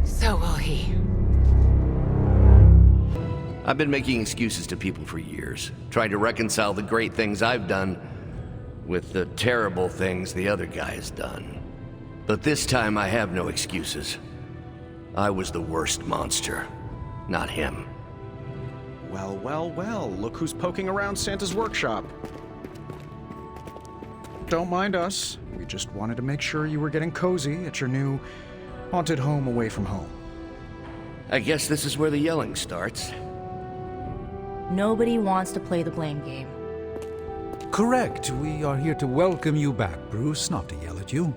So will he. I've been making excuses to people for years, trying to reconcile the great things I've done with the terrible things the other guy has done. But this time I have no excuses. I was the worst monster, not him. Well, well, well, look who's poking around Santa's workshop. Don't mind us. We just wanted to make sure you were getting cozy at your new haunted home away from home. I guess this is where the yelling starts. Nobody wants to play the blame game. Correct. We are here to welcome you back, Bruce, not to yell at you.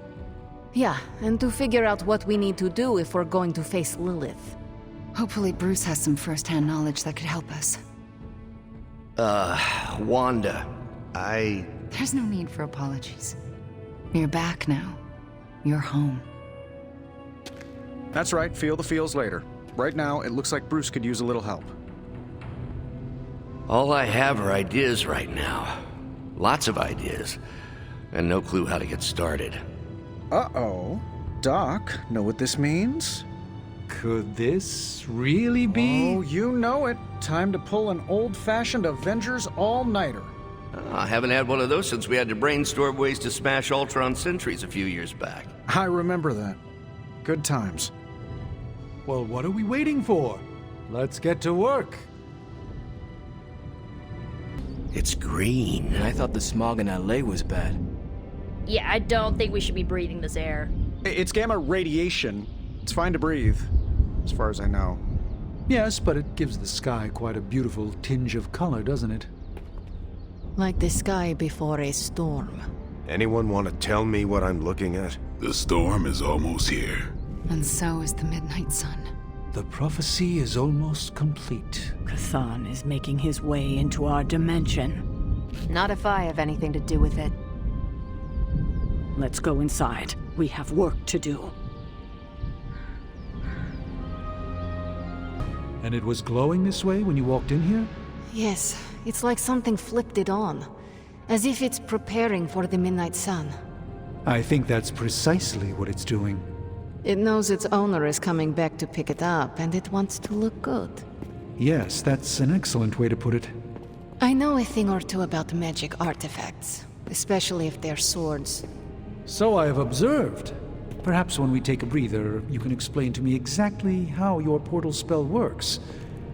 Yeah, and to figure out what we need to do if we're going to face Lilith. Hopefully Bruce has some first-hand knowledge that could help us. Wanda, There's no need for apologies. You're back now. You're home. That's right, feel the feels later. Right now, it looks like Bruce could use a little help. All I have are ideas right now. Lots of ideas. And no clue how to get started. Uh-oh. Doc, know what this means? Could this really be? Oh, you know it. Time to pull an old-fashioned Avengers all-nighter. I haven't had one of those since we had to brainstorm ways to smash Ultron sentries a few years back. I remember that. Good times. Well, what are we waiting for? Let's get to work. It's green. I thought the smog in LA was bad. Yeah, I don't think we should be breathing this air. It's gamma radiation. It's fine to breathe, as far as I know. Yes, but it gives the sky quite a beautiful tinge of color, doesn't it? Like the sky before a storm. Anyone want to tell me what I'm looking at? The storm is almost here. And so is the midnight sun. The prophecy is almost complete. Chthon is making his way into our dimension. Not if I have anything to do with it. Let's go inside. We have work to do. And it was glowing this way when you walked in here? Yes, it's like something flipped it on. As if it's preparing for the midnight sun. I think that's precisely what it's doing. It knows its owner is coming back to pick it up, and it wants to look good. Yes, that's an excellent way to put it. I know a thing or two about magic artifacts, especially if they're swords. So I have observed. Perhaps when we take a breather, you can explain to me exactly how your portal spell works.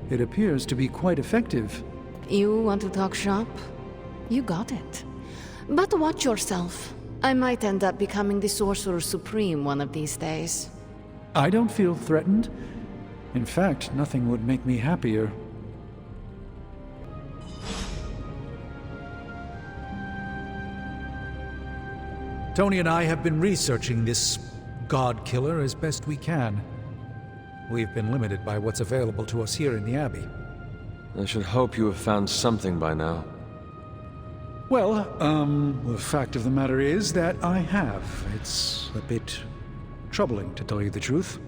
It appears to be quite effective. You want to talk shop? You got it. But watch yourself. I might end up becoming the Sorcerer Supreme one of these days. I don't feel threatened. In fact, nothing would make me happier. Tony and I have been researching this god killer as best we can. We've been limited by what's available to us here in the Abbey. I should hope you have found something by now. Well, the fact of the matter is that I have. It's a bit troubling, to tell you the truth.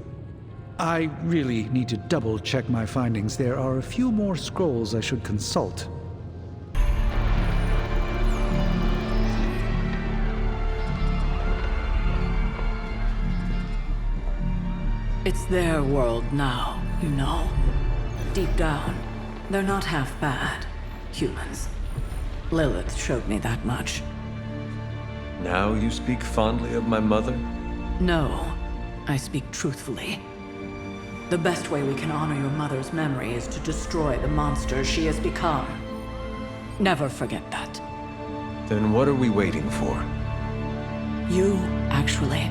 I really need to double-check my findings. There are a few more scrolls I should consult. It's their world now, you know. Deep down, they're not half bad. Humans. Lilith showed me that much. Now you speak fondly of my mother? No, I speak truthfully. The best way we can honor your mother's memory is to destroy the monster she has become. Never forget that. Then what are we waiting for? You, actually.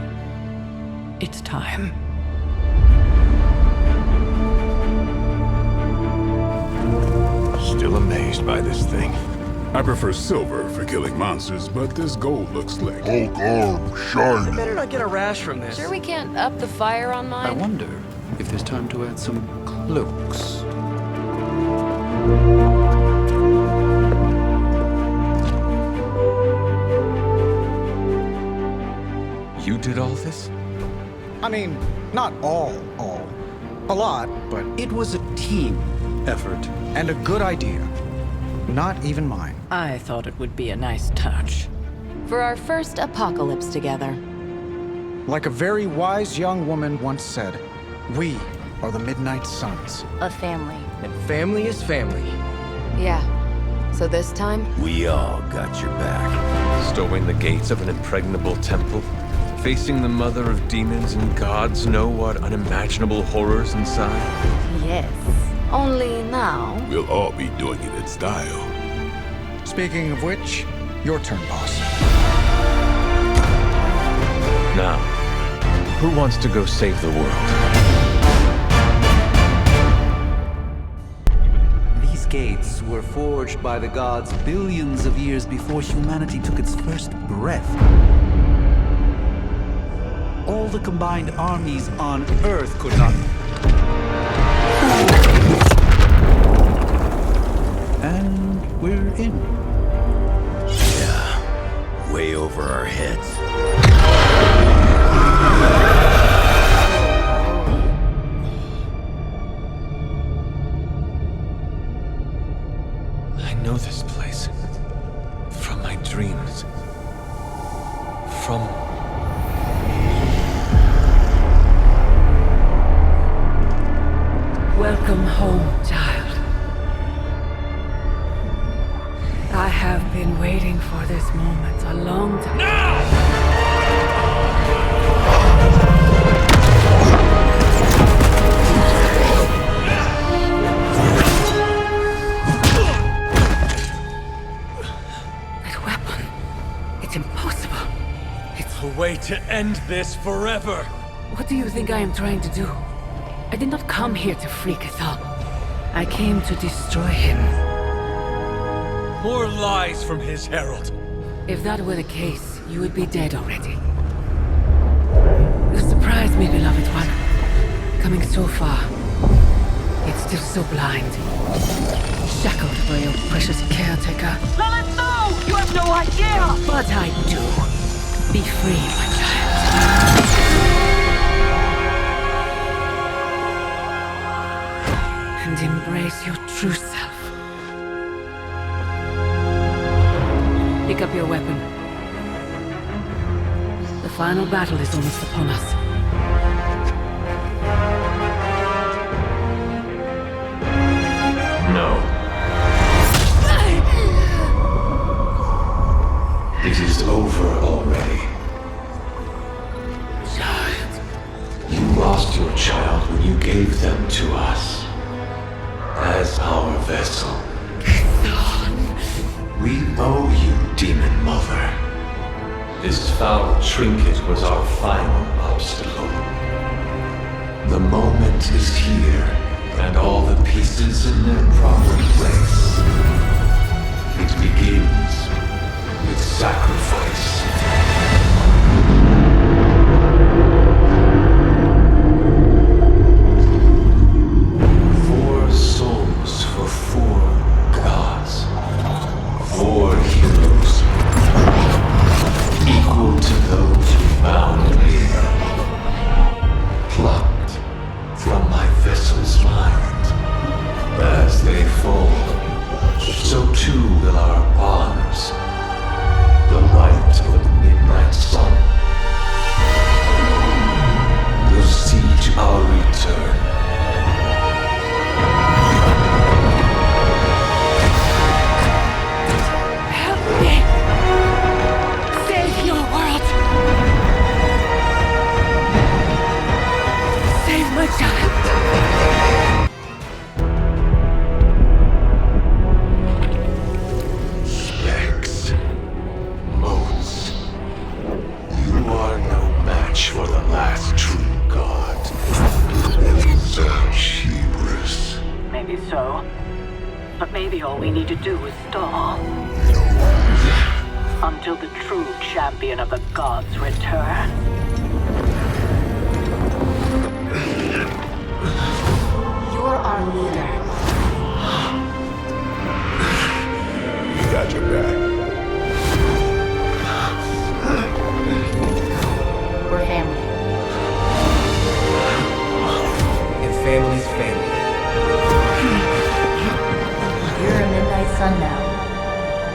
It's time. Still amazed by this thing. I prefer silver for killing monsters, but this gold looks slick. Hulk arm, shiny. I better not get a rash from this. Sure we can't up the fire on mine? I wonder if there's time to add some cloaks. You did all this? I mean, not all. A lot, but... It was a team effort. And a good idea. Not even mine. I thought it would be a nice touch. For our first apocalypse together. Like a very wise young woman once said, we are the Midnight Suns. A family. And family is family. Yeah. So this time? We all got your back. Storming the gates of an impregnable temple? Facing the mother of demons and gods know what unimaginable horrors inside? Yes. Only now. We'll all be doing it in style. Speaking of which, your turn, boss. Now, who wants to go save the world? These gates were forged by the gods billions of years before humanity took its first breath. All the combined armies on Earth could not... And we're in. Yeah, way over our heads. I know this place. From my dreams. From... Welcome home, child. I have been waiting for this moment a long time. That weapon. It's impossible. It's a way to end this forever. What do you think I am trying to do? I did not come here to freak Ethel. I came to destroy him. More lies from his herald. If that were the case, you would be dead already. You surprised me, beloved one. Coming so far, yet still so blind. Shackled by your precious caretaker. Lilith, no! You have no idea! But I do. Be free, my child. And embrace your true self. Pick up your weapon. The final battle is almost upon us. No. It is over already. Child. You lost your child when you gave them to us. As our vessel. We owe you, Demon Mother. This foul trinket was our final obstacle. The moment is here, and all the pieces in their proper place. It begins with sacrifice. For 4 gods. 4 heroes. Equal to those who bound me. Plucked from my vessel's mind. As they fall, so too will our bonds. The light of the midnight sun will see to our return. Specs. Motes. You are no match for the last true god. Hubris. Maybe so. But maybe all we need to do is stall. Until the true champion of the gods returns. You're our leader. We got your back. We're family. And family's family. You're a midnight sun now.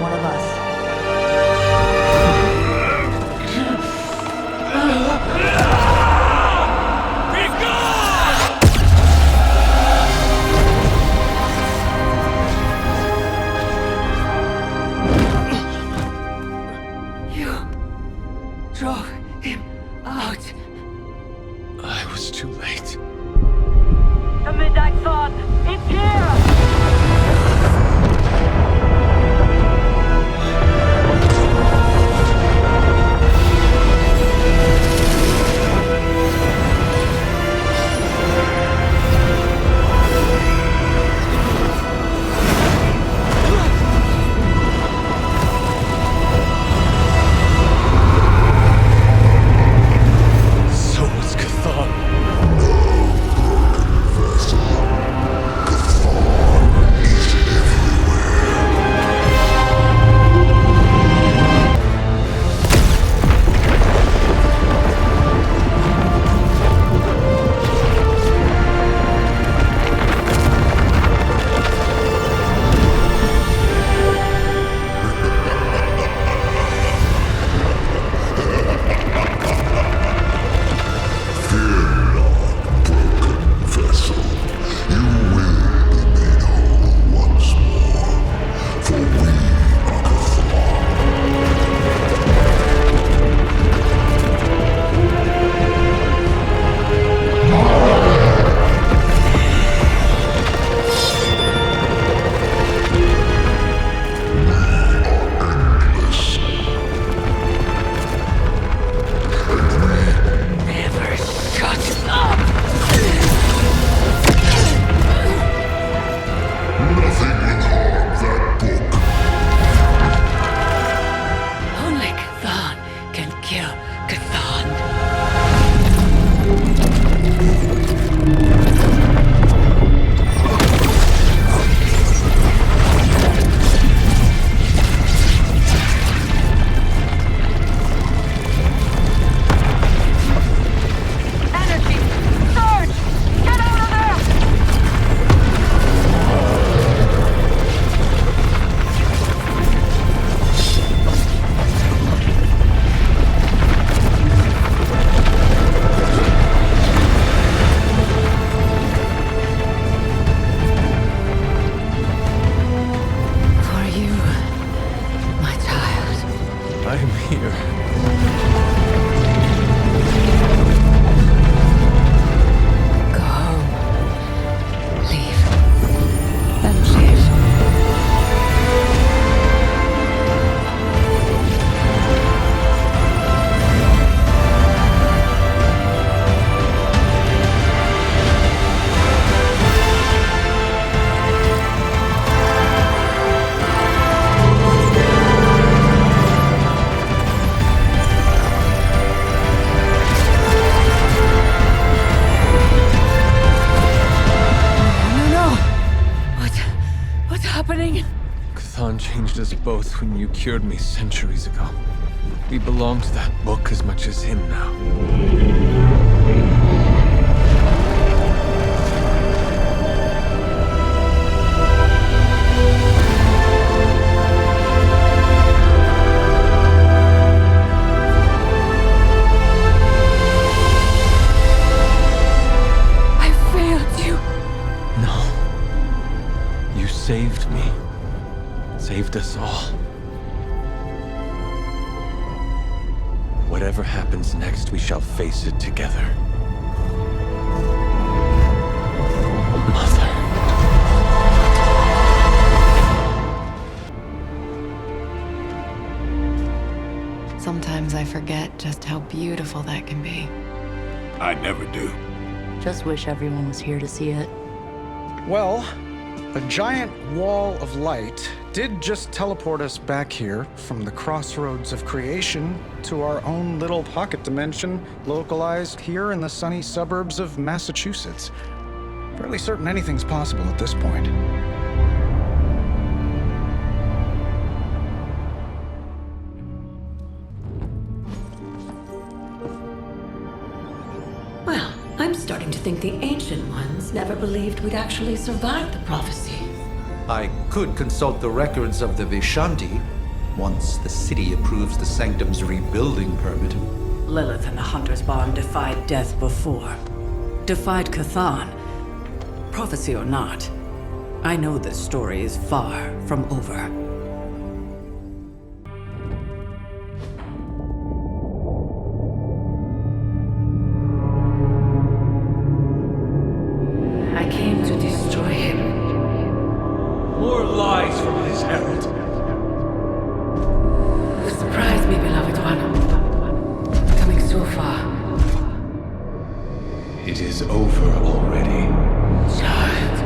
One of us. You drove him Out! I was too late. The Midnight Sun! It's here! Changed us both when you cured me centuries ago. We belong to that book as much as him now. I failed you. No. You saved me. Saved us all. Whatever happens next, we shall face it together. Mother. Sometimes I forget just how beautiful that can be. I never do. Just wish everyone was here to see it. Well, a giant wall of light did just teleport us back here from the crossroads of creation to our own little pocket dimension localized here in the sunny suburbs of Massachusetts. Fairly certain anything's possible at this point. Well, I'm starting to think the Ancient Ones never believed we'd actually survive the prophecy. I could consult the records of the Vishanti once the city approves the Sanctum's rebuilding permit. Lilith and the Hunter's Barn defied death before. Defied Cathan. Prophecy or not, I know this story is far from over. It is over already. Child.